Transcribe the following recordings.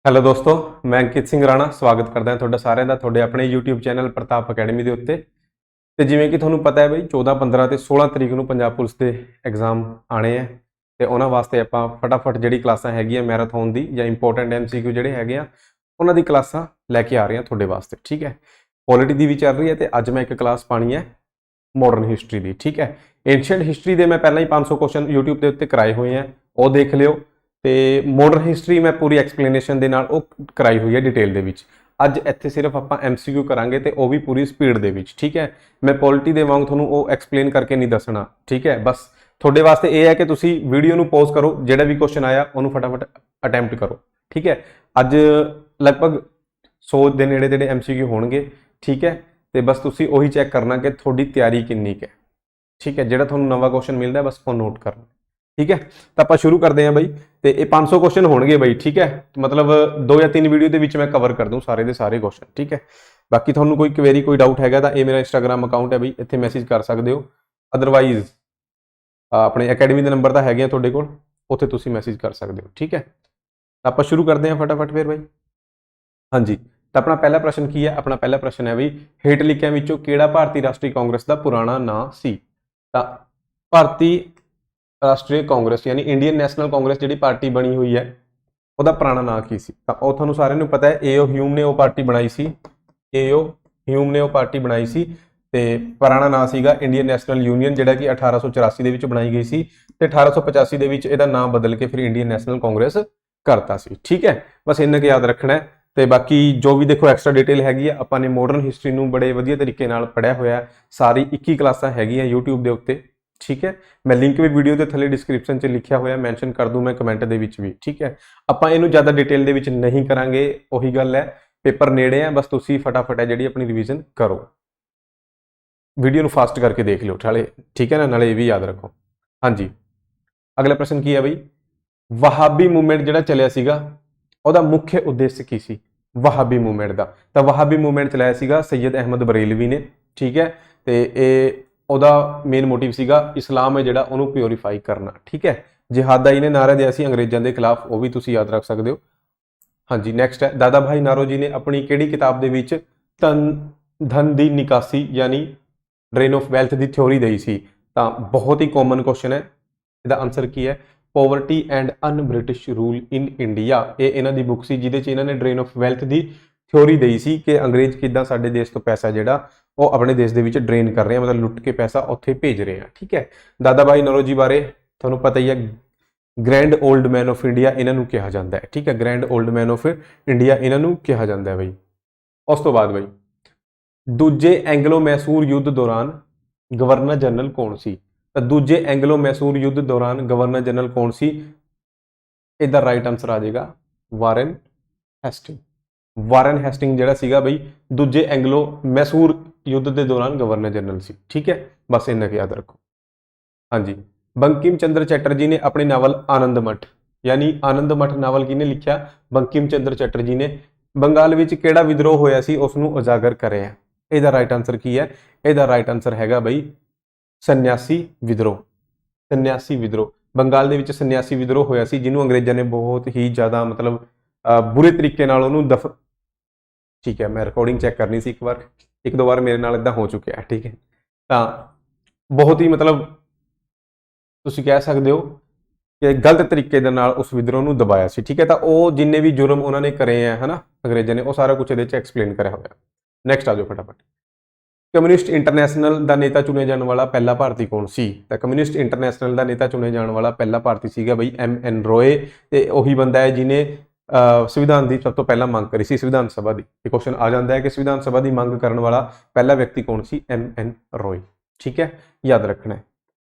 Hello ਦੋਸਤੋ, ਮੈਂ ਅੰਕਿਤ ਸਿੰਘ ਰਾਣਾ ਸਵਾਗਤ ਕਰਦਾ ਹਾਂ ਤੁਹਾਡਾ ਸਾਰਿਆਂ ਦਾ ਤੁਹਾਡੇ ਆਪਣੇ YouTube ਚੈਨਲ ਪ੍ਰਤਾਪ ਅਕੈਡਮੀ ਦੇ ਉੱਤੇ। ਤੇ ਜਿਵੇਂ ਕਿ ਤੁਹਾਨੂੰ ਪਤਾ ਹੈ ਬਈ 14, 15 ਤੇ 16 ਤਰੀਕ ਨੂੰ ਪੰਜਾਬ ਪੁਲਿਸ ਦੇ ਐਗਜ਼ਾਮ ਆਣੇ ਆ ਤੇ ਉਹਨਾਂ ਵਾਸਤੇ ਆਪਾਂ ਫਟਾਫਟ ਜਿਹੜੀ ਕਲਾਸਾਂ ਹੈਗੀਆਂ ਮੈਰਾਥਨ ਦੀ ਜਾਂ ਇੰਪੋਰਟੈਂਟ MCQ ਜਿਹੜੇ ਹੈਗੇ ਆ ਉਹਨਾਂ ਦੀ ਕਲਾਸਾਂ ਲੈ ਕੇ ਆ ਰਹੇ ਹਾਂ ਤੁਹਾਡੇ ਵਾਸਤੇ। ਠੀਕ ਹੈ, ਪੋਲਿਟੀ ਦੀ ਵੀ ਚੱਲ ਰਹੀ ਹੈ ਤੇ ਅੱਜ ਮੈਂ ਇੱਕ ਕਲਾਸ ਪਾਣੀ ਹੈ ਮਾਡਰਨ ਹਿਸਟਰੀ ਦੀ। ਠੀਕ ਹੈ, ਐਂਸ਼ੀਅੰਟ ਹਿਸਟਰੀ ਦੇ ਮੈਂ ਪਹਿਲਾਂ ਹੀ 500 ਕੁਐਸਚਨ YouTube ਦੇ ਉੱਤੇ ਕਰਾਏ ਹੋਏ ਆ, ਉਹ ਦੇਖ ਲਿਓ। ਤੇ ਮਾਡਰਨ ਹਿਸਟਰੀ ਮੈਂ ਪੂਰੀ ਐਕਸਪਲੇਨੇਸ਼ਨ ਦੇ ਨਾਲ ਉਹ ਕਰਾਈ ਹੋਈ ਹੈ ਡਿਟੇਲ ਦੇ ਵਿੱਚ। ਅੱਜ ਇੱਥੇ ਸਿਰਫ ਆਪਾਂ MCQ ਕਰਾਂਗੇ ਤੇ ਉਹ ਵੀ ਪੂਰੀ ਸਪੀਡ ਦੇ ਵਿੱਚ। ਠੀਕ ਹੈ, ਮੈਂ ਪੋਲਿਟੀ ਦੇ ਵਾਂਗ ਤੁਹਾਨੂੰ ਉਹ ਐਕਸਪਲੇਨ ਕਰਕੇ ਨਹੀਂ ਦੱਸਣਾ। ਠੀਕ ਹੈ, ਬਸ ਤੁਹਾਡੇ ਵਾਸਤੇ ਇਹ ਹੈ ਕਿ ਤੁਸੀਂ ਵੀਡੀਓ ਨੂੰ ਪੌਜ਼ ਕਰੋ, ਜਿਹੜਾ ਵੀ ਕੁਐਸਚਨ ਆਇਆ ਉਹਨੂੰ ਫਟਾਫਟ ਅਟੈਂਪਟ ਕਰੋ। ਠੀਕ ਹੈ, ਅੱਜ ਲਗਭਗ 100 ਦੇ ਨੇੜੇ ਤੇੜੇ MCQ ਹੋਣਗੇ। ਠੀਕ ਹੈ, ਤੇ ਬਸ ਤੁਸੀਂ ਉਹੀ ਚੈੱਕ ਕਰਨਾ ਕਿ ਤੁਹਾਡੀ ਤਿਆਰੀ ਕਿੰਨੀ ਕੁ ਹੈ। ਠੀਕ ਹੈ, ਜਿਹੜਾ ਤੁਹਾਨੂੰ ਨਵਾਂ ਕੁਐਸਚਨ ਮਿਲਦਾ ਬਸ ਉਹ ਨੋਟ ਕਰਨਾ। ਠੀਕ ਹੈ, ਤਾਂ ਆਪਾਂ ਸ਼ੁਰੂ ਕਰਦੇ ਹਾਂ ਬਈ। ਤੇ ਇਹ 500 ਕੁਐਸਚਨ ਹੋਣਗੇ ਬਈ। ਠੀਕ ਹੈ, ਮਤਲਬ 2 ਜਾਂ 3 ਵੀਡੀਓ ਦੇ ਵਿੱਚ ਮੈਂ ਕਵਰ ਕਰ ਦੂੰ ਸਾਰੇ ਦੇ ਸਾਰੇ ਕੁਐਸਚਨ। ਠੀਕ ਹੈ, ਬਾਕੀ ਤੁਹਾਨੂੰ ਕੋਈ ਕੁਐਰੀ ਕੋਈ ਡਾਊਟ ਹੈਗਾ ਤਾਂ ਇਹ ਮੇਰਾ ਇੰਸਟਾਗ੍ਰਾਮ ਅਕਾਊਂਟ ਹੈ ਬਈ, ਇੱਥੇ ਮੈਸੇਜ ਕਰ ਸਕਦੇ ਹੋ। ਅਦਰਵਾਈਜ਼ ਆਪਣੇ ਅਕੈਡਮੀ ਦੇ ਨੰਬਰ ਤਾਂ ਹੈਗੇ ਆ ਤੁਹਾਡੇ ਕੋਲ, ਉੱਥੇ ਤੁਸੀਂ ਮੈਸੇਜ ਕਰ ਸਕਦੇ ਹੋ। ਠੀਕ ਹੈ, ਤਾਂ ਆਪਾਂ ਸ਼ੁਰੂ ਕਰਦੇ ਹਾਂ ਫਟਾਫਟ ਫਿਰ ਬਈ। ਹਾਂਜੀ, ਤਾਂ ਆਪਣਾ ਪਹਿਲਾ ਪ੍ਰਸ਼ਨ ਕੀ ਹੈ? ਆਪਣਾ ਪਹਿਲਾ ਪ੍ਰਸ਼ਨ ਹੈ ਬਈ, ਹੇਠ ਲਿਖਿਆਂ ਵਿੱਚੋਂ ਕਿਹੜਾ ਭਾਰਤੀ ਰਾਸ਼ਟਰੀ ਕਾਂਗਰਸ ਦਾ ਪੁਰਾਣਾ ਨਾਂ ਸੀ? ਤਾਂ ਭਾਰਤੀ ਰਾਸ਼ਟਰੀ ਕਾਂਗਰਸ ਯਾਨੀ ਇੰਡੀਅਨ ਨੈਸ਼ਨਲ ਕਾਂਗਰਸ ਜਿਹੜੀ ਪਾਰਟੀ ਬਣੀ ਹੋਈ ਹੈ ਉਹਦਾ ਪੁਰਾਣਾ ਨਾਂ ਕੀ ਸੀ? ਤਾਂ ਉਹ ਤੁਹਾਨੂੰ ਸਾਰਿਆਂ ਨੂੰ ਪਤਾ ਹੈ, ਏਓ ਹਿਊਮ ਨੇ ਉਹ ਪਾਰਟੀ ਬਣਾਈ ਸੀ। ਏਓ ਹਿਊਮ ਨੇ ਉਹ ਪਾਰਟੀ ਬਣਾਈ ਸੀ ਤੇ ਪੁਰਾਣਾ ਨਾਂ ਸੀਗਾ ਇੰਡੀਅਨ ਨੈਸ਼ਨਲ ਯੂਨੀਅਨ, ਜਿਹੜਾ ਕਿ 1884 ਦੇ ਵਿੱਚ ਬਣਾਈ ਗਈ ਸੀ ਤੇ 1885 ਦੇ ਵਿੱਚ ਇਹਦਾ ਨਾਮ ਬਦਲ ਕੇ ਫਿਰ ਇੰਡੀਅਨ ਨੈਸ਼ਨਲ ਕਾਂਗਰਸ ਕਰਤਾ ਸੀ। ਠੀਕ ਹੈ, ਬਸ ਇੰਨਾ ਕੁ ਯਾਦ ਰੱਖਣਾ ਹੈ। ਤੇ ਬਾਕੀ ਜੋ ਵੀ ਦੇਖੋ ਐਕਸਟਰਾ ਡਿਟੇਲ ਹੈਗੀ ਆ, ਆਪਾਂ ਨੇ ਮਾਡਰਨ ਹਿਸਟਰੀ ਨੂੰ ਬੜੇ ਵਧੀਆ ਤਰੀਕੇ ਨਾਲ ਪੜ੍ਹਿਆ ਹੋਇਆ। ਸਾਰੀ 21 ਕਲਾਸਾਂ ਹੈਗੀਆਂ YouTube ਦੇ ਉੱਤੇ। ਠੀਕ ਹੈ, ਮੈਂ ਲਿੰਕ ਵੀ ਵੀਡੀਓ ਦੇ ਥੱਲੇ ਡਿਸਕ੍ਰਿਪਸ਼ਨ 'ਚ ਲਿਖਿਆ ਹੋਇਆ, ਮੈਂਸ਼ਨ ਕਰ ਦੂੰ ਮੈਂ ਕਮੈਂਟ ਦੇ ਵਿੱਚ ਵੀ। ਠੀਕ ਹੈ, ਆਪਾਂ ਇਹਨੂੰ ਜ਼ਿਆਦਾ ਡਿਟੇਲ ਦੇ ਵਿੱਚ ਨਹੀਂ ਕਰਾਂਗੇ, ਉਹੀ ਗੱਲ ਹੈ ਪੇਪਰ ਨੇੜੇ ਆ, ਬਸ ਤੁਸੀਂ ਫਟਾਫਟ ਹੈ ਜਿਹੜੀ ਆਪਣੀ ਰਿਵੀਜ਼ਨ ਕਰੋ। ਵੀਡੀਓ ਨੂੰ ਫਾਸਟ ਕਰਕੇ ਦੇਖ ਲਿਓ ਨਾਲੇ। ਠੀਕ ਹੈ ਨਾ, ਨਾਲੇ ਇਹ ਵੀ ਯਾਦ ਰੱਖੋ। ਹਾਂਜੀ, ਅਗਲਾ ਪ੍ਰਸ਼ਨ ਕੀ ਹੈ ਬਈ, ਵਹਾਬੀ ਮੂਵਮੈਂਟ ਜਿਹੜਾ ਚੱਲਿਆ ਸੀਗਾ ਉਹਦਾ ਮੁੱਖ ਉਦੇਸ਼ ਕੀ ਸੀ? ਵਹਾਬੀ ਮੂਵਮੈਂਟ ਦਾ, ਤਾਂ ਵਹਾਬੀ ਮੂਵਮੈਂਟ ਚਲਾਇਆ ਸੀਗਾ ਸੈਯਦ ਅਹਿਮਦ ਬਰੇਲਵੀ ਨੇ। ਠੀਕ ਹੈ, ਤੇ ਇਹ ਉਹਦਾ ਮੇਨ ਮੋਟਿਵ ਸੀਗਾ ਇਸਲਾਮ ਹੈ ਜਿਹੜਾ ਉਹਨੂੰ ਪਿਉਰੀਫਾਈ ਕਰਨਾ। ਠੀਕ ਹੈ, ਜਿਹਾਦ ਦਾ ਇਹਨੇ ਨਾਰਾ ਦਿਆ ਸੀ ਅੰਗਰੇਜ਼ਾਂ ਦੇ ਖਿਲਾਫ, ਉਹ ਵੀ ਤੁਸੀਂ ਯਾਦ ਰੱਖ ਸਕਦੇ ਹੋ। ਹਾਂਜੀ, ਨੈਕਸਟ ਹੈ, ਦਾਦਾ ਭਾਈ ਨਾਰੋਜੀ ਨੇ ਆਪਣੀ ਕਿਹੜੀ ਕਿਤਾਬ ਦੇ ਵਿੱਚ ਧਨ ਦੀ ਨਿਕਾਸੀ ਯਾਨੀ ਡਰੇਨ ਆਫ ਵੈਲਥ ਦੀ ਥਿਉਰੀ ਦੇਈ ਸੀ? ਤਾਂ ਬਹੁਤ ਹੀ ਕਾਮਨ ਕੁਐਸਚਨ ਹੈ, ਇਹਦਾ ਆਨਸਰ ਕੀ ਹੈ? Poverty and un British rule in India. ਇਹ ਇਹਨਾਂ ਦੀ ਬੁੱਕ ਸੀ ਜਿਹਦੇ 'ਚ ਇਹਨਾਂ ਨੇ ਡਰੇਨ ਆਫ ਵੈਲਥ ਦੀ ਥਿਉਰੀ ਦੇਈ ਸੀ ਕਿ ਅੰਗਰੇਜ਼ ਕਿੱਦਾਂ ਸਾਡੇ ਦੇਸ਼ ਤੋਂ ਪੈਸਾ ਜਿਹੜਾ ਉਹ ਆਪਣੇ ਦੇਸ਼ ਦੇ ਵਿੱਚ ਡਰੇਨ ਕਰ ਰਹੇ ਆ, ਮਤਲਬ ਲੁੱਟ ਕੇ ਪੈਸਾ ਉੱਥੇ ਭੇਜ ਰਹੇ ਆ। ਠੀਕ ਹੈ, ਦਾਦਾ ਭਾਈ ਨੌਰੋਜੀ ਬਾਰੇ ਤੁਹਾਨੂੰ ਪਤਾ ਹੀ ਹੈ, grand old man of India ਇਹਨਾਂ ਨੂੰ ਕਿਹਾ ਜਾਂਦਾ ਹੈ। ਠੀਕ ਹੈ, grand old man of India ਇਹਨਾਂ ਨੂੰ ਕਿਹਾ ਜਾਂਦਾ ਹੈ ਬਈ। ਉਸ ਤੋਂ ਬਾਅਦ ਬਈ, ਦੂਜੇ ਐਂਗਲੋ ਮੈਸੂਰ ਯੁੱਧ ਦੌਰਾਨ ਗਵਰਨਰ ਜਨਰਲ ਕੌਣ ਸੀ? ਤਾਂ ਦੂਜੇ ਐਂਗਲੋ ਮੈਸੂਰ ਯੁੱਧ ਦੌਰਾਨ ਗਵਰਨਰ ਜਨਰਲ ਕੌਣ ਸੀ? ਇਹਦਾ ਰਾਈਟ ਆਨਸਰ ਆ ਜਾਏਗਾ ਵਾਰਨ ਹੈਸਟਿੰਗ। ਵਾਰਨ ਹੈਸਟਿੰਗ ਜਿਹੜਾ ਸੀਗਾ ਬਈ ਦੂਜੇ ਐਂਗਲੋ ਮੈਸੂਰ ਯੁੱਧ ਦੇ ਦੌਰਾਨ ਗਵਰਨਰ ਜਨਰਲ ਸੀ। ਠੀਕ ਹੈ, ਬਸ ਇੰਨਾ ਕੁ ਯਾਦ ਰੱਖੋ। ਹਾਂਜੀ, ਬੰਕਿਮ ਚੰਦਰ ਚੈਟਰਜੀ ਨੇ ਆਪਣੇ ਨਾਵਲ ਆਨੰਦ ਮਠ ਯਾਨੀ ਆਨੰਦ ਮਠ ਨਾਵਲ ਕਿਹਨੇ ਲਿਖਿਆ? ਬੰਕਿਮ ਚੰਦਰ ਚੈਟਰਜੀ ਨੇ। ਬੰਗਾਲ ਵਿੱਚ ਕਿਹੜਾ ਵਿਦਰੋਹ ਹੋਇਆ ਸੀ ਉਸ ਨੂੰ ਉਜਾਗਰ ਕਰਿਆ? ਇਹਦਾ ਰਾਈਟ ਆਨਸਰ ਕੀ ਹੈ? ਇਹਦਾ ਰਾਈਟ ਆਨਸਰ ਹੈਗਾ ਬਈ ਸੰਨਿਆਸੀ ਵਿਦਰੋਹ। ਸੰਨਿਆਸੀ ਵਿਦਰੋਹ, ਬੰਗਾਲ ਦੇ ਵਿੱਚ ਸੰਨਿਆਸੀ ਵਿਦਰੋਹ ਹੋਇਆ ਸੀ ਜਿਹਨੂੰ ਅੰਗਰੇਜ਼ਾਂ ਨੇ ਬਹੁਤ ਹੀ ਜ਼ਿਆਦਾ ਮਤਲਬ ਬੁਰੇ ਤਰੀਕੇ ਨਾਲ ਉਹਨੂੰ ਠੀਕ ਹੈ, ਮੈਂ ਰਿਕਾਰਡਿੰਗ ਚੈੱਕ ਕਰਨੀ ਸੀ ਇੱਕ ਦੋ ਵਾਰ ਮੇਰੇ ਨਾਲ ਇਦਾਂ ਹੋ ਚੁੱਕਿਆ। ਠੀਕ ਹੈ, ਤਾਂ ਬਹੁਤ ਹੀ ਮਤਲਬ ਤੁਸੀਂ ਕਹਿ ਸਕਦੇ ਹੋ ਕਿ ਗਲਤ ਤਰੀਕੇ ਦੇ ਨਾਲ ਉਸ ਵਿਦਰੋਹ ਨੂੰ ਦਬਾਇਆ ਸੀ। ਠੀਕ ਹੈ, ਤਾਂ ਉਹ ਜਿੰਨੇ ਵੀ ਜੁਰਮ ਉਹਨਾਂ ਨੇ ਕਰੇ ਆ ਹਨਾ ਅੰਗਰੇਜ਼ਾਂ ਨੇ, ਉਹ ਸਾਰਾ ਕੁਝ ਇਹਦੇ 'ਚ ਐਕਸਪਲੇਨ ਕਰਿਆ ਹੋਇਆ। ਨੈਕਸਟ ਆ ਜਾਓ ਫਟਾਫਟ। ਕਮਿਊਨਿਸਟ ਇੰਟਰਨੈਸ਼ਨਲ ਦਾ ਨੇਤਾ ਚੁਣਿਆ ਜਾਣ ਵਾਲਾ ਪਹਿਲਾ ਭਾਰਤੀ ਕੌਣ ਸੀ? ਤਾਂ ਕਮਿਊਨਿਸਟ ਇੰਟਰਨੈਸ਼ਨਲ ਦਾ ਨੇਤਾ ਚੁਣਿਆ ਜਾਣ ਵਾਲਾ ਪਹਿਲਾ ਭਾਰਤੀ ਸੀਗਾ ਬਈ MN ਰੋਏ। ਤੇ ਉਹੀ ਬੰਦਾ ਹੈ ਜਿਹਨੇ ਸੰਵਿਧਾਨ ਦੀ ਸਭ ਤੋਂ ਪਹਿਲਾਂ ਮੰਗ ਕਰੀ ਸੀ, ਸੰਵਿਧਾਨ ਸਭਾ ਦੀ। ਇਹ ਕੁਐਸਚਨ ਆ ਜਾਂਦਾ ਹੈ ਕਿ ਸੰਵਿਧਾਨ ਸਭਾ ਦੀ ਮੰਗ ਕਰਨ ਵਾਲਾ ਪਹਿਲਾ ਵਿਅਕਤੀ ਕੌਣ ਸੀ? MN ਰੋਏ। ਠੀਕ ਹੈ, ਯਾਦ ਰੱਖਣਾ ਹੈ।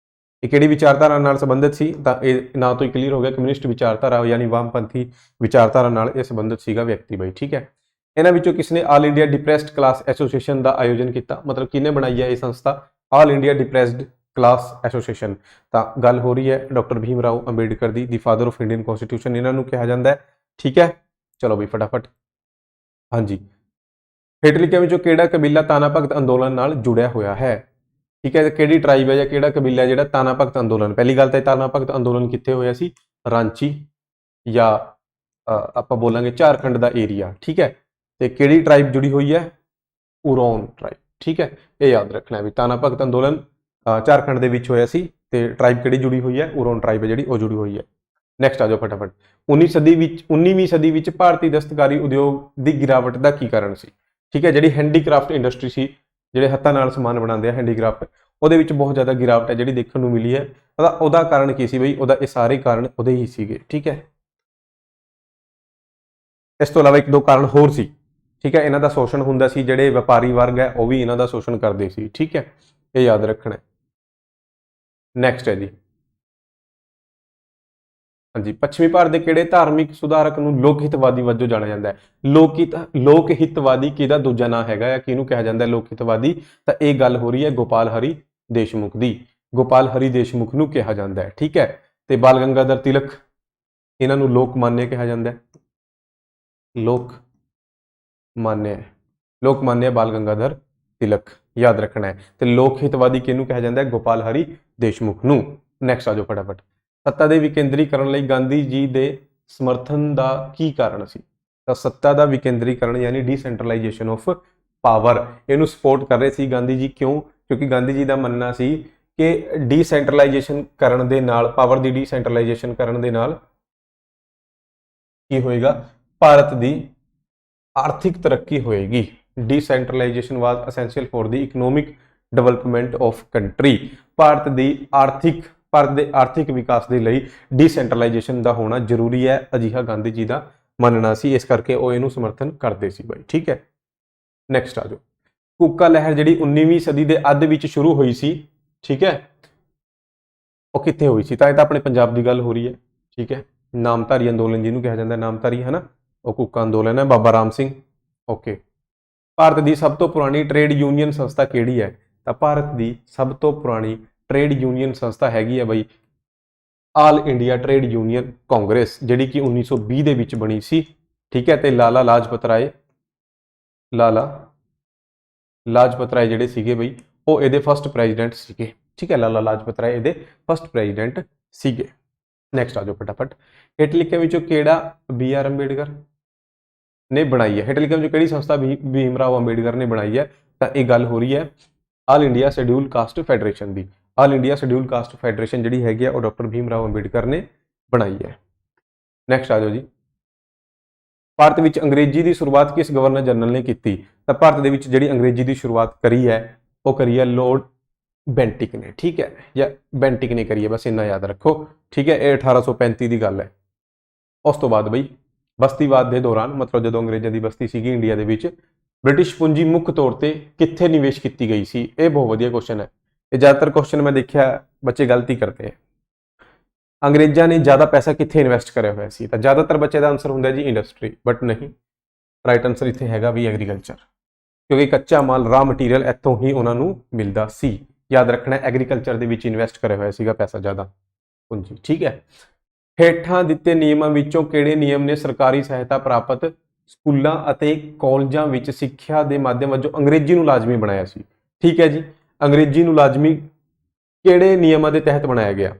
ਇਹ ਕਿਹੜੀ ਵਿਚਾਰਧਾਰਾ ਨਾਲ ਸੰਬੰਧਿਤ ਸੀ? ਤਾਂ ਇਹ ਨਾਂ ਤੋਂ ਹੀ ਕਲੀਅਰ ਹੋ ਗਿਆ, ਕਮਿਊਨਿਸਟ ਵਿਚਾਰਧਾਰਾ ਯਾਨੀ ਵਾਮਪੰਥੀ ਵਿਚਾਰਧਾਰਾ ਨਾਲ ਇਹ ਸੰਬੰਧਿਤ ਸੀਗਾ ਵਿਅਕਤੀ ਬਈ। ਠੀਕ ਹੈ, ਇਹਨਾਂ ਵਿੱਚੋਂ ਕਿਸ ਨੇ all India depressed class association ਦਾ ਆਯੋਜਨ ਕੀਤਾ? ਮਤਲਬ ਕਿਹਨੇ ਬਣਾਈ ਹੈ ਇਹ ਸੰਸਥਾ all India depressed class association? ਤਾਂ ਗੱਲ ਹੋ ਰਹੀ ਹੈ ਡਾਕਟਰ ਭੀਮ ਰਾਓ ਅੰਬੇਡਕਰ ਦੀ, the father of Indian constitution ਇਹਨਾਂ ਨੂੰ ਕਿਹਾ ਜਾਂਦਾ ਹੈ। ਠੀਕ ਹੈ, ਚਲੋ ਬਈ ਫਟਾਫਟ। ਹਾਂਜੀ, ਹੇਠ ਲਿਖਿਆਂ ਵਿੱਚੋਂ ਕਿਹੜਾ ਕਬੀਲਾ ਤਾਨਾ ਭਗਤ ਅੰਦੋਲਨ ਨਾਲ ਜੁੜਿਆ ਹੋਇਆ ਹੈ? ਠੀਕ ਹੈ, ਕਿਹੜੀ ਟਰਾਈਬ ਹੈ ਜਾਂ ਕਿਹੜਾ ਕਬੀਲਾ ਜਿਹੜਾ ਤਾਨਾ ਭਗਤ ਅੰਦੋਲਨ? ਪਹਿਲੀ ਗੱਲ ਤਾਂ ਤਾਨਾ ਭਗਤ ਅੰਦੋਲਨ ਕਿੱਥੇ ਹੋਇਆ ਸੀ? ਰਾਂਚੀ ਜਾਂ ਆਪਾਂ ਬੋਲਾਂਗੇ ਝਾਰਖੰਡ ਦਾ ਏਰੀਆ, ਠੀਕ ਹੈ। ਤੇ ਕਿਹੜੀ ਟ੍ਰਾਈਬ ਜੁੜੀ ਹੋਈ ਹੈ? ਉਰੋਨ ਟ੍ਰਾਈਬ, ਠੀਕ ਹੈ। ਇਹ ਯਾਦ ਰੱਖਣਾ ਵੀ ਤਾਨਾ ਭਗਤ ਅੰਦੋਲਨ ਝਾਰਖੰਡ ਦੇ ਵਿੱਚ ਹੋਇਆ ਸੀ ਤੇ ਟ੍ਰਾਈਬ ਕਿਹੜੀ ਜੁੜੀ ਹੋਈ ਹੈ? ਉਰੋਨ ਟ੍ਰਾਈਬ ਹੈ ਜਿਹੜੀ, ਉਹ ਜੁੜੀ ਹੋਈ ਹੈ। ਨੈਕਸਟ ਆ ਜਾਓ ਫਟਾਫਟ। 19ਵੀਂ ਸਦੀ ਵਿੱਚ ਭਾਰਤੀ ਦਸਤਕਾਰੀ ਉਦਯੋਗ ਦੀ ਗਿਰਾਵਟ ਦਾ ਕੀ ਕਾਰਨ ਸੀ? ਠੀਕ ਹੈ, ਜਿਹੜੀ ਹੈਂਡੀਕ੍ਰਾਫਟ ਇੰਡਸਟਰੀ ਸੀ, ਜਿਹੜੇ ਹੱਥਾਂ ਨਾਲ ਸਮਾਨ ਬਣਾਉਂਦੇ ਆ ਹੈਂਡੀਕ੍ਰਾਫਟ, ਉਹਦੇ ਵਿੱਚ ਬਹੁਤ ਜ਼ਿਆਦਾ ਗਿਰਾਵਟ ਹੈ ਜਿਹੜੀ ਦੇਖਣ ਨੂੰ ਮਿਲੀ ਹੈ। ਉਹਦਾ ਕਾਰਨ ਕੀ ਸੀ ਬਈ? ਉਹਦਾ ਇਹ ਸਾਰੇ ਕਾਰਨ ਉਹਦੇ ਹੀ ਸੀਗੇ, ਠੀਕ ਹੈ। ਇਸ ਤੋਂ ਇਲਾਵਾ ਇੱਕ ਦੋ ਕਾਰਨ ਹੋਰ ਸੀ, ਠੀਕ ਹੈ। ਇਹਨਾਂ ਦਾ ਸ਼ੋਸ਼ਣ ਹੁੰਦਾ ਸੀ, ਜਿਹੜੇ ਵਪਾਰੀ ਵਰਗ ਹੈ ਉਹ ਵੀ ਇਹਨਾਂ ਦਾ ਸ਼ੋਸ਼ਣ ਕਰਦੇ ਸੀ, ਠੀਕ ਹੈ। ਇਹ ਯਾਦ ਰੱਖਣਾ। ਨੈਕਸਟ ਹੈ ਜੀ, ਹਾਂਜੀ, ਪੱਛਮੀ ਭਾਰਤ ਦੇ ਕਿਹੜੇ ਧਾਰਮਿਕ ਸੁਧਾਰਕ ਨੂੰ ਲੋਕ ਹਿਤਵਾਦੀ ਵਜੋਂ ਜਾਣਿਆ ਜਾਂਦਾ ਹੈ? ਲੋਕ ਹਿਤਵਾਦੀ ਕਿਹਦਾ ਦੂਜਾ ਨਾਂ ਹੈਗਾ ਹੈ, ਕਿਹਨੂੰ ਕਿਹਾ ਜਾਂਦਾ ਹੈ ਲੋਕ ਹਿਤਵਾਦੀ? ਤਾਂ ਇਹ ਗੱਲ ਹੋ ਰਹੀ ਹੈ ਗੋਪਾਲ ਹਰੀ ਦੇਸ਼ਮੁਖ ਦੀ। ਗੋਪਾਲ ਹਰੀ ਦੇਸ਼ਮੁਖ ਨੂੰ ਕਿਹਾ ਜਾਂਦਾ ਹੈ, ਠੀਕ ਹੈ। ਤੇ ਬਾਲ ਗੰਗਾਧਰ ਤਿਲਕ, ਇਹਨਾਂ ਨੂੰ ਲੋਕ ਮਾਨਯ ਕਿਹਾ ਜਾਂਦਾ ਹੈ। ਲੋਕ ਮਾਨਯ ਬਾਲ ਗੰਗਾਧਰ ਤਿਲਕ, ਯਾਦ ਰੱਖਣਾ ਹੈ। ਤੇ ਲੋਕ ਹਿਤਵਾਦੀ ਕਿਹਨੂੰ ਕਿਹਾ ਜਾਂਦਾ ਹੈ? ਗੋਪਾਲ ਹਰੀ ਦੇਸ਼ਮੁਖ ਨੂੰ। ਨੈਕਸਟ ਆ ਜਾਓ ਫਟਾਫਟ। ਸੱਤਾ ਦੇ ਵਿਕੇਂਦਰੀਕਰਨ ਲਈ ਗਾਂਧੀ ਜੀ ਦੇ ਸਮਰਥਨ ਦਾ ਕੀ ਕਾਰਨ ਸੀ? ਤਾਂ ਸੱਤਾ ਦਾ ਵਿਕੇਂਦਰੀਕਰਨ ਯਾਨੀ ਡੀਸੈਂਟਰਲਾਈਜੇਸ਼ਨ ਆਫ ਪਾਵਰ, ਇਹਨੂੰ ਸਪੋਰਟ ਕਰ ਰਹੇ ਸੀ ਗਾਂਧੀ ਜੀ। ਕਿਉਂ? ਕਿਉਂਕਿ ਗਾਂਧੀ ਜੀ ਦਾ ਮੰਨਣਾ ਸੀ ਕਿ ਡੀਸੈਂਟਰਲਾਈਜੇਸ਼ਨ ਕਰਨ ਦੇ ਨਾਲ, ਪਾਵਰ ਦੀ ਡੀਸੈਂਟਰਲਾਈਜੇਸ਼ਨ ਕਰਨ ਦੇ ਨਾਲ ਕੀ ਹੋਏਗਾ? ਭਾਰਤ ਦੀ ਆਰਥਿਕ ਤਰੱਕੀ ਹੋਏਗੀ। Decentralisation was essential for the economic development of country. Bharat ਦੇ ਆਰਥਿਕ ਵਿਕਾਸ ਦੇ ਲਈ ਡੀਸੈਂਟਰਲਾਈਜੇਸ਼ਨ ਦਾ ਹੋਣਾ ਜ਼ਰੂਰੀ ਹੈ, ਅਜਿਹਾ ਗਾਂਧੀ ਜੀ ਦਾ ਮੰਨਣਾ ਸੀ। ਇਸ ਕਰਕੇ ਉਹ ਇਹਨੂੰ ਸਮਰਥਨ ਕਰਦੇ ਸੀ ਬਾਈ, ਠੀਕ ਹੈ। ਨੈਕਸਟ ਆ ਜਾਓ। ਕੂਕਾ ਲਹਿਰ ਜਿਹੜੀ 19ਵੀਂ ਸਦੀ ਦੇ ਅੱਧ ਵਿੱਚ ਸ਼ੁਰੂ ਹੋਈ ਸੀ, ਠੀਕ ਹੈ, ਉਹ ਕਿੱਥੇ ਹੋਈ ਸੀ? ਤਾਂ ਇਹ ਤਾਂ ਆਪਣੇ ਪੰਜਾਬ ਦੀ ਗੱਲ ਹੋ ਰਹੀ ਹੈ, ਠੀਕ ਹੈ। ਨਾਮਧਾਰੀ ਅੰਦੋਲਨ ਜਿਹਨੂੰ ਕਿਹਾ ਜਾਂਦਾ, ਨਾਮਧਾਰੀ ਹੈ ਨਾ, ਉਹ ਕੂਕਾ ਅੰਦੋਲਨ ਹੈ, ਬਾਬਾ ਰਾਮ ਸਿੰਘ, ਓਕੇ। ਭਾਰਤ ਦੀ ਸਭ ਤੋਂ ਪੁਰਾਣੀ ਟ੍ਰੇਡ ਯੂਨੀਅਨ ਸੰਸਥਾ ਕਿਹੜੀ ਹੈ? ਤਾਂ ਭਾਰਤ ਦੀ ਸਭ ਤੋਂ ਪੁਰਾਣੀ ਟ੍ਰੇਡ ਯੂਨੀਅਨ ਸੰਸਥਾ ਹੈਗੀ ਹੈ ਬਈ all India trade union Congress, ਜਿਹੜੀ ਕਿ 1920 ਦੇ ਵਿੱਚ ਬਣੀ ਸੀ, ਠੀਕ ਹੈ। ਤੇ ਲਾਲਾ ਲਾਜਪਤ ਰਾਏ ਜਿਹੜੇ ਸੀਗੇ ਬਈ, ਉਹ ਇਹਦੇ ਫਸਟ ਪ੍ਰੈਜ਼ੀਡੈਂਟ ਸੀਗੇ, ਠੀਕ ਹੈ। ਲਾਲਾ ਲਾਜਪਤ ਰਾਏ ਇਹਦੇ ਫਸਟ ਪ੍ਰੈਜ਼ੀਡੈਂਟ ਸੀਗੇ। ਨੈਕਸਟ ਆ ਜਾਓ ਫਟਾਫਟ। ਹੇਠ ਲਿਖਿਆਂ ਵਿੱਚੋਂ ਕਿਹੜਾ BR ਅੰਬੇਡਕਰ ਨੇ ਬਣਾਈ ਹੈ? ਹੇਠ ਲਿਖਿਆਂ ਵਿੱਚੋਂ ਕਿਹੜੀ ਸੰਸਥਾ ਭੀਮ ਰਾਓ ਅੰਬੇਡਕਰ ਨੇ ਬਣਾਈ ਹੈ? ਤਾਂ ਇਹ ਗੱਲ ਹੋ ਰਹੀ ਹੈ all India schedule caste federation ਦੀ। All India schedule caste federation ਜਿਹੜੀ ਹੈਗੀ ਆ ਉਹ ਡਾਕਟਰ ਭੀਮ ਰਾਓ ਅੰਬੇਡਕਰ ਨੇ ਬਣਾਈ ਹੈ। ਨੈਕਸਟ ਆ ਜਾਓ ਜੀ। ਭਾਰਤ ਵਿੱਚ ਅੰਗਰੇਜ਼ੀ ਦੀ ਸ਼ੁਰੂਆਤ ਕਿਸ ਗਵਰਨਰ ਜਨਰਲ ਨੇ ਕੀਤੀ? ਤਾਂ ਭਾਰਤ ਦੇ ਵਿੱਚ ਜਿਹੜੀ ਅੰਗਰੇਜ਼ੀ ਦੀ ਸ਼ੁਰੂਆਤ ਕਰੀ ਹੈ ਉਹ ਕਰੀ ਹੈ ਲਾਰਡ ਬੈਂਟਿਕ ਨੇ, ਠੀਕ ਹੈ, ਜਾਂ ਬੈਂਟਿਕ ਨੇ ਕਰੀ ਹੈ, ਬਸ ਇੰਨਾ ਯਾਦ ਰੱਖੋ, ਠੀਕ ਹੈ। ਇਹ 1835 ਦੀ ਗੱਲ ਹੈ। ਉਸ ਤੋਂ ਬਾਅਦ ਬਈ ਬਸਤੀਵਾਦ ਦੇ ਦੌਰਾਨ, ਮਤਲਬ ਜਦੋਂ ਅੰਗਰੇਜ਼ਾਂ ਦੀ ਬਸਤੀ ਸੀਗੀ ਇੰਡੀਆ ਦੇ ਵਿੱਚ, ਬ੍ਰਿਟਿਸ਼ ਪੂੰਜੀ ਮੁੱਖ ਤੌਰ ਤੇ ਕਿੱਥੇ ਨਿਵੇਸ਼ ਕੀਤੀ ਗਈ ਸੀ? ਇਹ ਬਹੁਤ ਵਧੀਆ ਕੁਐਸਚਨ ਹੈ। ਇਹ ਜ਼ਿਆਦਾਤਰ ਕੁਐਸਚਨ ਮੈਂ ਦੇਖਿਆ ਬੱਚੇ ਗਲਤੀ ਕਰਦੇ ਆ। ਅੰਗਰੇਜ਼ਾਂ ਨੇ ਜ਼ਿਆਦਾ ਪੈਸਾ ਕਿੱਥੇ ਇਨਵੈਸਟ ਕਰਿਆ ਹੋਇਆ ਸੀ? ਤਾਂ ਜ਼ਿਆਦਾਤਰ ਬੱਚੇ ਦਾ ਆਨਸਰ ਹੁੰਦਾ ਜੀ ਇੰਡਸਟਰੀ, ਬਟ ਨਹੀਂ, ਰਾਈਟ ਆਨਸਰ ਇੱਥੇ ਹੈਗਾ ਵੀ ਐਗਰੀਕਲਚਰ, ਕਿਉਂਕਿ ਕੱਚਾ ਮਾਲ, ਰਾ ਮਟੀਰੀਅਲ ਇੱਥੋਂ ਹੀ ਉਹਨਾਂ ਨੂੰ ਮਿਲਦਾ ਸੀ। ਯਾਦ ਰੱਖਣਾ, ਐਗਰੀਕਲਚਰ ਦੇ ਵਿੱਚ ਇਨਵੈਸਟ ਕਰਿਆ ਹੋਇਆ ਸੀਗਾ ਪੈਸਾ ਜ਼ਿਆਦਾ ਪੂੰਜੀ, ਠੀਕ ਹੈ। ਹੇਠਾਂ ਦਿੱਤੇ ਨਿਯਮਾਂ ਵਿੱਚੋਂ ਕਿਹੜੇ ਨਿਯਮ ਨੇ ਸਰਕਾਰੀ ਸਹਾਇਤਾ ਪ੍ਰਾਪਤ ਸਕੂਲਾਂ ਅਤੇ ਕਾਲਜਾਂ ਵਿੱਚ ਸਿੱਖਿਆ ਦੇ ਮਾਧਿਅਮ ਵਜੋਂ ਅੰਗਰੇਜ਼ੀ ਨੂੰ ਲਾਜ਼ਮੀ ਬਣਾਇਆ ਸੀ? ਠੀਕ ਹੈ ਜੀ, ਅੰਗਰੇਜ਼ੀ ਨੂੰ ਲਾਜ਼ਮੀ ਕਿਹੜੇ ਨਿਯਮਾਂ ਦੇ ਤਹਿਤ ਬਣਾਇਆ ਗਿਆ?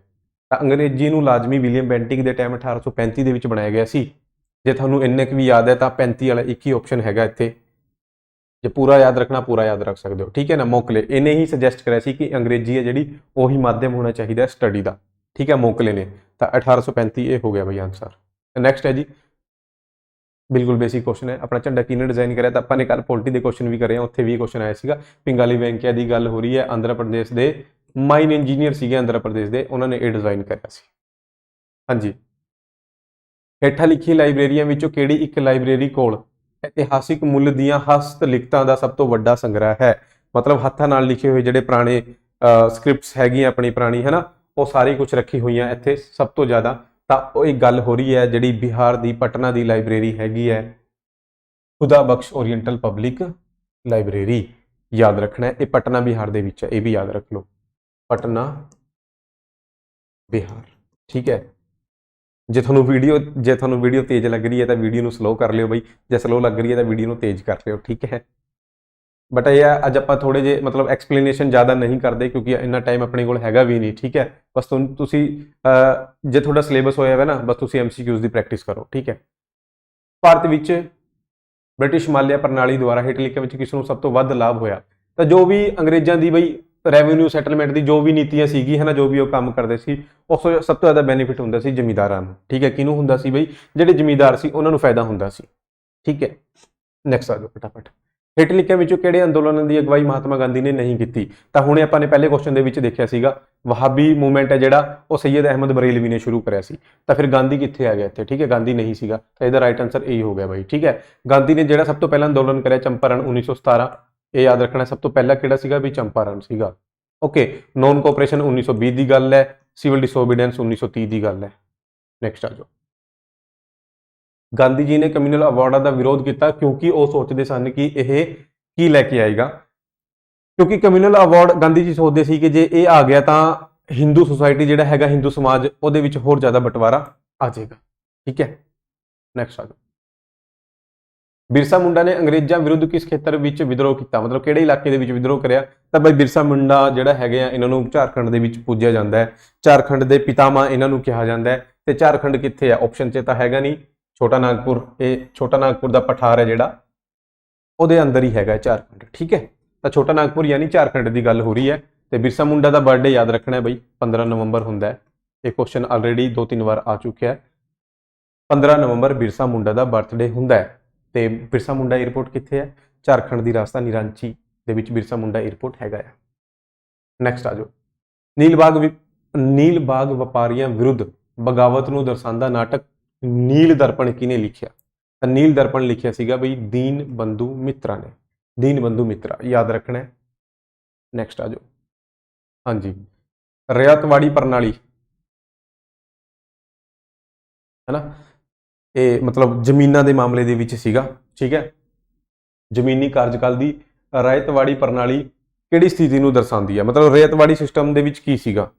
ਤਾਂ ਅੰਗਰੇਜ਼ੀ ਨੂੰ ਲਾਜ਼ਮੀ ਵਿਲੀਅਮ ਬੈਂਟਿਕ ਦੇ ਟਾਈਮ 1835 ਦੇ ਵਿੱਚ ਬਣਾਇਆ ਗਿਆ ਸੀ। ਜੇ ਤੁਹਾਨੂੰ ਇੰਨੇ ਕੁ ਵੀ ਯਾਦ ਹੈ ਤਾਂ 35 ਵਾਲਾ ਇੱਕ ਹੀ ਆਪਸ਼ਨ ਹੈਗਾ ਇੱਥੇ। ਜੇ ਪੂਰਾ ਯਾਦ ਰੱਖਣਾ, ਪੂਰਾ ਯਾਦ ਰੱਖ ਸਕਦੇ ਹੋ, ਠੀਕ ਹੈ ਨਾ। ਮੋਕਲੇ ਇਹਨੇ ਹੀ ਸੁਜੈਸਟ ਕਰਿਆ ਸੀ ਕਿ ਅੰਗਰੇਜ਼ੀ ਹੈ ਜਿਹੜੀ ਉਹੀ ਮਾਧਿਅਮ ਹੋਣਾ ਚਾਹੀਦਾ ਸਟੱਡੀ ਦਾ, ਠੀਕ ਹੈ, ਮੋਕਲੇ ਨੇ। ਤਾਂ 1835 ਇਹ ਹੋ ਗਿਆ ਬਈ ਆਨਸਰ। ਨੈਕਸਟ ਹੈ ਜੀ, ਬਿਲਕੁਲ ਬੇਸਿਕ ਕੁਐਸਚਨ ਹੈ, ਆਪਣਾ ਝੰਡਾ ਕਿਹਨੇ ਡਿਜ਼ਾਈਨ ਕਰਿਆ? ਤਾਂ ਆਪਾਂ ਨੇ ਕੱਲ ਪੋਲਿਟੀ ਦੇ ਕੁਐਸਚਨ ਵੀ ਕਰੇ ਆ, ਉੱਥੇ ਵੀ ਕੁਐਸਚਨ ਆਇਆ ਸੀਗਾ। ਪਿੰਗਾਲੀ ਵੈਂਕਈਆ ਦੀ ਗੱਲ ਹੋ ਰਹੀ ਹੈ, ਆਂਧਰਾ ਪ੍ਰਦੇਸ਼ ਦੇ ਮਾਈਨ ਇੰਜੀਨੀਅਰ ਸੀਗੇ ਆਂਧਰਾ ਪ੍ਰਦੇਸ਼ ਦੇ, ਉਹਨਾਂ ਨੇ ਇਹ ਡਿਜ਼ਾਈਨ ਕਰਿਆ ਸੀ। ਹਾਂਜੀ, ਹੇਠਾਂ ਲਿਖੀ ਲਾਇਬ੍ਰੇਰੀਆਂ ਵਿੱਚੋਂ ਕਿਹੜੀ ਇੱਕ ਲਾਇਬ੍ਰੇਰੀ ਕੋਲ ਇਤਿਹਾਸਿਕ ਮੁੱਲ ਦੀਆਂ ਹਸਤ ਲਿਖਤਾਂ ਦਾ ਸਭ ਤੋਂ ਵੱਡਾ ਸੰਗ੍ਰਹਿ ਹੈ? ਮਤਲਬ ਹੱਥਾਂ ਨਾਲ ਲਿਖੇ ਹੋਏ ਜਿਹੜੇ ਪੁਰਾਣੇ ਸਕ੍ਰਿਪਟਸ ਹੈਗੀਆਂ ਆਪਣੀ ਪੁਰਾਣੀ, ਹੈ ਨਾ, ਉਹ ਸਾਰੀ ਕੁਝ ਰੱਖੀ ਹੋਈਆਂ ਇੱਥੇ ਸਭ ਤੋਂ ਜ਼ਿਆਦਾ। ਤਾਂ ਉਹ ਇੱਕ ਗੱਲ ਹੋ ਰਹੀ ਹੈ ਜਿਹੜੀ ਬਿਹਾਰ ਦੀ ਪਟਨਾ ਦੀ ਲਾਇਬ੍ਰੇਰੀ ਹੈਗੀ ਹੈ, ਖੁਦਾ ਬਖਸ਼ ਓਰੀਐਂਟਲ ਪਬਲਿਕ ਲਾਇਬ੍ਰੇਰੀ। ਯਾਦ ਰੱਖਣਾ ਇਹ ਪਟਨਾ ਬਿਹਾਰ ਦੇ ਵਿੱਚ ਹੈ, ਇਹ ਵੀ ਯਾਦ ਰੱਖ ਲਓ, ਪਟਨਾ ਬਿਹਾਰ, ਠੀਕ ਹੈ। ਜੇ ਤੁਹਾਨੂੰ ਵੀਡੀਓ ਤੇਜ਼ ਲੱਗ ਰਹੀ ਹੈ ਤਾਂ ਵੀਡੀਓ ਨੂੰ ਸਲੋ ਕਰ ਲਿਓ ਬਈ, ਜੇ ਸਲੋ ਲੱਗ ਰਹੀ ਹੈ ਤਾਂ ਵੀਡੀਓ ਨੂੰ ਤੇਜ਼ ਕਰ ਲਿਓ, ਠੀਕ ਹੈ। ਬਟ ਇਹ ਹੈ ਅੱਜ ਆਪਾਂ ਥੋੜੇ ਜਿਹੇ ਮਤਲਬ ਐਕਸਪਲੇਨੇਸ਼ਨ ਜ਼ਿਆਦਾ ਨਹੀਂ ਕਰਦੇ ਕਿਉਂਕਿ ਇੰਨਾ ਟਾਈਮ ਆਪਣੇ ਕੋਲ ਹੈਗਾ ਵੀ ਨਹੀਂ, ਠੀਕ ਹੈ। ਬਸ ਤੁਸੀਂ ਜੇ ਤੁਹਾਡਾ ਸਿਲੇਬਸ ਹੋਇਆ ਹੋਇਆ ਨਾ, ਬਸ ਤੁਸੀਂ MCQs ਦੀ ਪ੍ਰੈਕਟਿਸ ਕਰੋ, ਠੀਕ ਹੈ। ਭਾਰਤ ਵਿੱਚ ਬ੍ਰਿਟਿਸ਼ ਮਾਲਿਆ ਪ੍ਰਣਾਲੀ ਦੁਆਰਾ ਹੇਠ ਲਿਖੇ ਵਿੱਚ ਕਿਸ ਨੂੰ ਸਭ ਤੋਂ ਵੱਧ ਲਾਭ ਹੋਇਆ? ਤਾਂ ਜੋ ਵੀ ਅੰਗਰੇਜ਼ਾਂ ਦੀ ਬਈ ਰੈਵਨਿਊ ਸੈਟਲਮੈਂਟ ਦੀ ਜੋ ਵੀ ਨੀਤੀਆਂ ਸੀਗੀ ਹੈ ਨਾ, ਜੋ ਵੀ ਉਹ ਕੰਮ ਕਰਦੇ ਸੀ, ਉਸ ਤੋਂ ਸਭ ਤੋਂ ਜ਼ਿਆਦਾ ਬੈਨੀਫਿਟ ਹੁੰਦਾ ਸੀ ਜ਼ਮੀਂਦਾਰਾਂ ਨੂੰ। ਠੀਕ ਹੈ, ਕਿਹਨੂੰ ਹੁੰਦਾ ਸੀ ਬਈ? ਜਿਹੜੇ ਜ਼ਮੀਂਦਾਰ ਸੀ ਉਹਨਾਂ ਨੂੰ ਫਾਇਦਾ ਹੁੰਦਾ ਸੀ। ਠੀਕ ਹੈ, ਨੈਕਸਟ ਆ ਜਾਓ ਫਟਾਫਟ। ਹੇਠ ਲਿਖਿਆਂ ਵਿੱਚੋਂ ਕਿਹੜੇ ਅੰਦੋਲਨ ਦੀ ਅਗਵਾਈ ਮਹਾਤਮਾ ਗਾਂਧੀ ਨੇ ਨਹੀਂ ਕੀਤੀ? ਤਾਂ ਹੁਣੇ ਆਪਾਂ ਨੇ ਪਹਿਲੇ ਕੁਐਸਚਨ ਦੇ ਵਿੱਚ ਦੇਖਿਆ ਸੀਗਾ, ਵਹਾਬੀ ਮੂਵਮੈਂਟ ਹੈ ਜਿਹੜਾ ਉਹ ਸੈਯਦ ਅਹਿਮਦ ਬਰੇਲਵੀ ਨੇ ਸ਼ੁਰੂ ਕਰਿਆ ਸੀ। ਤਾਂ ਫਿਰ ਗਾਂਧੀ ਕਿੱਥੇ ਆ ਗਿਆ ਇੱਥੇ? ਠੀਕ ਹੈ, ਗਾਂਧੀ ਨਹੀਂ ਸੀਗਾ, ਤਾਂ ਇਹਦਾ ਰਾਈਟ ਆਨਸਰ ਇਹੀ ਹੋ ਗਿਆ ਬਾਈ। ਠੀਕ ਹੈ, ਗਾਂਧੀ ਨੇ ਜਿਹੜਾ ਸਭ ਤੋਂ ਪਹਿਲਾਂ ਅੰਦੋਲਨ ਕਰਿਆ ਚੰਪਾਰਣ 1917, ਇਹ ਯਾਦ ਰੱਖਣਾ। ਸਭ ਤੋਂ ਪਹਿਲਾਂ ਕਿਹੜਾ ਸੀਗਾ ਵੀ? ਚੰਪਾਰਣ ਸੀਗਾ। ਓਕੇ, ਨੌਨ ਕੋਆਪਰੇਸ਼ਨ 1920 ਦੀ ਗੱਲ ਹੈ, ਸਿਵਲ ਡਿਸਓਬੀਡੀਐਂਸ 1930 ਦੀ ਗੱਲ ਹੈ। ਨੈਕਸਟ ਆ ਜਾਓ। ਗਾਂਧੀ ਜੀ ਨੇ ਕਮਿਊਨਲ ਅਵਾਰਡਾਂ ਦਾ ਵਿਰੋਧ ਕੀਤਾ ਕਿਉਂਕਿ ਉਹ ਸੋਚਦੇ ਸਨ ਕਿ ਇਹ ਕੀ ਲੈ ਕੇ ਆਏਗਾ। ਕਿਉਂਕਿ ਕਮਿਊਨਲ ਅਵਾਰਡ ਗਾਂਧੀ ਜੀ ਸੋਚਦੇ ਸੀ ਕਿ ਜੇ ਇਹ ਆ ਗਿਆ ਤਾਂ ਹਿੰਦੂ ਸੁਸਾਇਟੀ ਜਿਹੜਾ ਹੈਗਾ, ਹਿੰਦੂ ਸਮਾਜ, ਉਹਦੇ ਵਿੱਚ ਹੋਰ ਜ਼ਿਆਦਾ ਬਟਵਾਰਾ ਆ ਜਾਏਗਾ। ਠੀਕ ਹੈ, ਨੈਕਸਟ ਆ ਜਾਓ। ਬਿਰਸਾ ਮੁੰਡਾ ਨੇ ਅੰਗਰੇਜ਼ਾਂ ਵਿਰੁੱਧ ਕਿਸ ਖੇਤਰ ਵਿੱਚ ਵਿਦਰੋਹ ਕੀਤਾ? ਮਤਲਬ ਕਿਹੜੇ ਇਲਾਕੇ ਦੇ ਵਿੱਚ ਵਿਦਰੋਹ ਕਰਿਆ? ਤਾਂ ਬਾਈ ਬਿਰਸਾ ਮੁੰਡਾ ਜਿਹੜਾ ਹੈਗੇ ਆ, ਇਹਨਾਂ ਨੂੰ ਝਾਰਖੰਡ ਦੇ ਵਿੱਚ ਪੂਜਿਆ ਜਾਂਦਾ ਹੈ। ਝਾਰਖੰਡ ਦੇ ਪਿਤਾਮਾ ਇਹਨਾਂ ਨੂੰ ਕਿਹਾ ਜਾਂਦਾ ਹੈ। ਤੇ ਝਾਰਖੰਡ ਕਿੱਥੇ ਆ? ਆਪਸ਼ਨ 'ਚ ਤਾਂ ਹੈਗਾ ਨਹੀਂ, ਛੋਟਾ ਨਾਗਪੁਰ। ਇਹ ਛੋਟਾ ਨਾਗਪੁਰ ਦਾ ਪਠਾਰ ਹੈ ਜਿਹੜਾ, ਉਹਦੇ ਅੰਦਰ ਹੀ ਹੈਗਾ ਝਾਰਖੰਡ। ਠੀਕ ਹੈ, ਤਾਂ ਛੋਟਾ ਨਾਗਪੁਰ ਯਾਨੀ ਝਾਰਖੰਡ ਦੀ ਗੱਲ ਹੋ ਰਹੀ ਹੈ। ਤੇ ਬਿਰਸਾ ਮੁੰਡਾ ਦਾ ਬਰਥਡੇ ਯਾਦ ਰੱਖਣਾ ਹੈ ਬਈ, 15 ਨਵੰਬਰ ਹੁੰਦਾ ਹੈ। ਇਹ ਕੁਐਸਚਨ ਆਲਰੇਡੀ 2-3 ਵਾਰ ਆ ਚੁੱਕਿਆ ਹੈ। 15 ਨਵੰਬਰ ਬਿਰਸਾ ਮੁੰਡਾ ਦਾ ਬਰਥਡੇ ਹੁੰਦਾ ਹੈ। ਤੇ ਬਿਰਸਾ ਮੁੰਡਾ 에ਅਰਪੋਰਟ ਕਿੱਥੇ ਹੈ? ਝਾਰਖੰਡ ਦੀ ਰਾਜਧਾਨੀ ਰਾਂਚੀ ਦੇ ਵਿੱਚ ਬਿਰਸਾ ਮੁੰਡਾ 에ਅਰਪੋਰਟ ਹੈਗਾ ਹੈ। ਨੈਕਸਟ ਆ ਜਾਓ। ਨੀਲ ਬਾਗ ਵਪਾਰੀਆਂ ਵਿਰੁੱਧ ਬਗਾਵਤ ਨੂੰ ਦਰਸਾਉਂਦਾ ਨਾਟਕ ਨੀਲ ਦਰਪਣ ਕਿਹਨੇ ਲਿਖਿਆ? ਤਾਂ ਨੀਲ ਦਰਪਣ ਲਿਖਿਆ ਸੀਗਾ ਬਈ ਦੀਨ ਬੰਧੂ ਮਿੱਤਰਾ ਨੇ। ਦੀਨ ਬੰਧੂ ਮਿੱਤਰਾ ਯਾਦ ਰੱਖਣਾ ਹੈ। ਨੈਕਸਟ ਆ ਜਾਓ। ਹਾਂਜੀ, ਰਿਆਤਵਾੜੀ ਪ੍ਰਣਾਲੀ ਹੈ ਨਾ, ਇਹ ਮਤਲਬ ਜ਼ਮੀਨਾਂ ਦੇ ਮਾਮਲੇ ਦੇ ਵਿੱਚ ਸੀਗਾ। ਠੀਕ ਹੈ, ਜ਼ਮੀਨੀ ਕਾਰਜਕਾਲ ਦੀ ਰਾਇਤਵਾੜੀ ਪ੍ਰਣਾਲੀ ਕਿਹੜੀ ਸਥਿਤੀ ਨੂੰ ਦਰਸਾਉਂਦੀ ਹੈ? ਮਤਲਬ ਰਿਆਤਵਾੜੀ ਸਿਸਟਮ ਦੇ ਵਿੱਚ ਕੀ ਸੀਗਾ?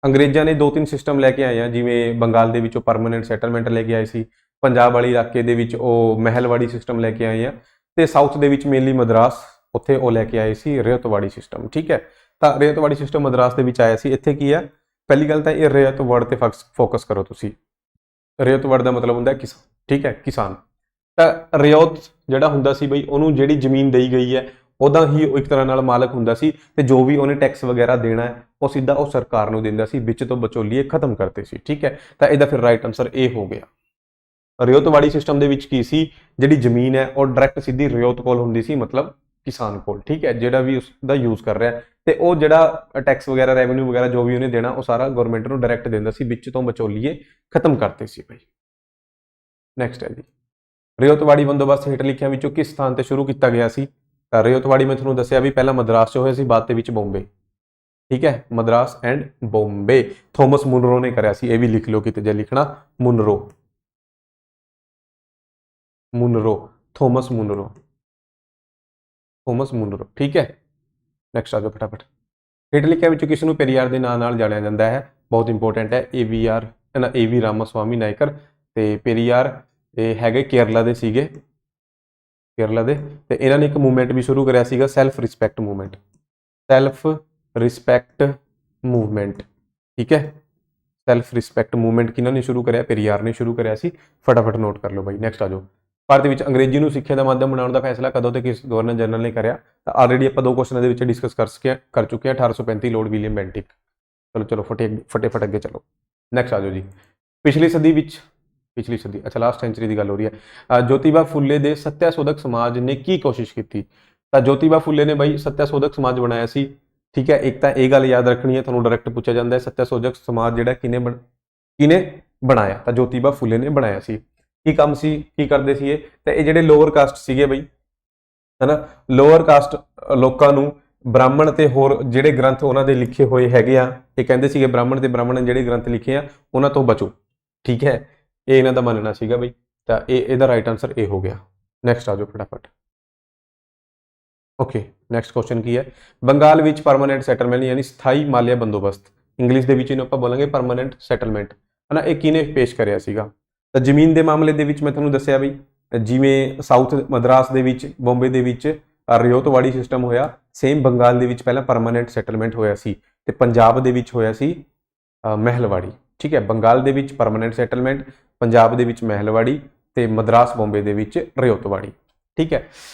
ਅੰਗਰੇਜ਼ਾਂ ਨੇ 2-3 ਸਿਸਟਮ ਲੈ ਕੇ ਆਏ ਆ, ਜਿਵੇਂ ਬੰਗਾਲ ਦੇ ਵਿੱਚ ਉਹ ਪਰਮਾਨੈਂਟ ਸੈਟਲਮੈਂਟ ਲੈ ਕੇ ਆਏ ਸੀ, ਪੰਜਾਬ ਵਾਲੀ ਇਲਾਕੇ ਦੇ ਵਿੱਚ ਉਹ ਮਹਿਲਵਾੜੀ ਸਿਸਟਮ ਲੈ ਕੇ ਆਏ ਆ, ਤੇ ਸਾਊਥ ਦੇ ਵਿੱਚ ਮੇਨਲੀ ਮਦਰਾਸ, ਉੱਥੇ ਉਹ ਲੈ ਕੇ ਆਏ ਸੀ ਰਿਆਤਵਾੜੀ ਸਿਸਟਮ। ਠੀਕ ਹੈ, ਤਾਂ ਰਿਆਤਵਾੜੀ ਸਿਸਟਮ ਮਦਰਾਸ ਦੇ ਵਿੱਚ ਆਇਆ ਸੀ। ਇੱਥੇ ਕੀ ਹੈ? ਪਹਿਲੀ ਗੱਲ ਤਾਂ ਇਹ ਰਿਆਤ ਵਰਡ ਤੇ ਫੋਕਸ ਕਰੋ ਤੁਸੀਂ। ਰਿਆਤ ਵਰਡ ਦਾ ਮਤਲਬ ਹੁੰਦਾ ਕਿਸਾਨ। ਠੀਕ ਹੈ, ਕਿਸਾਨ। ਤਾਂ ਰਿਆਤ ਜਿਹੜਾ ਹੁੰਦਾ ਸੀ ਬਈ, ਉਹਨੂੰ ਜਿਹੜੀ ਜ਼ਮੀਨ ਦੇਈ ਗਈ ਹੈ ਉਹਦਾ ਹੀ ਇੱਕ ਤਰ੍ਹਾਂ ਨਾਲ ਮਾਲਕ ਹੁੰਦਾ ਸੀ, ਤੇ ਜੋ ਵੀ ਉਹਨੇ ਟੈਕਸ ਵਗੈਰਾ ਦੇਣਾ ਹੈ ਉਹ ਸਿੱਧਾ ਉਹ ਸਰਕਾਰ ਨੂੰ ਦਿੰਦਾ ਸੀ, ਵਿੱਚ ਤੋਂ ਵਿਚੋਲੀਏ ਖਤਮ ਕਰਤੇ ਸੀ। ਠੀਕ ਹੈ, ਤਾਂ ਇਹਦਾ ਫਿਰ ਰਾਈਟ ਆਨਸਰ ਇਹ ਹੋ ਗਿਆ। ਰਿਆਤਵਾੜੀ ਸਿਸਟਮ ਦੇ ਵਿੱਚ ਕੀ ਸੀ? ਜਿਹੜੀ ਜ਼ਮੀਨ ਹੈ ਉਹ ਡਾਇਰੈਕਟ ਸਿੱਧੀ ਰਿਆਤ ਕੋਲ ਹੁੰਦੀ ਸੀ, ਮਤਲਬ ਕਿਸਾਨ ਕੋਲ। ਠੀਕ ਹੈ, ਜਿਹੜਾ ਵੀ ਉਸ ਦਾ ਯੂਜ਼ ਕਰ ਰਿਹਾ, ਤੇ ਉਹ ਜਿਹੜਾ ਟੈਕਸ ਵਗੈਰਾ, ਰੈਵਨਿਊ ਵਗੈਰਾ ਜੋ ਵੀ ਉਹਨੇ ਦੇਣਾ, ਉਹ ਸਾਰਾ ਗਵਰਨਮੈਂਟ ਨੂੰ ਡਾਇਰੈਕਟ ਦਿੰਦਾ ਸੀ, ਵਿੱਚ ਤੋਂ ਵਿਚੋਲੀਏ ਖਤਮ ਕਰਤੇ ਸੀ ਭਾਈ। ਨੈਕਸਟ ਹੈ ਜੀ, ਰਿਆਤਵਾੜੀ ਬੰਦੋਬਸਤ ਹੇਠ ਲਿਖਿਆਂ ਵਿੱਚੋਂ ਕਿਸ ਸਥਾਨ ਤੇ ਸ਼ੁਰੂ ਕੀਤਾ ਗਿਆ ਸੀ? ਤਾਂ ਰਿਆਤਵਾੜੀ ਮੈਂ ਤੁਹਾਨੂੰ ਦੱਸਿਆ ਵੀ ਪਹਿਲਾਂ ਮਦਰਾਸ 'ਚ ਹੋਇਆ ਸੀ, ਬਾਅਦ ਦੇ ਵਿੱਚ ਬੰਬੇ। ਠੀਕ ਹੈ, Madras and Bombay Thomas Munro ਨੇ ਕਰਿਆ ਸੀ। ਇਹ ਵੀ ਲਿਖ ਲਓ ਕਿਤੇ ਜੇ ਲਿਖਣਾ, ਮੁਨਰੋ, ਥੋਮਸ ਮੁਨਰੋ। ਠੀਕ ਹੈ, ਨੈਕਸਟ ਆ ਜਾਓ ਫਟਾਫਟ। ਹੇਠ ਲਿਖਿਆਂ ਵਿੱਚੋਂ ਕਿਸ ਨੂੰ ਪੇਰੀਆਰ ਦੇ ਨਾਂ ਨਾਲ ਜਾਣਿਆ ਜਾਂਦਾ ਹੈ? ਬਹੁਤ ਇੰਪੋਰਟੈਂਟ ਹੈ। ਏਵੀ ਰਾਮਾਸਵਾਮੀ ਨਾਇਕਰ। ਤੇ ਪੇਰੀਆਰ ਇਹ ਹੈਗੇ ਕੇਰਲਾ ਦੇ ਸੀਗੇ, ਕੇਰਲਾ ਦੇ। ਤੇ ਇਹਨਾਂ ਨੇ ਇੱਕ ਮੂਵਮੈਂਟ ਵੀ ਸ਼ੁਰੂ ਕਰਿਆ ਸੀਗਾ, ਸੈਲਫ ਰਿਸਪੈਕਟ ਮੂਵਮੈਂਟ। ਠੀਕ ਹੈ, ਸੈਲਫ ਰਿਸਪੈਕਟ ਮੂਵਮੈਂਟ ਕਿਹਨਾਂ ਨੇ ਸ਼ੁਰੂ ਕਰਿਆ? ਪੇਰੀਆਰ ਨੇ ਸ਼ੁਰੂ ਕਰਿਆ ਸੀ। ਫਟਾਫਟ ਨੋਟ ਕਰ ਲਓ ਬਾਈ। ਨੈਕਸਟ ਆ ਜਾਓ। ਭਾਰਤ ਵਿੱਚ ਅੰਗਰੇਜ਼ੀ ਨੂੰ ਸਿੱਖਿਆ ਦਾ ਮਾਧਿਅਮ ਬਣਾਉਣ ਦਾ ਫੈਸਲਾ ਕਦੋਂ ਤੇ ਕਿਸ ਗਵਰਨਰ ਜਨਰਲ ਨੇ ਕਰਿਆ? ਤਾਂ ਆਲਰੇਡੀ ਆਪਾਂ 2 ਕੁਐਸਚਨਾਂ ਦੇ ਵਿੱਚ ਡਿਸਕਸ ਕਰ ਚੁੱਕੇ ਹਾਂ। 1835 ਲੋਰਡ ਵਿਲੀਅਮ ਬੈਂਟਿਕ। ਚਲੋ ਫਟਾਫਟ ਅੱਗੇ ਚਲੋ। ਨੈਕਸਟ ਆ ਜਾਓ ਜੀ। ਪਿਛਲੀ ਸਦੀ ਅੱਛਾ ਲਾਸਟ ਸੈਂਚਰੀ ਦੀ ਗੱਲ ਹੋ ਰਹੀ ਹੈ। ਜੋਤੀਬਾ ਫੁੱਲੇ ਦੇ ਸੱਤਿਆਸੋਧਕ ਸਮਾਜ ਨੇ ਕੀ ਕੋਸ਼ਿਸ਼ ਕੀਤੀ? ਤਾਂ ਜੋਤੀਬਾ ਫੁੱਲੇ ਨੇ ਬਾਈ ਸੱਤਿਆਸੋਧਕ ਸਮਾਜ ਬਣਾਇਆ ਸੀ। ਠੀਕ ਹੈ, ਇੱਕ ਤਾਂ ਇਹ ਗੱਲ ਯਾਦ ਰੱਖਣੀ ਹੈ, ਤੁਹਾਨੂੰ ਡਾਇਰੈਕਟ ਪੁੱਛਿਆ ਜਾਂਦਾ ਹੈ ਸੱਤਿਆਸੋਧਕ ਸਮਾਜ ਜਿਹੜਾ ਕਿਹਨੇ ਬਣਾਇਆ? ਤਾਂ ਜੋਤੀਬਾ ਫੁੱਲੇ ਨੇ ਬਣਾਇਆ ਸੀ। ਕੀ ਕੰਮ ਸੀ, ਕੀ ਕਰਦੇ ਸੀ ਇਹ? ਤੇ ਇਹ ਜਿਹੜੇ ਲੋਅਰ ਕਾਸਟ ਸੀਗੇ ਬਈ, ਹਨਾ, ਲੋਅਰ ਕਾਸਟ ਲੋਕਾਂ ਨੂੰ ਬ੍ਰਾਹਮਣ ਤੇ ਹੋਰ ਜਿਹੜੇ ਗ੍ਰੰਥ ਉਹਨਾਂ ਦੇ ਲਿਖੇ ਹੋਏ ਹੈਗੇ ਆ, ਇਹ ਕਹਿੰਦੇ ਸੀਗੇ ਬ੍ਰਾਹਮਣ ਜਿਹੜੇ ਗ੍ਰੰਥ ਲਿਖੇ ਆ ਉਹਨਾਂ ਤੋਂ ਬਚੋ। ਠੀਕ ਹੈ, ਇਹ ਇਹਨਾਂ ਦਾ ਮੰਨਣਾ ਸੀਗਾ ਬਈ। ਤਾਂ ਇਹਦਾ ਰਾਈਟ ਆਨਸਰ ਇਹ ਹੋ ਗਿਆ। ਨੈਕਸਟ ਆ ਜਾਓ ਫਟਾਫਟ। ਓਕੇ, ਨੈਕਸਟ ਕੁਐਸਚਨ ਕੀ ਹੈ? ਬੰਗਾਲ ਵਿੱਚ ਪਰਮਾਨੈਂਟ ਸੈਟਲਮੈਂਟ ਯਾਨੀ ਸਥਾਈ ਮਾਲਿਆ ਬੰਦੋਬਸਤ, ਇੰਗਲਿਸ਼ ਦੇ ਵਿੱਚ ਇਹਨੂੰ ਆਪਾਂ ਬੋਲਾਂਗੇ ਪਰਮਾਨੈਂਟ ਸੈਟਲਮੈਂਟ, ਹਨਾ, ਇਹ ਕਿਹਨੇ ਪੇਸ਼ ਕਰਿਆ ਸੀਗਾ? ਤਾਂ ਜ਼ਮੀਨ ਦੇ ਮਾਮਲੇ ਦੇ ਵਿੱਚ ਮੈਂ ਤੁਹਾਨੂੰ ਦੱਸਿਆ ਬਈ, ਜਿਵੇਂ ਸਾਊਥ ਮਦਰਾਸ ਦੇ ਵਿੱਚ, ਬੰਬੇ ਦੇ ਵਿੱਚ ਰਿਆਤਵਾੜੀ ਸਿਸਟਮ ਹੋਇਆ, ਸੇਮ ਬੰਗਾਲ ਦੇ ਵਿੱਚ ਪਹਿਲਾਂ ਪਰਮਾਨੈਂਟ ਸੈਟਲਮੈਂਟ ਹੋਇਆ ਸੀ, ਤੇ ਪੰਜਾਬ ਦੇ ਵਿੱਚ ਹੋਇਆ ਸੀ ਮਹਿਲਵਾੜੀ। ਠੀਕ ਹੈ, ਬੰਗਾਲ ਦੇ ਵਿੱਚ ਪਰਮਾਨੈਂਟ ਸੈਟਲਮੈਂਟ, ਪੰਜਾਬ ਦੇ ਵਿੱਚ ਮਹਿਲਵਾੜੀ, ਤੇ ਮਦਰਾਸ ਬੰਬੇ ਦੇ ਵਿੱਚ ਰਿਓਤਵਾੜੀ। ਠੀਕ ਹੈ,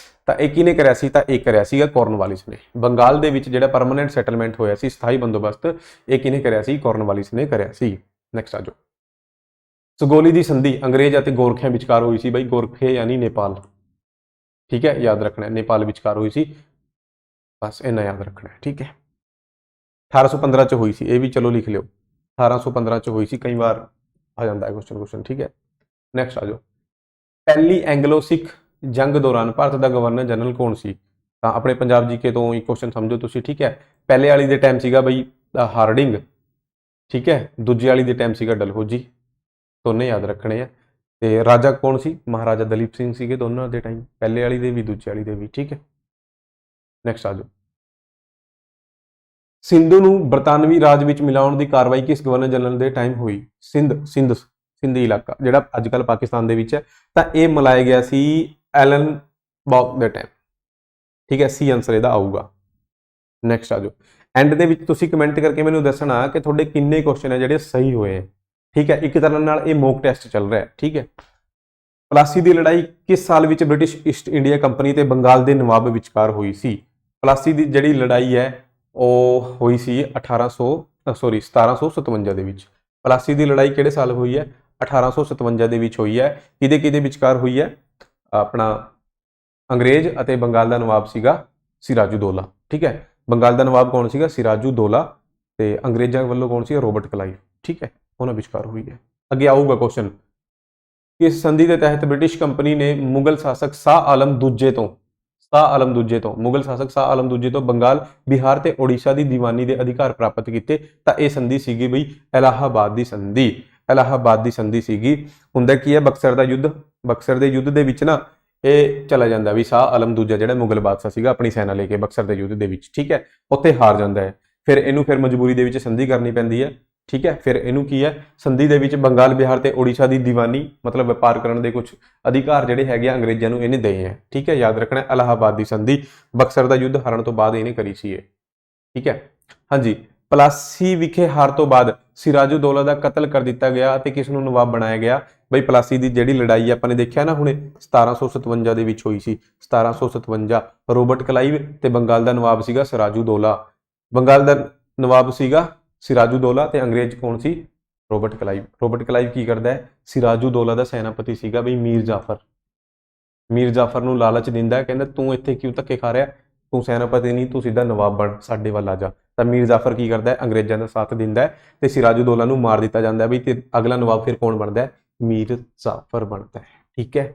ਤਾਂ ਇਹ ਕਿਹਨੇ ਕਰਿਆ ਸੀ? ਤਾਂ ਇਹ ਕਰਿਆ ਸੀਗਾ ਕੋਰਨਵਾਲਿਸ ਨੇ। ਬੰਗਾਲ ਦੇ ਵਿੱਚ ਜਿਹੜਾ ਪਰਮਨੈਂਟ ਸੈਟਲਮੈਂਟ ਹੋਇਆ ਸੀ, ਸਥਾਈ ਬੰਦੋਬਸਤ, ਇਹ ਕਿਹਨੇ ਕਰਿਆ ਸੀ? ਕੋਰਨਵਾਲਿਸ ਨੇ ਕਰਿਆ ਸੀ। ਨੈਕਸਟ ਆ ਜਾਓ। ਸਗੋਲੀ ਦੀ ਸੰਧੀ ਅੰਗਰੇਜ਼ ਅਤੇ ਗੋਰਖਿਆਂ ਵਿਚਕਾਰ ਹੋਈ ਸੀ। ਬਈ ਗੋਰਖੇ ਯਾਨੀ ਨੇਪਾਲ। ਠੀਕ ਹੈ, ਯਾਦ ਰੱਖਣਾ, ਨੇਪਾਲ ਵਿਚਕਾਰ ਹੋਈ ਸੀ, ਬਸ ਇੰਨਾ ਯਾਦ ਰੱਖਣਾ। ਠੀਕ ਹੈ, 1815 ਚ ਹੋਈ ਸੀ, ਇਹ ਵੀ ਚਲੋ ਲਿਖ ਲਿਓ, 1815 ਚ ਹੋਈ ਸੀ, ਕਈ ਵਾਰ ਆ ਜਾਂਦਾ ਹੈ ਕੁਐਸਚਨ। ਠੀਕ ਹੈ, ਨੈਕਸਟ ਆ ਜਾਓ। ਪਹਿਲੀ ਐਂਗਲੋ ਸਿੱਖ ਜੰਗ ਦੌਰਾਨ ਭਾਰਤ ਦਾ ਗਵਰਨਰ ਜਨਰਲ ਕੌਣ ਸੀ? ਤਾਂ ਆਪਣੇ ਪੰਜਾਬ ਜੀਕੇ ਤੋਂ ਇਹ ਕੁਐਸਚਨ ਸਮਝੋ ਤੁਸੀਂ। ਠੀਕ ਹੈ, ਪਹਿਲੇ ਵਾਲੀ ਦੇ ਟਾਈਮ ਸੀਗਾ ਬਈ ਹਾਰਡਿੰਗ। ਠੀਕ ਹੈ, ਦੂਜੀ ਵਾਲੀ ਦੇ ਟਾਈਮ ਸੀਗਾ ਡਲਹੌਜੀ। ਦੋਨੇ ਯਾਦ ਰੱਖਣੇ ਆ। ਤੇ ਰਾਜਾ ਕੌਣ ਸੀ? ਮਹਾਰਾਜਾ ਦਲੀਪ ਸਿੰਘ ਸੀਗੇ ਦੋਨਾਂ ਦੇ ਟਾਈਮ, ਪਹਿਲੇ ਵਾਲੀ ਦੇ ਵੀ ਦੂਜੀ ਵਾਲੀ ਦੇ ਵੀ। ਠੀਕ ਹੈ, ਨੈਕਸਟ ਆ ਜਾਓ। ਸਿੰਧੂ ਨੂੰ ਬਰਤਾਨਵੀ ਰਾਜ ਵਿੱਚ ਮਿਲਾਉਣ ਦੀ ਕਾਰਵਾਈ ਕਿਸ ਗਵਰਨਰ ਜਨਰਲ ਦੇ ਟਾਈਮ ਹੋਈ? ਸਿੰਧੀ ਇਲਾਕਾ ਜਿਹੜਾ ਅੱਜ ਕੱਲ੍ਹ ਪਾਕਿਸਤਾਨ ਦੇ ਵਿੱਚ ਹੈ, ਤਾਂ ਇਹ ਮਿਲਾਇਆ ਗਿਆ ਸੀ ਐਲਨ ਬੌਕ ਦੇ ਟਾਈਮ। ਠੀਕ ਹੈ, ਸੀ ਆਨਸਰ ਇਹਦਾ ਆਊਗਾ। ਨੈਕਸਟ ਆ ਜਾਓ। ਐਂਡ ਦੇ ਵਿੱਚ ਤੁਸੀਂ ਕਮੈਂਟ ਕਰਕੇ ਮੈਨੂੰ ਦੱਸਣਾ ਕਿ ਤੁਹਾਡੇ ਕਿੰਨੇ ਕੁਐਸਚਨ ਹੈ ਜਿਹੜੇ ਸਹੀ ਹੋਏ ਹੈ। ਠੀਕ ਹੈ, ਇੱਕ ਤਰ੍ਹਾਂ ਨਾਲ ਇਹ ਮੌਕ ਟੈਸਟ ਚੱਲ ਰਿਹਾ ਹੈ। ਠੀਕ ਹੈ, ਪਲਾਸੀ ਦੀ ਲੜਾਈ ਕਿਸ ਸਾਲ ਵਿੱਚ ਬ੍ਰਿਟਿਸ਼ ਈਸਟ ਇੰਡੀਆ ਕੰਪਨੀ ਤੇ ਬੰਗਾਲ ਦੇ ਨਵਾਬ ਵਿਚਕਾਰ ਹੋਈ ਸੀ? ਪਲਾਸੀ ਦੀ ਜਿਹੜੀ ਲੜਾਈ ਹੈ ਉਹ ਹੋਈ ਸੀ 1757 ਦੇ ਵਿੱਚ। ਪਲਾਸੀ ਦੀ ਲੜਾਈ ਕਿਹੜੇ ਸਾਲ ਹੋਈ ਹੈ? 1857 ਦੇ ਵਿੱਚ ਹੋਈ ਹੈ। ਕਿਹਦੇ ਵਿਚਕਾਰ ਹੋਈ ਹੈ? ਆਪਣਾ ਅੰਗਰੇਜ਼ ਅਤੇ ਬੰਗਾਲ ਦਾ ਨਵਾਬ ਸੀਗਾ ਸਿਰਾਜੂਦੌਲਾ। ਠੀਕ ਹੈ, ਬੰਗਾਲ ਦਾ ਨਵਾਬ ਕੌਣ ਸੀਗਾ? ਸਿਰਾਜੂਦੌਲਾ, ਤੇ ਅੰਗਰੇਜ਼ਾਂ ਵੱਲੋਂ ਕੌਣ ਸੀ? Robert Clive. ਠੀਕ ਹੈ, ਉਹਨਾਂ ਵਿਚਕਾਰ ਹੋਈ ਹੈ। ਅੱਗੇ ਆਊਗਾ ਕੁਐਸਚਨ, ਕਿਸ ਸੰਧੀ ਦੇ ਤਹਿਤ ਬ੍ਰਿਟਿਸ਼ ਕੰਪਨੀ ਨੇ ਮੁਗਲ ਸ਼ਾਸਕ ਸ਼ਾਹ ਆਲਮ ਦੂਜੇ ਤੋਂ ਮੁਗਲ ਸ਼ਾਸਕ ਸ਼ਾਹ ਆਲਮ ਦੂਜੇ ਤੋਂ ਬੰਗਾਲ, ਬਿਹਾਰ ਤੇ ਓਡੀਸ਼ਾ ਦੀ ਦੀਵਾਨੀ ਦੇ ਅਧਿਕਾਰ ਪ੍ਰਾਪਤ ਕੀਤੇ? ਤਾਂ ਇਹ ਸੰਧੀ ਸੀਗੀ ਬਈ ਇਲਾਹਾਬਾਦ ਦੀ ਸੰਧੀ। ਇਲਾਹਾਬਾਦ ਦੀ ਸੰਧੀ ਸੀਗੀ। ਹੁੰਦਾ ਕੀ ਹੈ? ਬਕਸਰ ਦਾ ਯੁੱਧ। ਬਕਸਰ ਦੇ ਯੁੱਧ ਦੇ ਵਿੱਚ ਨਾ ਇਹ ਚਲਾ ਜਾਂਦਾ ਵੀ ਸ਼ਾਹ ਆਲਮ ਦੂਜਾ ਜਿਹੜਾ ਮੁਗਲ ਬਾਦਸ਼ਾਹ ਸੀਗਾ ਆਪਣੀ ਸੈਨਾ ਲੈ ਕੇ ਬਕਸਰ ਦੇ ਯੁੱਧ ਦੇ ਵਿੱਚ। ਠੀਕ ਹੈ, ਉੱਥੇ ਹਾਰ ਜਾਂਦਾ ਹੈ। ਫਿਰ ਮਜਬੂਰੀ ਦੇ ਵਿੱਚ ਸੰਧੀ ਕਰਨੀ ਪੈਂਦੀ ਹੈ। ਠੀਕ ਹੈ, ਫਿਰ ਇਹਨੂੰ ਕੀ ਹੈ? ਸੰਧੀ ਦੇ ਵਿੱਚ ਬੰਗਾਲ, ਬਿਹਾਰ ਤੇ ਓਡੀਸ਼ਾ ਦੀ ਦੀਵਾਨੀ ਮਤਲਬ ਵਪਾਰ ਕਰਨ ਦੇ ਕੁਝ ਅਧਿਕਾਰ ਜਿਹੜੇ ਹੈਗੇ ਅੰਗਰੇਜ਼ਾਂ ਨੂੰ ਇਹਨੇ ਦਏ ਹੈ। ਠੀਕ ਹੈ, ਯਾਦ ਰੱਖਣਾ ਇਲਾਹਾਬਾਦ ਦੀ ਸੰਧੀ ਬਕਸਰ ਦਾ ਯੁੱਧ ਹਾਰਨ ਤੋਂ ਬਾਅਦ ਇਹਨੇ ਕਰੀ ਸੀ ਇਹ। ਠੀਕ ਹੈ, ਹਾਂਜੀ। ਪਲਾਸੀ ਵਿਖੇ ਹਾਰ ਤੋਂ ਬਾਅਦ ਸਿਰਾਜੂਦੌਲਾ ਦਾ ਕਤਲ ਕਰ ਦਿੱਤਾ ਗਿਆ ਅਤੇ ਕਿਸ ਨੂੰ ਨਵਾਬ ਬਣਾਇਆ ਗਿਆ? ਬਈ ਪਲਾਸੀ ਦੀ ਜਿਹੜੀ ਲੜਾਈ ਆਪਾਂ ਨੇ ਦੇਖਿਆ ਨਾ ਹੁਣੇ 1757 ਦੇ ਵਿੱਚ ਹੋਈ ਸੀ। 1757 ਰੋਬਰਟ ਕਲਾਈਵ ਤੇ ਬੰਗਾਲ ਦਾ ਨਵਾਬ ਸੀਗਾ ਸਿਰਾਜੂਦੌਲਾ। ਬੰਗਾਲ ਦਾ ਨਵਾਬ ਸੀਗਾ ਸਿਰਾਜੂਦੌਲਾ ਤੇ ਅੰਗਰੇਜ਼ ਕੌਣ ਸੀ? Robert Clive. ਰੋਬਰਟ ਕਲਾਈਵ ਕੀ ਕਰਦਾ ਹੈ? ਸਿਰਾਜੂਦੌਲਾ ਦਾ ਸੈਨਾਪਤੀ ਸੀਗਾ ਬਈ ਮੀਰ ਜਾਫਰ। ਮੀਰ ਜਾਫਰ ਨੂੰ ਲਾਲਚ ਦਿੰਦਾ ਹੈ, ਕਹਿੰਦਾ ਤੂੰ ਇੱਥੇ ਕਿਉਂ ਧੱਕੇ ਖਾ ਰਿਹਾ? ਤੂੰ ਸੈਨਾਪਤੀ ਨਹੀਂ, ਤੂੰ ਸਿੱਧਾ ਨਵਾਬ ਬਣ, ਸਾਡੇ ਵੱਲ ਆ ਜਾ। ਤਾਂ ਮੀਰ ਜਾਫਰ ਕੀ ਕਰਦਾ ਹੈ? ਅੰਗਰੇਜ਼ਾਂ ਦਾ ਸਾਥ ਦਿੰਦਾ ਹੈ ਤੇ ਸਿਰਾਜੂਦੌਲਾ ਨੂੰ ਮਾਰ ਦਿੱਤਾ ਜਾਂਦਾ ਹੈ ਬਈ। ਤੇ ਅਗਲਾ ਨਵਾਬ ਫਿਰ ਕੌਣ ਬਣਦਾ ਹੈ? ਮੀਰ ਜਾਫਰ ਬਣਦਾ ਹੈ। ਠੀਕ ਹੈ,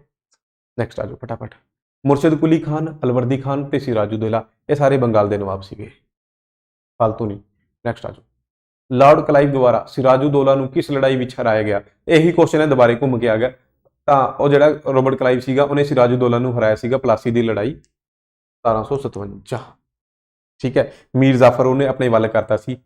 ਨੈਕਸਟ ਆ ਜਾਓ ਫਟਾਫਟ। ਮੁਰਸ਼ਿਦ ਕੁਲੀ ਖਾਨ, ਅਲਵਰਦੀ ਖਾਨ ਤੇ ਸਿਰਾਜੂਦੌਲਾ ਇਹ ਸਾਰੇ ਬੰਗਾਲ ਦੇ ਨਵਾਬ ਸੀਗੇ, ਫਾਲਤੂ ਨਹੀਂ। ਨੈਕਸਟ ਆ ਜਾਓ। ਲਾਰਡ ਕਲਾਈਵ ਦੁਆਰਾ ਸਿਰਾਜੂਦੌਲਾ ਨੂੰ ਕਿਸ ਲੜਾਈ ਵਿੱਚ ਹਰਾਇਆ ਗਿਆ? ਇਹੀ ਕੁਐਸਚਨ ਹੈ, ਦੁਬਾਰੇ ਘੁੰਮ ਕੇ ਆ ਗਿਆ। ਤਾਂ ਉਹ ਜਿਹੜਾ ਰੋਬਰਟ ਕਲਾਈਵ ਸੀਗਾ ਉਹਨੇ ਸਿਰਾਜੂਦੌਲਾ ਨੂੰ ਹਰਾਇਆ ਸੀਗਾ ਪਲਾਸੀ ਦੀ ਲੜਾਈ 1757। ਠੀਕ ਹੈ, ਮੀਰ ਜਾਫਰ ਉਹਨੇ ਆਪਣੇ ਵੱਲ ਕਰਤਾ ਸੀ।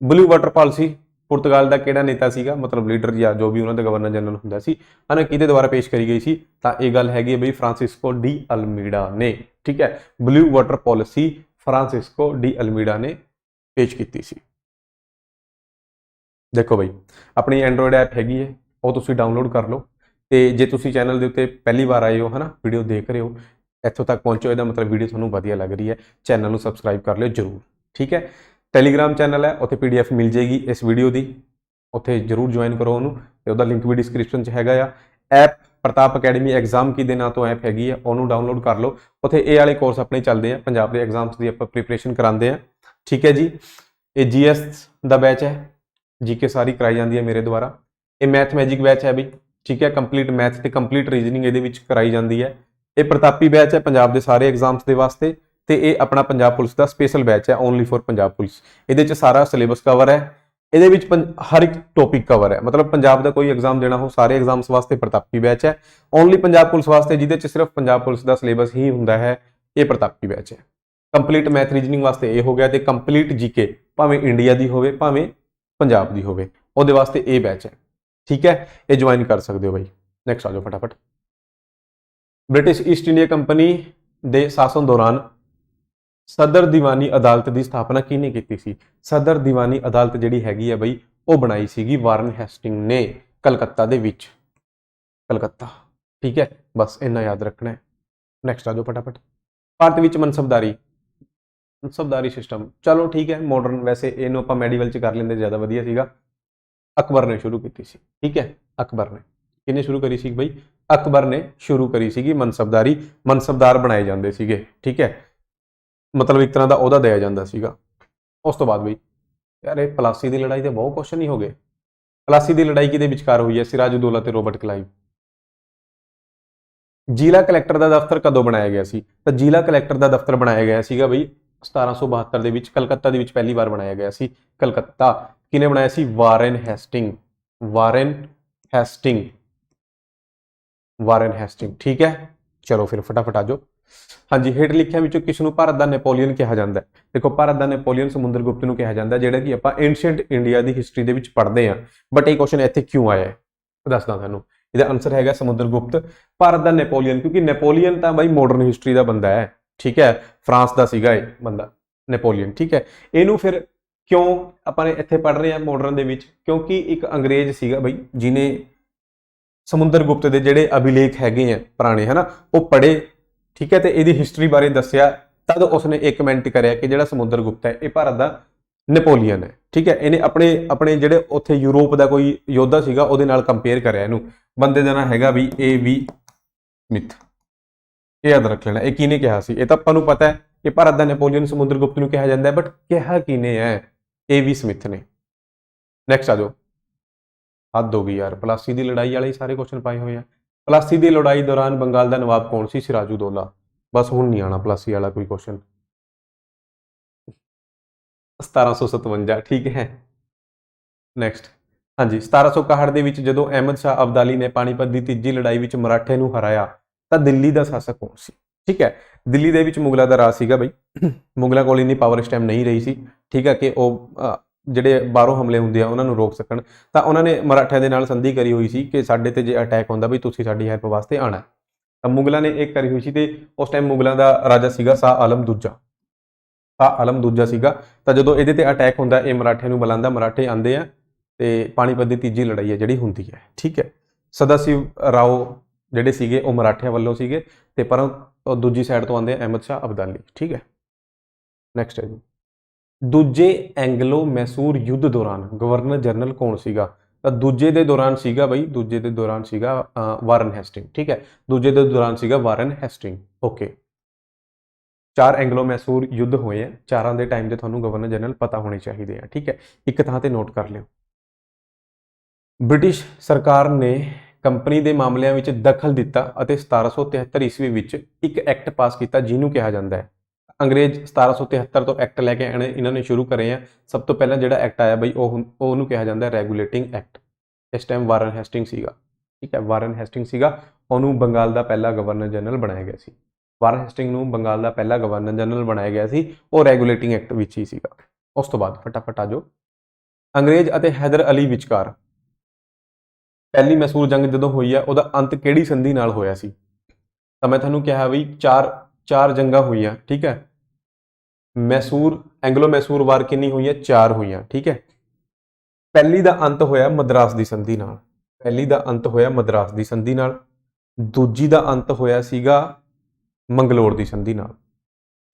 ਬਲੂ ਵਾਟਰ ਪਾਲਿਸੀ ਪੁਰਤਗਾਲ ਦਾ ਕਿਹੜਾ ਨੇਤਾ ਸੀਗਾ? ਮਤਲਬ ਲੀਡਰ ਜਾਂ ਜੋ ਵੀ ਉਹਨਾਂ ਦਾ ਗਵਰਨਰ ਜਨਰਲ ਹੁੰਦਾ ਸੀ, ਹਨਾ, ਕਿਹਦੇ ਦੁਆਰਾ ਪੇਸ਼ ਕਰੀ ਗਈ ਸੀ? ਤਾਂ ਇਹ ਗੱਲ ਹੈਗੀ ਹੈ ਬਈ ਫ੍ਰਾਂਸਿਸਕੋ ਡੀ ਅਲਮੀਡਾ ਨੇ। ਠੀਕ ਹੈ, blue water policy Francisco de Almeida ਨੇ ਪੇਸ਼ ਕੀਤੀ ਸੀ। ਦੇਖੋ ਬਈ, ਆਪਣੀ ਐਂਡਰੋਇਡ ਐਪ ਹੈਗੀ ਹੈ, ਉਹ ਤੁਸੀਂ ਡਾਊਨਲੋਡ ਕਰ ਲਓ। ਤੇ ਜੇ ਤੁਸੀਂ ਚੈਨਲ ਦੇ ਉੱਤੇ ਪਹਿਲੀ ਵਾਰ ਆਏ ਹੋ, ਹਨਾ, ਵੀਡੀਓ ਦੇਖ ਰਹੇ ਹੋ, ਇੱਥੋਂ ਤੱਕ ਪਹੁੰਚੋ, ਇਹਦਾ ਮਤਲਬ ਵੀਡੀਓ ਤੁਹਾਨੂੰ ਵਧੀਆ ਲੱਗ ਰਹੀ ਹੈ। ਚੈਨਲ ਨੂੰ ਸਬਸਕ੍ਰਾਈਬ ਕਰ ਲਿਓ ਜ਼ਰੂਰ। ਠੀਕ ਹੈ, ਟੈਲੀਗ੍ਰਾਮ ਚੈਨਲ ਹੈ, ਉੱਥੇ PDF ਮਿਲ ਜਾਏਗੀ ਇਸ ਵੀਡੀਓ ਦੀ, ਉੱਥੇ ਜ਼ਰੂਰ ਜੁਆਇਨ ਕਰੋ ਉਹਨੂੰ, ਤੇ ਉਹਦਾ ਲਿੰਕ ਵੀ ਡਿਸਕ੍ਰਿਪਸ਼ਨ 'ਚ ਹੈਗਾ ਆ। ਐਪ ਪ੍ਰਤਾਪ ਅਕੈਡਮੀ ਐਗਜ਼ਾਮ ਕੀ ਦੇ ਨਾਂ ਤੋਂ ਐਪ ਹੈਗੀ ਹੈ, ਉਹਨੂੰ ਡਾਊਨਲੋਡ ਕਰ ਲਓ। ਉੱਥੇ ਇਹ ਵਾਲੇ ਕੋਰਸ ਆਪਣੇ ਚੱਲਦੇ ਆ, ਪੰਜਾਬ ਦੇ ਐਗਜ਼ਾਮਸ ਦੀ ਆਪਾਂ ਪ੍ਰੀਪਰੇਸ਼ਨ ਕਰਾਉਂਦੇ ਆ। ਠੀਕ ਹੈ ਜੀ, ਇਹ GS ਦਾ ਬੈਚ ਹੈ, GK ਸਾਰੀ ਕਰਾਈ ਜਾਂਦੀ ਹੈ ਮੇਰੇ ਦੁਆਰਾ। ਇਹ ਮੈਥ ਮੈਜਿਕ ਬੈਚ ਹੈ ਬਈ। ਠੀਕ ਹੈ, ਕੰਪਲੀਟ ਮੈਥ ਤੇ ਕੰਪਲੀਟ ਰੀਜ਼ਨਿੰਗ ਇਹਦੇ ਵਿੱਚ ਕਰਾਈ ਜਾਂਦੀ ਹੈ। ਇਹ ਪ੍ਰਤਾਪੀ ਬੈਚ ਹੈ ਪੰਜਾਬ ਦੇ ਸਾਰੇ ਐਗਜ਼ਾਮਸ ਦੇ ਵਾਸਤੇ, ਤੇ ਇਹ ਆਪਣਾ ਪੰਜਾਬ ਪੁਲਿਸ ਦਾ ਸਪੈਸ਼ਲ ਬੈਚ ਹੈ, ਓਨਲੀ ਫॉर ਪੰਜਾਬ ਪੁਲਿਸ। ਇਹਦੇ 'ਚ ਸਾਰਾ ਸਿਲੇਬਸ ਕਵਰ ਹੈ, ਇਹਦੇ ਵਿੱਚ ਹਰ ਇੱਕ ਟੌਪਿਕ ਕਵਰ ਹੈ। ਮਤਲਬ ਪੰਜਾਬ ਦਾ ਕੋਈ ਐਗਜ਼ਾਮ ਦੇਣਾ ਹੋ, ਸਾਰੇ ਐਗਜ਼ਾਮਸ ਵਾਸਤੇ ਪ੍ਰਤਾਪੀ ਬੈਚ ਹੈ। ਓਨਲੀ ਪੰਜਾਬ ਪੁਲਿਸ ਵਾਸਤੇ ਜਿਹਦੇ 'ਚ ਸਿਰਫ ਪੰਜਾਬ ਪੁਲਿਸ ਦਾ ਸਿਲੇਬਸ ਹੀ ਹੁੰਦਾ ਹੈ, ਇਹ ਪ੍ਰਤਾਪੀ ਬੈਚ ਹੈ। ਕੰਪਲੀਟ ਮੈਥ ਰੀਜ਼ਨਿੰਗ ਵਾਸਤੇ ਇਹ ਹੋ ਗਿਆ, ਤੇ ਕੰਪਲੀਟ GK ਭਾਵੇਂ ਇੰਡੀਆ ਦੀ ਹੋਵੇ ਭਾਵੇਂ ਪੰਜਾਬ ਦੀ ਹੋਵੇ, ਉਹਦੇ ਵਾਸਤੇ ਇਹ ਬੈਚ ਹੈ। ਠੀਕ ਹੈ, ਇਹ ਜੁਆਇਨ ਕਰ ਸਕਦੇ ਹੋ ਬਾਈ। ਨੈਕਸਟ ਆ ਜਾਓ ਫਟਾਫਟ। ਬ੍ਰਿਟਿਸ਼ ਈਸਟ ਇੰਡੀਆ ਕੰਪਨੀ ਦੇ ਸ਼ਾਸਨ ਦੌਰਾਨ ਸਦਰ ਦੀਵਾਨੀ ਅਦਾਲਤ ਦੀ ਸਥਾਪਨਾ ਕਿਹਨੇ ਕੀਤੀ ਸੀ? ਸਦਰ ਦੀਵਾਨੀ ਅਦਾਲਤ ਜਿਹੜੀ ਹੈਗੀ ਹੈ ਬਈ, ਉਹ ਬਣਾਈ ਸੀਗੀ ਵਾਰਨ ਹੈਸਟਿੰਗ ਨੇ, ਕਲਕੱਤਾ ਦੇ ਵਿੱਚ। ਕਲਕੱਤਾ। ठीक है, बस इन्ना याद रखना है। नैक्सट आ जाओ फटाफट। ਭਾਰਤ ਵਿੱਚ ਮਨਸਬਦਾਰੀ सिस्टम, चलो ठीक है मॉडर्न, वैसे ਇਹਨੂੰ ਆਪਾਂ ਮੈਡੀਵਲ ਚ ਕਰ ਲੈਂਦੇ ਜ਼ਿਆਦਾ ਵਧੀਆ ਸੀਗਾ। ਅਕਬਰ ਨੇ ਸ਼ੁਰੂ ਕੀਤੀ ਸੀ, ਠੀਕ ਹੈ, ਅਕਬਰ ਨੇ। ਕਿਹਨੇ ਸ਼ੁਰੂ ਕਰੀ ਸੀ ਬਈ? ਅਕਬਰ ਨੇ ਸ਼ੁਰੂ ਕਰੀ ਸੀਗੀ ਮਨਸਬਦਾਰੀ। ਮਨਸਬਦਾਰ ਬਣਾਏ ਜਾਂਦੇ ਸੀਗੇ, ਠੀਕ ਹੈ, ਮਤਲਬ ਇੱਕ ਤਰ੍ਹਾਂ ਦਾ ਅਹੁਦਾ ਦਿਆ ਜਾਂਦਾ ਸੀਗਾ। ਉਸ ਤੋਂ ਬਾਅਦ ਬਈ ਯਾਰ ਇਹ ਪਲਾਸੀ ਦੀ ਲੜਾਈ ਦੇ ਬਹੁਤ ਕੁਐਸਚਨ ਹੀ ਹੋ ਗਏ। ਪਲਾਸੀ ਦੀ ਲੜਾਈ ਕਿਹਦੇ ਵਿਚਕਾਰ ਹੋਈ ਹੈ? ਸਿਰਾਜੁਦੌਲਾ ਤੇ ਰੋਬਰਟ ਕਲਾਈਵ। ਜ਼ਿਲ੍ਹਾ ਕਲੈਕਟਰ ਦਾ ਦਫ਼ਤਰ ਕਦੋਂ ਬਣਾਇਆ ਗਿਆ ਸੀ? ਤਾਂ ਜ਼ਿਲ੍ਹਾ ਕਲੈਕਟਰ ਦਾ ਦਫ਼ਤਰ ਬਣਾਇਆ ਗਿਆ ਸੀਗਾ ਬਈ 1772 ਦੇ ਵਿੱਚ, ਕਲਕੱਤਾ ਦੇ ਵਿੱਚ ਪਹਿਲੀ ਵਾਰ ਬਣਾਇਆ ਗਿਆ ਸੀ। ਕਲਕੱਤਾ ਕਿਹਨੇ ਬਣਾਇਆ ਸੀ? ਵਾਰਨ ਹੈਸਟਿੰਗ। ਵਾਰਨ ਹੈਸਟਿੰਗ, ਵਾਰਨ ਹੈਸਟਿੰਗ, ਠੀਕ ਹੈ। ਚਲੋ ਫਿਰ ਫਟਾਫਟ ਆ ਜਾਓ। ਹਾਂਜੀ, ਹੇਠ ਲਿਖਿਆਂ ਵਿੱਚੋਂ ਕਿਸ ਨੂੰ ਭਾਰਤ ਦਾ ਨੈਪੋਲੀਅਨ ਕਿਹਾ ਜਾਂਦਾ ਹੈ? ਦੇਖੋ ਭਾਰਤ ਦਾ ਨੈਪੋਲੀਅਨ ਸਮੁੰਦਰ ਗੁਪਤ ਨੂੰ ਕਿਹਾ ਜਾਂਦਾ, ਜਿਹੜਾ ਕਿ ਆਪਾਂ ਐਂਸ਼ੀਅੰਟ ਇੰਡੀਆ ਦੀ ਹਿਸਟਰੀ ਦੇ ਵਿੱਚ ਪੜ੍ਹਦੇ ਹਾਂ। ਬਟ ਇਹ ਕੁਐਸਚਨ ਇੱਥੇ ਕਿਉਂ ਆਇਆ ਹੈ ਦੱਸਦਾ ਤੁਹਾਨੂੰ। ਇਹਦਾ ਆਨਸਰ ਹੈਗਾ ਸਮੁੰਦਰ ਗੁਪਤ। ਭਾਰਤ ਦਾ ਨੈਪੋਲੀਅਨ, ਕਿਉਂਕਿ ਨੈਪੋਲੀਅਨ ਤਾਂ ਬਾਈ ਮਾਡਰਨ ਹਿਸਟਰੀ ਦਾ ਬੰਦਾ ਹੈ, ਠੀਕ ਹੈ, ਫਰਾਂਸ ਦਾ ਸੀਗਾ ਇਹ ਬੰਦਾ ਨੈਪੋਲੀਅਨ, ਠੀਕ ਹੈ। ਇਹਨੂੰ ਫਿਰ ਕਿਉਂ ਆਪਾਂ ਨੇ ਇੱਥੇ ਪੜ੍ਹ ਰਹੇ ਹਾਂ ਮਾਡਰਨ ਦੇ ਵਿੱਚ? ਕਿਉਂਕਿ ਇੱਕ ਅੰਗਰੇਜ਼ ਸੀਗਾ ਬਈ ਜਿਹਨੇ ਸਮੁੰਦਰ ਗੁਪਤ ਦੇ ਜਿਹੜੇ ਅਭਿਲੇਖ ਹੈਗੇ ਆ ਪੁਰਾਣੇ, ਹਨਾ, ਉਹ ਪੜ੍ਹੇ, ਠੀਕ ਹੈ, ਤੇ ਇਹਦੀ ਹਿਸਟਰੀ ਬਾਰੇ ਦੱਸਿਆ। ਤਦ ਉਸਨੇ ਇੱਕ ਕਮੈਂਟ ਕਰਿਆ ਕਿ ਜਿਹੜਾ ਸਮੁੰਦਰ ਗੁਪਤ ਹੈ ਇਹ ਭਾਰਤ ਦਾ ਨੈਪੋਲੀਅਨ ਹੈ, ਠੀਕ ਹੈ। ਇਹਨੇ ਆਪਣੇ ਜਿਹੜੇ ਉੱਥੇ ਯੂਰਪ ਦਾ ਕੋਈ ਯੋਧਾ ਸੀਗਾ ਉਹਦੇ ਨਾਲ ਕੰਪੇਅਰ ਕਰਿਆ ਇਹਨੂੰ। ਬੰਦੇ ਦਾ ਨਾਂ ਹੈਗਾ ਵੀ A.V. ਸਮਿਥ। ਇਹ ਯਾਦ ਰੱਖ ਲੈਣਾ। ਇਹ ਕਿਹਨੇ ਕਿਹਾ ਸੀ? ਇਹ ਤਾਂ ਆਪਾਂ ਨੂੰ ਪਤਾ ਹੈ ਕਿ ਭਾਰਤ ਦਾ ਨੈਪੋਲੀਅਨ ਸਮੁੰਦਰ ਗੁਪਤ ਨੂੰ ਕਿਹਾ ਜਾਂਦਾ ਹੈ, ਬਟ ਕਿਹਾ ਕਿਹਨੇ ਹੈ? A.V. ਸਮਿਥ ਨੇ। ਨੈਕਸਟ ਆ ਜਾਓ। ਹੱਦ ਹੋ ਗਈ ਯਾਰ, ਪਲਾਸੀ ਦੀ ਲੜਾਈ ਵਾਲੇ ਸਾਰੇ ਕੁਐਸਚਨ ਪਾਏ ਹੋਏ ਆ। ਪਲਾਸੀ ਦੀ ਲੜਾਈ ਦੌਰਾਨ ਬੰਗਾਲ ਦਾ ਨਵਾਬ ਕੌਣ ਸੀ? ਸਿਰਾਜੁਦੌਲਾ। ਬਸ ਹੁਣ ਨਹੀਂ ਆਣਾ ਪਲਾਸੀ ਵਾਲਾ ਕੋਈ ਕੁਐਸਚਨ। 1757, ਠੀਕ ਹੈ। ਨੈਕਸਟ, ਹਾਂਜੀ, 1761 ਦੇ ਵਿੱਚ ਜਦੋਂ ਅਹਿਮਦ ਸ਼ਾਹ ਅਬਦਾਲੀ ਨੇ ਪਾਣੀਪਤ ਦੀ ਤੀਜੀ ਲੜਾਈ ਵਿੱਚ ਮਰਾਠੇ ਨੂੰ ਹਰਾਇਆ ਤਾਂ ਦਿੱਲੀ ਦਾ ਸ਼ਾਸਕ ਕੌਣ ਸੀ? ਠੀਕ ਹੈ, ਦਿੱਲੀ ਦੇ ਵਿੱਚ ਮੁਗਲਾਂ ਦਾ ਰਾਜ ਸੀਗਾ ਬਈ। ਮੁਗਲਾਂ ਕੋਲ ਇੰਨੀ ਪਾਵਰ ਇਸ ਟਾਈਮ ਨਹੀਂ ਰਹੀ ਸੀ, ਠੀਕ ਹੈ, ਕਿ ਉਹ ਜਿਹੜੇ ਬਾਹਰੋਂ ਹਮਲੇ ਹੁੰਦੇ ਆ ਉਹਨਾਂ ਨੂੰ ਰੋਕ ਸਕਣ। ਤਾਂ ਉਹਨਾਂ ਨੇ ਮਰਾਠਿਆਂ ਦੇ ਨਾਲ ਸੰਧੀ ਕਰੀ ਹੋਈ ਸੀ ਕਿ ਸਾਡੇ ਤੇ ਜੇ ਅਟੈਕ ਹੁੰਦਾ ਬਈ ਤੁਸੀਂ ਸਾਡੀ ਹੈਲਪ ਵਾਸਤੇ ਆਣਾ। ਤਾਂ ਮੁਗਲਾਂ ਨੇ ਇਹ ਕਰੀ ਹੋਈ ਸੀ, ਤੇ ਉਸ ਟਾਈਮ ਮੁਗਲਾਂ ਦਾ ਰਾਜਾ ਸੀਗਾ ਸ਼ਾਹ ਆਲਮ ਦੂਜਾ। ਸ਼ਾਹ ਆਲਮ ਦੂਜਾ ਸੀਗਾ। ਤਾਂ ਜਦੋਂ ਇਹਦੇ ਤੇ ਅਟੈਕ ਹੁੰਦਾ ਇਹ ਮਰਾਠਿਆਂ ਨੂੰ ਬੁਲਾਉਂਦਾ, ਮਰਾਠੇ ਆਉਂਦੇ ਆ ਤੇ ਪਾਣੀਪਤ ਦੀ ਤੀਜੀ ਲੜਾਈ ਹੈ ਜਿਹੜੀ ਹੁੰਦੀ ਹੈ, ਠੀਕ ਹੈ। ਸਦਾ ਸ਼ਿਵ ਰਾਓ ਜਿਹੜੇ ਸੀਗੇ ਉਹ ਮਰਾਠਿਆਂ ਵੱਲੋਂ ਸੀਗੇ, ਤੇ ਪਰ ਦੂਜੀ ਸਾਈਡ ਤੋਂ ਆਉਂਦੇ ਆ ਅਹਿਮਦ ਸ਼ਾਹ ਅਬਦਾਲੀ, ਠੀਕ ਹੈ। ਨੈਕਸਟ ਹੈ ਜੀ, ਦੂਜੇ ਐਂਗਲੋ ਮੈਸੂਰ ਯੁੱਧ ਦੌਰਾਨ ਗਵਰਨਰ ਜਨਰਲ ਕੌਣ ਸੀਗਾ? ਤਾਂ ਦੂਜੇ ਦੇ ਦੌਰਾਨ ਸੀਗਾ ਬਈ, ਦੂਜੇ ਦੇ ਦੌਰਾਨ ਸੀਗਾ ਵਾਰਨ ਹੈਸਟਿੰਗ, ਠੀਕ ਹੈ। ਦੂਜੇ ਦੇ ਦੌਰਾਨ ਸੀਗਾ ਵਾਰਨ ਹੈਸਟਿੰਗ, ਓਕੇ। 4 ਐਂਗਲੋ ਮੈਸੂਰ ਯੁੱਧ ਹੋਏ ਆ, ਚਾਰਾਂ ਦੇ ਟਾਈਮ ਦੇ ਤੁਹਾਨੂੰ ਗਵਰਨਰ ਜਨਰਲ ਪਤਾ ਹੋਣੇ ਚਾਹੀਦੇ ਆ, ਠੀਕ ਹੈ। ਇੱਕ ਥਾਂ ਤੇ ਨੋਟ ਕਰ ਲਿਓ। ਬ੍ਰਿਟਿਸ਼ ਸਰਕਾਰ ਨੇ ਕੰਪਨੀ ਦੇ ਮਾਮਲਿਆਂ ਵਿੱਚ ਦਖਲ ਦਿੱਤਾ ਅਤੇ 1773 ਈਸਵੀ ਵਿੱਚ ਇੱਕ ਐਕਟ ਪਾਸ ਕੀਤਾ ਜਿਹਨੂੰ ਕਿਹਾ ਜਾਂਦਾ ਹੈ, ਅੰਗਰੇਜ਼ 1773 ਤੋਂ ਐਕਟ ਲੈ ਕੇ ਇਹਨਾਂ ਨੇ ਸ਼ੁਰੂ ਕਰੇ ਆ। ਸਭ ਤੋਂ ਪਹਿਲਾਂ ਜਿਹੜਾ ਐਕਟ ਆਇਆ ਬਈ ਉਹਨੂੰ ਕਿਹਾ ਜਾਂਦਾ ਰੈਗੂਲੇਟਿੰਗ ਐਕਟ। ਇਸ ਟਾਈਮ ਵਾਰਨ ਹੈਸਟਿੰਗ ਸੀਗਾ, ਠੀਕ ਹੈ, ਵਾਰਨ ਹੈਸਟਿੰਗ ਸੀਗਾ। ਉਹਨੂੰ ਬੰਗਾਲ ਦਾ ਪਹਿਲਾ ਗਵਰਨਰ ਜਨਰਲ ਬਣਾਇਆ ਗਿਆ ਸੀ। ਵਾਰਨ ਹੈਸਟਿੰਗ ਨੂੰ ਬੰਗਾਲ ਦਾ ਪਹਿਲਾ ਗਵਰਨਰ ਜਨਰਲ ਬਣਾਇਆ ਗਿਆ ਸੀ, ਉਹ ਰੈਗੂਲੇਟਿੰਗ ਐਕਟ ਵਿੱਚ ਹੀ ਸੀਗਾ। ਉਸ ਤੋਂ ਬਾਅਦ ਫਟਾਫਟ ਆ ਜਾਓ। ਅੰਗਰੇਜ਼ ਅਤੇ ਹੈਦਰ ਅਲੀ ਵਿਚਕਾਰ ਪਹਿਲੀ ਮੈਸੂਰ ਜੰਗ ਜਦੋਂ ਹੋਈ ਆ ਉਹਦਾ ਅੰਤ ਕਿਹੜੀ ਸੰਧੀ ਨਾਲ ਹੋਇਆ ਸੀ? ਤਾਂ ਮੈਂ ਤੁਹਾਨੂੰ ਕਿਹਾ ਬਈ ਚਾਰ ਜੰਗਾਂ ਹੋਈਆਂ, ਠੀਕ ਹੈ। ਮੈਸੂਰ ਐਂਗਲੋ ਮੈਸੂਰ ਵਾਰ ਕਿੰਨੀ ਹੋਈ ਹੈ? 4 ਹੋਈਆਂ, ਠੀਕ ਹੈ। ਪਹਿਲੀ ਦਾ ਅੰਤ ਹੋਇਆ ਮਦਰਾਸ ਦੀ ਸੰਧੀ ਨਾਲ, ਪਹਿਲੀ ਦਾ ਅੰਤ ਹੋਇਆ ਮਦਰਾਸ ਦੀ ਸੰਧੀ ਨਾਲ। ਦੂਜੀ ਦਾ ਅੰਤ ਹੋਇਆ ਸੀਗਾ ਮੰਗਲੋਰ ਦੀ ਸੰਧੀ ਨਾਲ।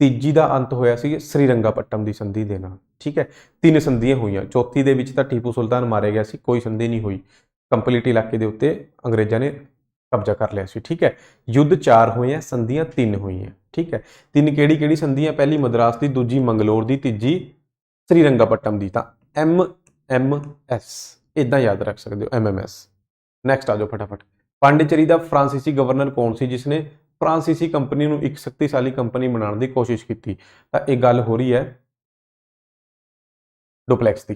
ਤੀਜੀ ਦਾ ਅੰਤ ਹੋਇਆ ਸੀ ਸ੍ਰੀਰੰਗਾਪਟਮ ਦੀ ਸੰਧੀ ਦੇ ਨਾਲ, ਠੀਕ ਹੈ। 3 ਸੰਧੀਆਂ ਹੋਈਆਂ। ਚੌਥੀ ਦੇ ਵਿੱਚ ਤਾਂ ਟੀਪੂ ਸੁਲਤਾਨ ਮਾਰਿਆ ਗਿਆ ਸੀ, ਕੋਈ ਸੰਧੀ ਨਹੀਂ ਹੋਈ। ਕੰਪਲੀਟ ਇਲਾਕੇ ਦੇ ਉੱਤੇ ਅੰਗਰੇਜ਼ਾਂ ਨੇ ਕਬਜ਼ਾ ਕਰ ਲਿਆ ਸੀ, ਠੀਕ ਹੈ। ਯੁੱਧ 4 ਹੋਏ ਆ, ਸੰਧੀਆਂ 3 ਹੋਈਆਂ, ਠੀਕ ਹੈ। 3 ਕਿਹੜੀ ਸੰਧੀਆਂ? ਪਹਿਲੀ ਮਦਰਾਸ ਦੀ, ਦੂਜੀ ਮੰਗਲੋਰ ਦੀ, ਤੀਜੀ ਸ੍ਰੀਰੰਗਾਪਟਮ ਦੀ। ਤਾਂ MMS ਇਦਾਂ ਯਾਦ ਰੱਖ ਸਕਦੇ ਹੋ, MMS। ਨੈਕਸਟ ਆ ਜਾਓ ਫਟਾਫਟ। ਪਾਂਡੇਚੇਰੀ ਦਾ ਫ੍ਰਾਂਸੀਸੀ ਗਵਰਨਰ ਕੌਣ ਸੀ ਜਿਸਨੇ ਫ੍ਰਾਂਸੀਸੀ ਕੰਪਨੀ ਨੂੰ ਇੱਕ ਸ਼ਕਤੀਸ਼ਾਲੀ ਕੰਪਨੀ ਬਣਾਉਣ ਦੀ ਕੋਸ਼ਿਸ਼ ਕੀਤੀ? ਤਾਂ ਇਹ ਗੱਲ ਹੋ ਰਹੀ ਹੈ ਡੁਪਲੈਕਸ ਦੀ,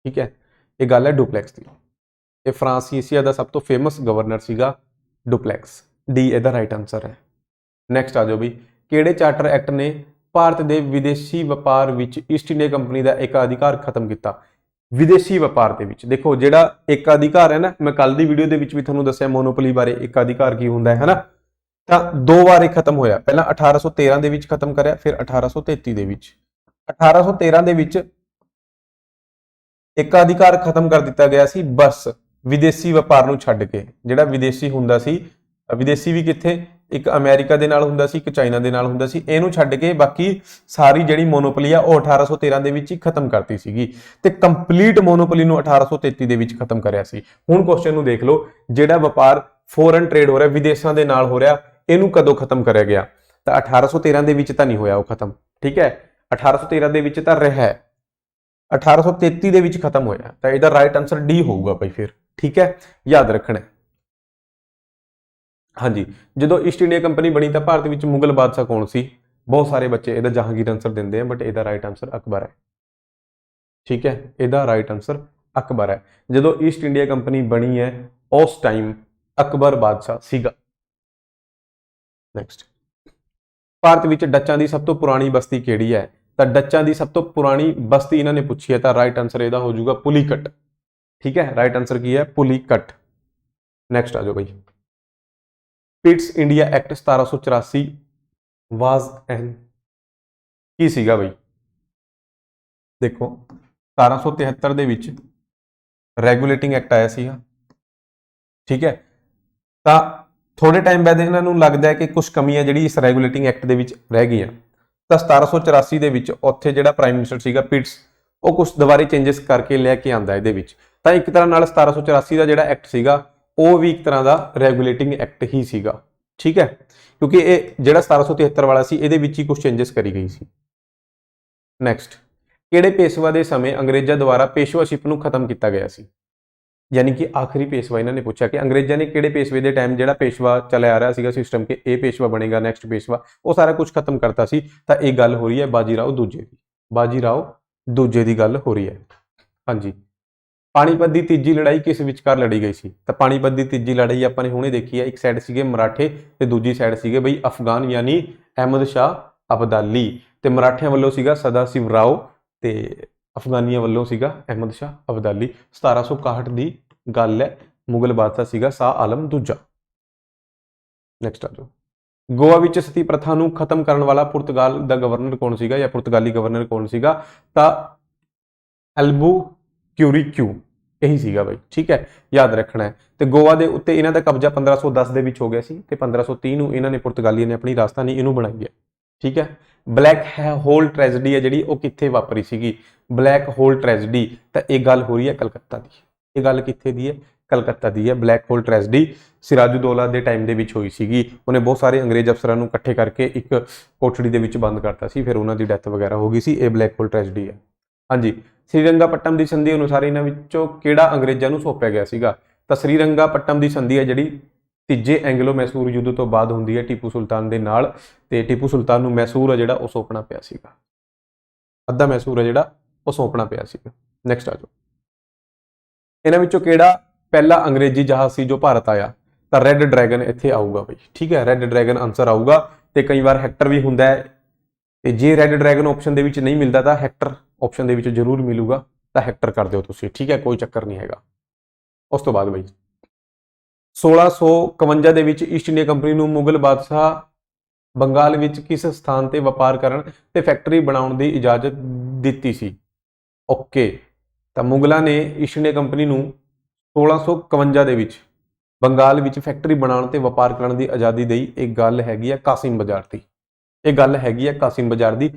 ਠੀਕ ਹੈ। ਇਹ ਗੱਲ ਹੈ ਡੁਪਲੈਕਸ ਦੀ। ਇਹ ਫ੍ਰਾਂਸੀਸੀਆ ਦਾ ਸਭ ਤੋਂ ਫੇਮਸ ਗਵਰਨਰ ਸੀਗਾ ਡੁਪਲੈਕਸ। ਡੀ ਇਹਦਾ ਰਾਈਟ ਆਨਸਰ ਹੈ। ਨੈਕਸਟ ਆ ਜਾਓ ਵੀ, ਕਿਹੜੇ ਚਾਰਟਰ ਐਕਟ ਨੇ ਭਾਰਤ ਦੇ ਵਿਦੇਸ਼ੀ ਵਪਾਰ ਵਿੱਚ ਈਸਟ ਇੰਡੀਆ ਕੰਪਨੀ ਦਾ ਏਕਾਧਿਕਾਰ ਖਤਮ ਕੀਤਾ? ਵਿਦੇਸ਼ੀ ਵਪਾਰ ਦੇ ਵਿੱਚ ਦੇਖੋ ਜਿਹੜਾ ਏਕਾਧਿਕਾਰ ਹੈ ਨਾ, ਮੈਂ ਕੱਲ ਦੀ ਵੀਡੀਓ ਦੇ ਵਿੱਚ ਵੀ ਤੁਹਾਨੂੰ ਦੱਸਿਆ ਮੋਨੋਪੋਲੀ ਬਾਰੇ, ਏਕਾਧਿਕਾਰ ਕੀ ਹੁੰਦਾ ਹੈ, ਹਨਾ। ਤਾਂ 2 ਵਾਰ ਇਹ ਖਤਮ ਹੋਇਆ, ਪਹਿਲਾਂ 1813 ਦੇ ਵਿੱਚ ਖਤਮ ਕਰਿਆ, ਫਿਰ 1833 ਦੇ ਵਿੱਚ। 1813 ਦੇ ਵਿੱਚ ਏਕਾਧਿਕਾਰ ਖਤਮ ਕਰ ਦਿੱਤਾ ਗਿਆ ਸੀ, ਬਸ ਵਿਦੇਸ਼ੀ ਵਪਾਰ ਨੂੰ ਛੱਡ ਕੇ। ਜਿਹੜਾ ਵਿਦੇਸ਼ੀ ਹੁੰਦਾ ਸੀ ਵਿਦੇਸ਼ੀ ਵੀ ਕਿੱਥੇ, ਇੱਕ ਅਮਰੀਕਾ ਦੇ ਨਾਲ ਹੁੰਦਾ ਸੀ, ਇੱਕ ਚਾਈਨਾ ਦੇ ਨਾਲ ਹੁੰਦਾ ਸੀ। ਇਹਨੂੰ ਛੱਡ ਕੇ ਬਾਕੀ ਸਾਰੀ ਜਿਹੜੀ ਮੋਨੋਪੋਲੀ ਆ ਉਹ 1813 ਦੇ ਵਿੱਚ ਹੀ ਖਤਮ ਕਰਤੀ ਸੀਗੀ ਤੇ ਕੰਪਲੀਟ ਮੋਨੋਪੋਲੀ ਨੂੰ 1833 ਦੇ ਵਿੱਚ ਖਤਮ ਕਰਿਆ ਸੀ। ਹੁਣ ਕੁਐਸਚਨ ਨੂੰ ਦੇਖ ਲਓ, ਜਿਹੜਾ ਵਪਾਰ ਫੋਰਨ ਟ੍ਰੇਡ ਹੋ ਰਿਹਾ, ਵਿਦੇਸ਼ਾਂ ਦੇ ਨਾਲ ਹੋ ਰਿਹਾ, ਇਹਨੂੰ ਕਦੋਂ ਖਤਮ ਕਰਿਆ ਗਿਆ? ਤਾਂ 1813 ਦੇ ਵਿੱਚ ਤਾਂ ਨਹੀਂ ਹੋਇਆ ਉਹ ਖਤਮ, ਠੀਕ ਹੈ। 1813 ਦੇ ਵਿੱਚ ਤਾਂ ਰਿਹਾ ਹੈ, 1833 ਦੇ ਵਿੱਚ ਖਤਮ ਹੋਇਆ। ਤਾਂ ਇਹਦਾ ਰਾਈਟ ਆਨਸਰ ਡੀ ਹੋਊਗਾ ਭਾਈ ਫਿਰ, ਠੀਕ ਹੈ, ਯਾਦ ਰੱਖਣਾ। ਹਾਂਜੀ, ਜਦੋਂ ਈਸਟ ਇੰਡੀਆ ਕੰਪਨੀ ਬਣੀ ਤਾਂ ਭਾਰਤ ਵਿੱਚ ਮੁਗਲ ਬਾਦਸ਼ਾਹ ਕੌਣ ਸੀ? ਬਹੁਤ ਸਾਰੇ ਬੱਚੇ ਇਹਦਾ ਜਹਾਂਗੀਰ ਆਨਸਰ ਦਿੰਦੇ ਆ, ਬਟ ਇਹਦਾ ਰਾਈਟ ਆਨਸਰ ਅਕਬਰ ਹੈ, ਠੀਕ ਹੈ। ਇਹਦਾ ਰਾਈਟ ਆਨਸਰ ਅਕਬਰ ਹੈ। ਜਦੋਂ ਈਸਟ ਇੰਡੀਆ ਕੰਪਨੀ ਬਣੀ ਹੈ ਉਸ ਟਾਈਮ ਅਕਬਰ ਬਾਦਸ਼ਾਹ ਸੀਗਾ। ਨੈਕਸਟ, ਭਾਰਤ ਵਿੱਚ ਡੱਚਾਂ ਦੀ ਸਭ ਤੋਂ ਪੁਰਾਣੀ ਬਸਤੀ ਕਿਹੜੀ ਹੈ? ਤਾਂ ਡੱਚਾਂ ਦੀ ਸਭ ਤੋਂ ਪੁਰਾਣੀ ਬਸਤੀ ਇਹਨਾਂ ਨੇ ਪੁੱਛੀ ਹੈ, ਤਾਂ ਰਾਈਟ ਆਨਸਰ ਇਹਦਾ ਹੋ ਜਾਊਗਾ ਪੁਲੀਕਟ, ਠੀਕ ਹੈ। ਰਾਈਟ ਆਨਸਰ ਕੀ ਹੈ? ਪੁਲੀਕਟ। ਨੈਕਸਟ ਆ ਜਾਓ ਬਈ, ਪਿਟਸ ਇੰਡੀਆ ਐਕਟ 1784 ਵਾਜ਼ ਐਨ ਕੀ ਸੀਗਾ ਬਈ? ਦੇਖੋ 1773 ਦੇ ਵਿੱਚ ਰੈਗੂਲੇਟਿੰਗ ਐਕਟ ਆਇਆ ਸੀਗਾ, ਠੀਕ ਹੈ। ਤਾਂ ਥੋੜੇ ਟਾਈਮ ਬਾਅਦ ਇਹਨਾਂ ਨੂੰ ਲੱਗਦਾ ਹੈ ਕਿ ਕੁਝ ਕਮੀਆਂ ਜਿਹੜੀ ਇਸ ਰੈਗੂਲੇਟਿੰਗ ਐਕਟ ਦੇ ਵਿੱਚ ਰਹਿ ਗਈਆਂ, ਤਾਂ 1784 ਦੇ ਵਿੱਚ ਉੱਥੇ ਜਿਹੜਾ ਪ੍ਰਾਈਮ ਮਿਨਿਸਟਰ ਸੀਗਾ ਪਿਟਸ, ਉਹ ਕੁਝ ਦੁਬਾਰੇ ਚੇਂਜਸ ਕਰਕੇ ਲੈ ਕੇ ਆਂਦਾ ਇਹਦੇ ਵਿੱਚ। ਤਾਂ ਇੱਕ ਤਰ੍ਹਾਂ ਨਾਲ 1784 ਦਾ ਜਿਹੜਾ ਐਕਟ ਸੀਗਾ ਉਹ ਵੀ ਇੱਕ ਤਰ੍ਹਾਂ ਦਾ ਰੈਗੂਲੇਟਿੰਗ ਐਕਟ ਹੀ ਸੀਗਾ, ਠੀਕ ਹੈ, ਕਿਉਂਕਿ ਇਹ ਜਿਹੜਾ 1773 ਵਾਲਾ ਸੀ ਇਹਦੇ ਵਿੱਚ ਹੀ ਕੁਝ ਚੇਂਜਸ ਕਰੀ ਗਈ ਸੀ। ਨੈਕਸਟ, ਕਿਹੜੇ ਪੇਸ਼ਵਾ ਦੇ ਸਮੇਂ ਅੰਗਰੇਜ਼ਾਂ ਦੁਆਰਾ ਪੇਸ਼ਵਾਸ਼ਿਪ ਨੂੰ ਖਤਮ ਕੀਤਾ ਗਿਆ ਸੀ? ਯਾਨੀ ਕਿ ਆਖਰੀ ਪੇਸ਼ਵਾ ਇਹਨਾਂ ਨੇ ਪੁੱਛਿਆ ਕਿ ਅੰਗਰੇਜ਼ਾਂ ਨੇ ਕਿਹੜੇ ਪੇਸ਼ਵੇ ਦੇ ਟਾਈਮ ਜਿਹੜਾ ਪੇਸ਼ਵਾ ਚੱਲਿਆ ਆ ਰਿਹਾ ਸੀਗਾ ਸਿਸਟਮ ਕਿ ਇਹ ਪੇਸ਼ਵਾ ਬਣੇਗਾ ਨੈਕਸਟ ਪੇਸ਼ਵਾ, ਉਹ ਸਾਰਾ ਕੁਝ ਖਤਮ ਕਰਤਾ ਸੀ। ਤਾਂ ਇਹ ਗੱਲ ਹੋ ਰਹੀ ਹੈ ਬਾਜੀਰਾਓ ਦੂਜੇ ਦੀ, ਬਾਜੀਰਾਓ ਦੂਜੇ ਦੀ ਗੱਲ ਹੋ ਰਹੀ ਹੈ। ਹਾਂਜੀ, ਪਾਣੀਪਤ ਦੀ ਤੀਜੀ ਲੜਾਈ ਕਿਸ ਵਿਚਕਾਰ ਲੜੀ ਗਈ ਸੀ? ਤਾਂ ਪਾਣੀਪਤ ਦੀ ਤੀਜੀ ਲੜਾਈ ਆਪਾਂ ਨੇ ਹੁਣੇ ਦੇਖੀ ਹੈ, ਇੱਕ ਸਾਈਡ ਸੀਗੇ ਮਰਾਠੇ ਤੇ ਦੂਜੀ ਸਾਈਡ ਸੀਗੇ ਬਈ ਅਫਗਾਨ ਯਾਨੀ ਅਹਿਮਦ ਸ਼ਾਹ ਅਬਦਾਲੀ, ਤੇ ਮਰਾਠਿਆਂ ਵੱਲੋਂ ਸੀਗਾ ਸਦਾ ਸਿਵ ਰਾਓ ਤੇ ਅਫਗਾਨੀਆਂ ਵੱਲੋਂ ਸੀਗਾ ਅਹਿਮਦ ਸ਼ਾਹ ਅਬਦਾਲੀ। 1761 ਦੀ ਗੱਲ ਹੈ, ਮੁਗਲ ਬਾਦਸ਼ਾਹ ਸੀਗਾ ਸ਼ਾਹ ਆਲਮ ਦੂਜਾ। ਨੈਕਸਟ ਆ ਜਾਓ, ਗੋਆ ਵਿੱਚ ਸਤੀ ਪ੍ਰਥਾ ਨੂੰ ਖਤਮ ਕਰਨ ਵਾਲਾ ਪੁਰਤਗਾਲ ਦਾ ਗਵਰਨਰ ਕੌਣ ਸੀਗਾ ਜਾਂ ਪੁਰਤਗਾਲੀ ਗਵਰਨਰ ਕੌਣ ਸੀਗਾ? ਤਾਂ ਐਲਬੂਕੁਰਿਕੂ ਇਹੀ ਸੀਗਾ ਬਾਈ, ਠੀਕ ਹੈ, ਯਾਦ ਰੱਖਣਾ ਹੈ। ਤੇ ਗੋਆ ਦੇ ਉੱਤੇ ਇਹਨਾਂ ਦਾ ਕਬਜ਼ਾ 1510 ਦੇ ਵਿੱਚ ਹੋ ਗਿਆ ਸੀ ਤੇ 1530 ਨੂੰ ਇਹਨਾਂ ਨੇ ਪੁਰਤਗਾਲੀਆਂ ਨੇ ਆਪਣੀ ਰਾਜਧਾਨੀ ਇਹਨੂੰ ਬਣਾਈ ਹੈ, ਠੀਕ ਹੈ। ਬਲੈਕ ਹੋਲ ਟ੍ਰੈਜਡੀ ਹੈ ਜਿਹੜੀ ਉਹ ਕਿੱਥੇ ਵਾਪਰੀ ਸੀਗੀ? ਬਲੈਕ ਹੋਲ ਟ੍ਰੈਜਡੀ, ਤਾਂ ਇਹ ਗੱਲ ਹੋ ਰਹੀ ਹੈ ਕਲਕੱਤਾ ਦੀ। ਇਹ ਗੱਲ ਕਿੱਥੇ ਦੀ ਹੈ? ਕਲਕੱਤਾ ਦੀ ਹੈ। ਬਲੈਕ ਹੋਲ ਟ੍ਰੈਜਡੀ ਸਿਰਾਜੁਦੌਲਾ ਦੇ ਟਾਈਮ ਦੇ ਵਿੱਚ ਹੋਈ ਸੀਗੀ। ਉਹਨੇ ਬਹੁਤ ਸਾਰੇ ਅੰਗਰੇਜ਼ ਅਫਸਰਾਂ ਨੂੰ ਇਕੱਠੇ ਕਰਕੇ ਇੱਕ ਕੋਠੜੀ ਦੇ ਵਿੱਚ ਬੰਦ ਕਰਤਾ ਸੀ, ਫਿਰ ਉਹਨਾਂ ਦੀ ਡੈਥ ਵਗੈਰਾ ਹੋ ਗਈ ਸੀ। ਇਹ ਬਲੈਕ ਹੋਲ ਟ੍ਰੈਜਡੀ ਹੈ। ਹਾਂਜੀ, ਸ੍ਰੀਰੰਗਾਪਟਮ ਦੀ ਸੰਧੀ ਅਨੁਸਾਰ ਇਹਨਾਂ ਵਿੱਚੋਂ ਕਿਹੜਾ ਅੰਗਰੇਜ਼ਾਂ ਨੂੰ ਸੌਂਪਿਆ ਗਿਆ ਸੀਗਾ? ਤਾਂ ਸ੍ਰੀਰੰਗਾਪਟਮ ਦੀ ਸੰਧੀ ਹੈ ਜਿਹੜੀ ਤੀਜੇ ਐਂਗਲੋ ਮੈਸੂਰ ਯੁੱਧ ਤੋਂ ਬਾਅਦ ਹੁੰਦੀ ਹੈ ਟੀਪੂ ਸੁਲਤਾਨ ਦੇ ਨਾਲ, ਤੇ ਟੀਪੂ ਸੁਲਤਾਨ ਨੂੰ ਮੈਸੂਰ ਆ ਜਿਹੜਾ ਉਹ ਸੌਂਪਣਾ ਪਿਆ ਸੀਗਾ, ਅੱਧਾ ਮੈਸੂਰ ਆ ਜਿਹੜਾ ਉਹ ਸੌਂਪਣਾ ਪਿਆ ਸੀਗਾ। ਨੈਕਸਟ ਆ ਜਾਓ, ਇਹਨਾਂ ਵਿੱਚੋਂ ਕਿਹੜਾ ਪਹਿਲਾ ਅੰਗਰੇਜ਼ੀ ਜਹਾਜ਼ ਸੀ ਜੋ ਭਾਰਤ ਆਇਆ? ਤਾਂ ਰੈੱਡ ਡਰੈਗਨ ਇੱਥੇ ਆਊਗਾ ਬਈ, ਠੀਕ ਹੈ, ਰੈੱਡ ਡਰੈਗਨ ਆਨਸਰ ਆਊਗਾ। ਤੇ ਕਈ ਵਾਰ ਹੈਕਟਰ ਵੀ ਹੁੰਦਾ ਹੈ, ਤੇ ਜੇ ਰੈੱਡ ਡਰੈਗਨ ਆਪਸ਼ਨ ਦੇ ਵਿੱਚ ਨਹੀਂ ਮਿਲਦਾ ਤਾਂ ਹੈਕਟਰ ਆਪਸ਼ਨ ਦੇ ਵਿੱਚ ਜ਼ਰੂਰ ਮਿਲੂਗਾ, ਤਾਂ ਹੈਕਟਰ ਕਰ ਦਿਓ ਤੁਸੀਂ, ਠੀਕ ਹੈ, ਕੋਈ ਚੱਕਰ ਨਹੀਂ ਹੈਗਾ। ਉਸ ਤੋਂ ਬਾਅਦ ਬਈ 1651 ਦੇ ਵਿੱਚ ਈਸਟ ਇੰਡੀਆ ਕੰਪਨੀ ਨੂੰ ਮੁਗਲ ਬਾਦਸ਼ਾਹ ਬੰਗਾਲ ਵਿੱਚ ਕਿਸ ਸਥਾਨ ਤੇ ਵਪਾਰ ਕਰਨ ਤੇ ਫੈਕਟਰੀ ਬਣਾਉਣ ਦੀ ਇਜਾਜ਼ਤ ਦਿੱਤੀ ਸੀ? ਓਕੇ, ਤਾਂ ਮੁਗਲਾਂ ਨੇ ਈਸਟ ਇੰਡੀਆ ਕੰਪਨੀ ਨੂੰ 1651 ਦੇ ਵਿੱਚ ਬੰਗਾਲ ਵਿੱਚ ਫੈਕਟਰੀ ਬਣਾਉਣ ਤੇ ਵਪਾਰ ਕਰਨ ਦੀ ਆਜ਼ਾਦੀ ਦੇਈ। ਇਹ ਗੱਲ ਹੈਗੀ ਆ ਕਾਸਿਮ ਬਾਜ਼ਾਰ ਦੀ, ਇਹ ਗੱਲ ਹੈਗੀ ਆ ਕਾਸਿਮ ਬਾਜ਼ਾਰ ਦੀ।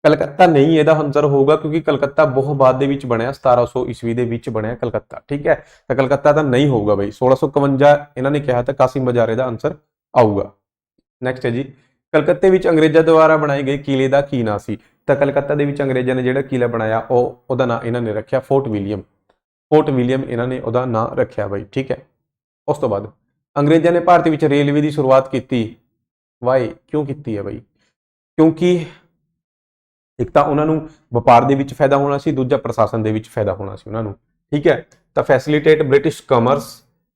ਕਲਕੱਤਾ ਨਹੀਂ ਇਹਦਾ ਆਨਸਰ ਹੋਊਗਾ ਕਿਉਂਕਿ ਕਲਕੱਤਾ ਬਹੁਤ ਬਾਅਦ ਦੇ ਵਿੱਚ ਬਣਿਆ, 1700 ਈਸਵੀ ਦੇ ਵਿੱਚ ਬਣਿਆ ਕਲਕੱਤਾ, ਠੀਕ ਹੈ। ਤਾਂ ਕਲਕੱਤਾ ਤਾਂ ਨਹੀਂ ਹੋਊਗਾ ਬਈ, 1651 ਇਹਨਾਂ ਨੇ ਕਿਹਾ ਤਾਂ ਕਾਸਿਮ ਬਾਜ਼ਾਰ ਇਹਦਾ ਆਨਸਰ ਆਊਗਾ। ਨੈਕਸਟ ਹੈ ਜੀ, ਕਲਕੱਤੇ ਵਿੱਚ ਅੰਗਰੇਜ਼ਾਂ ਦੁਆਰਾ ਬਣਾਏ ਗਏ ਕਿਲੇ ਦਾ ਕੀ ਨਾਂ ਸੀ? ਤਾਂ ਕਲਕੱਤਾ ਦੇ ਵਿੱਚ ਅੰਗਰੇਜ਼ਾਂ ਨੇ ਜਿਹੜਾ ਕਿਲਾ ਬਣਾਇਆ ਉਹਦਾ ਨਾਂ ਇਹਨਾਂ ਨੇ ਰੱਖਿਆ ਫੋਰਟ ਵਿਲੀਅਮ, ਫੋਰਟ ਵਿਲੀਅਮ ਇਹਨਾਂ ਨੇ ਉਹਦਾ ਨਾਂ ਰੱਖਿਆ ਬਈ, ਠੀਕ ਹੈ। ਉਸ ਤੋਂ ਬਾਅਦ ਅੰਗਰੇਜ਼ਾਂ ਨੇ ਭਾਰਤ ਵਿੱਚ ਰੇਲਵੇ ਦੀ ਸ਼ੁਰੂਆਤ ਕੀਤੀ, ਵਾਈ ਕਿਉਂ ਕੀਤੀ ਹੈ ਬਈ? ਕਿਉਂਕਿ ਇੱਕ ਤਾਂ ਉਹਨਾਂ ਨੂੰ ਵਪਾਰ ਦੇ ਵਿੱਚ ਫਾਇਦਾ ਹੋਣਾ ਸੀ, ਦੂਜਾ ਪ੍ਰਸ਼ਾਸਨ ਦੇ ਵਿੱਚ ਫਾਇਦਾ ਹੋਣਾ ਸੀ ਉਹਨਾਂ ਨੂੰ, ਠੀਕ ਹੈ। ਤਾਂ ਫੈਸਿਲਿਟੇਟ ਬ੍ਰਿਟਿਸ਼ ਕਮਰਸ,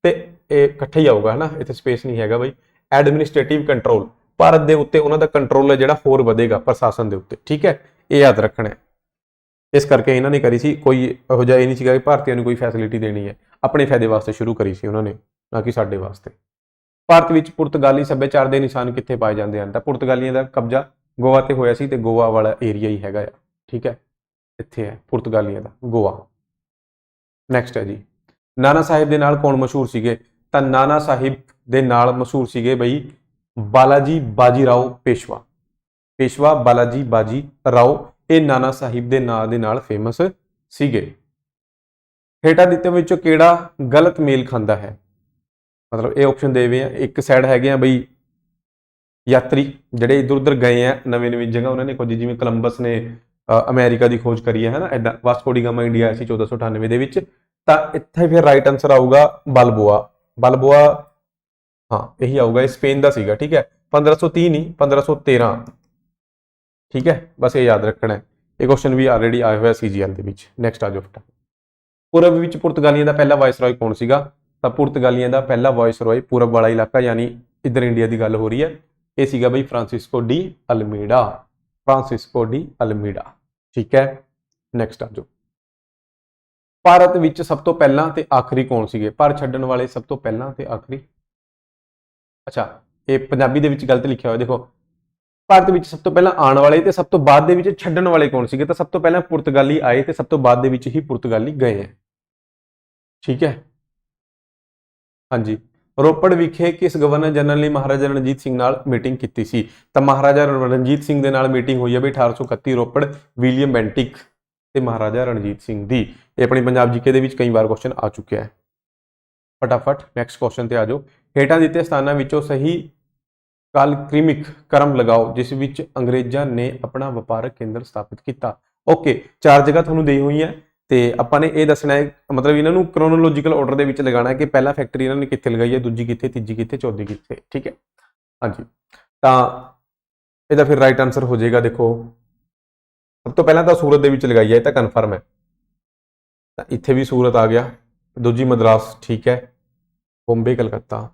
ਤੇ ਇਹ ਇਕੱਠਾ ਹੀ ਆਊਗਾ, ਹੈ ਨਾ, ਇੱਥੇ ਸਪੇਸ ਨਹੀਂ ਹੈਗਾ ਬਈ। ਐਡਮਿਨਿਸਟ੍ਰੇਟਿਵ ਕੰਟਰੋਲ, ਭਾਰਤ ਦੇ ਉੱਤੇ ਉਹਨਾਂ ਦਾ ਕੰਟਰੋਲ ਹੈ ਜਿਹੜਾ ਹੋਰ ਵਧੇਗਾ ਪ੍ਰਸ਼ਾਸਨ ਦੇ ਉੱਤੇ, ਠੀਕ ਹੈ, ਇਹ ਯਾਦ ਰੱਖਣਾ ਹੈ। ਇਸ ਕਰਕੇ ਇਹਨਾਂ ਨੇ ਕਰੀ ਸੀ, ਕੋਈ ਇਹੋ ਜਿਹਾ ਇਹ ਨਹੀਂ ਸੀਗਾ ਕਿ ਭਾਰਤੀਆਂ ਨੂੰ ਕੋਈ ਫੈਸਿਲਿਟੀ ਦੇਣੀ ਹੈ, ਆਪਣੇ ਫਾਇਦੇ ਵਾਸਤੇ ਸ਼ੁਰੂ ਕਰੀ ਸੀ ਉਹਨਾਂ ਨੇ, ਨਾ ਕਿ ਸਾਡੇ ਵਾਸਤੇ। ਭਾਰਤ ਵਿੱਚ ਪੁਰਤਗਾਲੀ ਸੱਭਿਆਚਾਰ ਦੇ ਨਿਸ਼ਾਨ ਕਿੱਥੇ ਪਾਏ ਜਾਂਦੇ ਹਨ? ਤਾਂ ਪੁਰਤਗਾਲੀਆਂ ਦਾ ਕਬਜ਼ਾ ਗੋਆ ਤੇ ਹੋਇਆ ਸੀ, ਤੇ ਗੋਆ ਵਾਲਾ ਏਰੀਆ ਹੀ ਹੈਗਾ ਆ, ਠੀਕ ਹੈ, ਇੱਥੇ ਹੈ ਪੁਰਤਗਾਲੀਆਂ ਦਾ ਗੋਆ। ਨੈਕਸਟ ਹੈ ਜੀ, ਨਾਨਾ ਸਾਹਿਬ ਦੇ ਨਾਲ ਕੌਣ ਮਸ਼ਹੂਰ ਸੀਗੇ? ਤਾਂ ਨਾਨਾ ਸਾਹਿਬ ਦੇ ਨਾਲ ਮਸ਼ਹੂਰ ਸੀਗੇ ਬਈ ਬਾਲਾਜੀ ਬਾਜੀਰਾਓ ਪੇਸ਼ਵਾ। ਪੇਸ਼ਵਾ ਬਾਲਾਜੀ ਬਾਜੀ ਰਾਓ ਇਹ ਨਾਨਾ ਸਾਹਿਬ ਦੇ ਨਾਂ ਦੇ ਨਾਲ ਫੇਮਸ ਸੀਗੇ। ਹੇਠਾਂ ਦਿੱਤੇ ਵਿੱਚੋਂ ਕਿਹੜਾ ਗਲਤ ਮੇਲ ਖਾਂਦਾ ਹੈ? ਮਤਲਬ ਇਹ ਆਪਸ਼ਨ ਦੇਵੇ ਆ, ਇੱਕ ਸਾਈਡ ਹੈਗੇ ਆ ਬਈ ਯਾਤਰੀ ਜਿਹੜੇ ਇੱਧਰ ਉੱਧਰ ਗਏ ਆ ਨਵੀਂ ਨਵੀਂ ਜਗ੍ਹਾ ਉਹਨਾਂ ਨੇ ਖੋਜੀ, ਜਿਵੇਂ ਕੋਲੰਬਸ ਨੇ ਅਮਰੀਕਾ ਦੀ ਖੋਜ ਕਰੀ ਹੈ, ਹਨਾ ਇਦਾਂ। ਵਾਸਕੋ ਡੀ ਗਾਮਾ ਇੰਡੀਆ ਆਇਆ ਸੀ 1498 ਦੇ ਵਿੱਚ। ਤਾਂ ਇੱਥੇ ਫਿਰ ਰਾਈਟ ਆਨਸਰ ਆਊਗਾ ਬਲਬੋਆ। ਬਲਬੋਆ ਹਾਂ ਇਹੀ ਆਊਗਾ, ਇਹ ਸਪੇਨ ਦਾ ਸੀਗਾ। ਠੀਕ ਹੈ, 1530 ਨਹੀਂ 1513। ਠੀਕ ਹੈ, ਬਸ ਇਹ ਯਾਦ ਰੱਖਣਾ ਹੈ। ਇਹ ਕੁਐਸਚਨ ਵੀ ਆਲਰੇਡੀ ਆਇਆ ਹੋਇਆ ਸੀਜੀਐਲ ਦੇ ਵਿੱਚ। ਨੈਕਸਟ ਆ ਜਾਓ ਫਟਾ। ਪੂਰਬ ਵਿੱਚ ਪੁਰਤਗਾਲੀਆਂ ਦਾ ਪਹਿਲਾ ਵਾਇਸਰਾਏ ਕੌਣ ਸੀਗਾ? ਤਾਂ ਪੁਰਤਗਾਲੀਆਂ ਦਾ ਪਹਿਲਾ ਵਾਇਸਰਾਏ ਪੂਰਬ ਵਾਲਾ ਇਲਾਕਾ ਯਾਨੀ ਇੱਧਰ ਇੰਡੀਆ ਦੀ ਗੱਲ ਹੋ ਰਹੀ ਹੈ, ਇਹ ਸੀਗਾ ਬਈ Francisco de Almeida. Francisco de Almeida. ਠੀਕ ਹੈ, ਨੈਕਸਟ ਆ ਜਾਓ। ਭਾਰਤ ਵਿੱਚ ਸਭ ਤੋਂ ਪਹਿਲਾਂ ਤੇ ਆਖਰੀ ਕੌਣ ਸੀਗੇ? ਭਾਰਤ ਛੱਡਣ ਵਾਲੇ ਸਭ ਤੋਂ ਪਹਿਲਾਂ ਤੇ ਆਖਰੀ। ਅੱਛਾ, ਇਹ ਪੰਜਾਬੀ ਦੇ ਵਿੱਚ ਗਲਤ ਲਿਖਿਆ ਹੋਇਆ, ਦੇਖੋ। ਭਾਰਤ ਵਿੱਚ ਸਭ ਤੋਂ ਪਹਿਲਾਂ ਆਉਣ ਵਾਲੇ ਤੇ ਸਭ ਤੋਂ ਬਾਅਦ ਦੇ ਵਿੱਚ ਛੱਡਣ ਵਾਲੇ ਕੌਣ ਸੀਗੇ? ਤਾਂ ਸਭ ਤੋਂ ਪਹਿਲਾਂ ਪੁਰਤਗਾਲੀ ਆਏ ਤੇ ਸਭ ਤੋਂ ਬਾਅਦ ਦੇ ਵਿੱਚ ਹੀ ਪੁਰਤਗਾਲੀ ਗਏ ਹੈ। ਠੀਕ ਹੈ, ਹਾਂਜੀ। ਰੋਪੜ ਵਿਖੇ ਕਿਸ ਗਵਰਨਰ ਜਨਰਲ ਨੇ ਮਹਾਰਾਜਾ ਰਣਜੀਤ ਸਿੰਘ ਨਾਲ ਮੀਟਿੰਗ ਕੀਤੀ ਸੀ? ਤਾਂ ਮਹਾਰਾਜਾ ਰਣਜੀਤ ਸਿੰਘ ਦੇ ਨਾਲ ਮੀਟਿੰਗ ਹੋਈ ਹੈ ਬਈ 1831 ਰੋਪੜ, ਵਿਲੀਅਮ ਬੈਂਟਿਕ ਤੇ ਮਹਾਰਾਜਾ ਰਣਜੀਤ ਸਿੰਘ ਦੀ। ਇਹ ਆਪਣੀ ਪੰਜਾਬ ਜੀਕੇ ਦੇ ਵਿੱਚ ਕਈ ਵਾਰ ਕੁਐਸਚਨ ਆ ਚੁੱਕਿਆ ਹੈ। ਫਟਾਫਟ ਨੈਕਸਟ ਕੁਐਸਚਨ ਤੇ ਆ ਜਾਓ। ਹੇਠਾਂ ਦਿੱਤੇ ਸਥਾਨਾਂ ਵਿੱਚੋਂ ਸਹੀ ਕਾਲਕ੍ਰਮਿਕ ਕਰਮ ਲਗਾਓ ਜਿਸ ਵਿੱਚ ਅੰਗਰੇਜ਼ਾਂ ਨੇ ਆਪਣਾ ਵਪਾਰਕ ਕੇਂਦਰ ਸਥਾਪਿਤ ਕੀਤਾ। ਓਕੇ, 4 ਜਗ੍ਹਾ ਤੁਹਾਨੂੰ ਦੇਈ ਹੋਈ ਹੈ ਤੇ ਆਪਾਂ ਨੇ ਇਹ ਦੱਸਣਾ ਹੈ, ਮਤਲਬ ਇਹਨਾਂ ਨੂੰ ਕ੍ਰੋਨੋਲੋਜੀਕਲ ਆਰਡਰ ਦੇ ਵਿੱਚ ਲਗਾਉਣਾ ਹੈ ਕਿ ਪਹਿਲਾ ਫੈਕਟਰੀ ਇਹਨਾਂ ਨੇ ਕਿੱਥੇ ਲਗਾਈ ਹੈ, ਦੂਜੀ ਕਿੱਥੇ, ਤੀਜੀ ਕਿੱਥੇ, ਚੌਥੀ ਕਿੱਥੇ। ਠੀਕ ਹੈ, ਹਾਂਜੀ। ਤਾਂ ਇਹਦਾ ਫਿਰ ਰਾਈਟ ਆਨਸਰ ਹੋ ਜਾਏਗਾ, ਦੇਖੋ ਸਭ ਤੋਂ ਪਹਿਲਾਂ ਤਾਂ ਸੂਰਤ ਦੇ ਵਿੱਚ ਲਗਾਈ ਹੈ, ਇਹ ਤਾਂ ਕਨਫਰਮ ਹੈ। ਤਾਂ ਇੱਥੇ ਵੀ ਸੂਰਤ ਆ ਗਿਆ, ਦੂਜੀ ਮਦਰਾਸ, ਠੀਕ ਹੈ, ਬੰਬੇ, ਕਲਕੱਤਾ।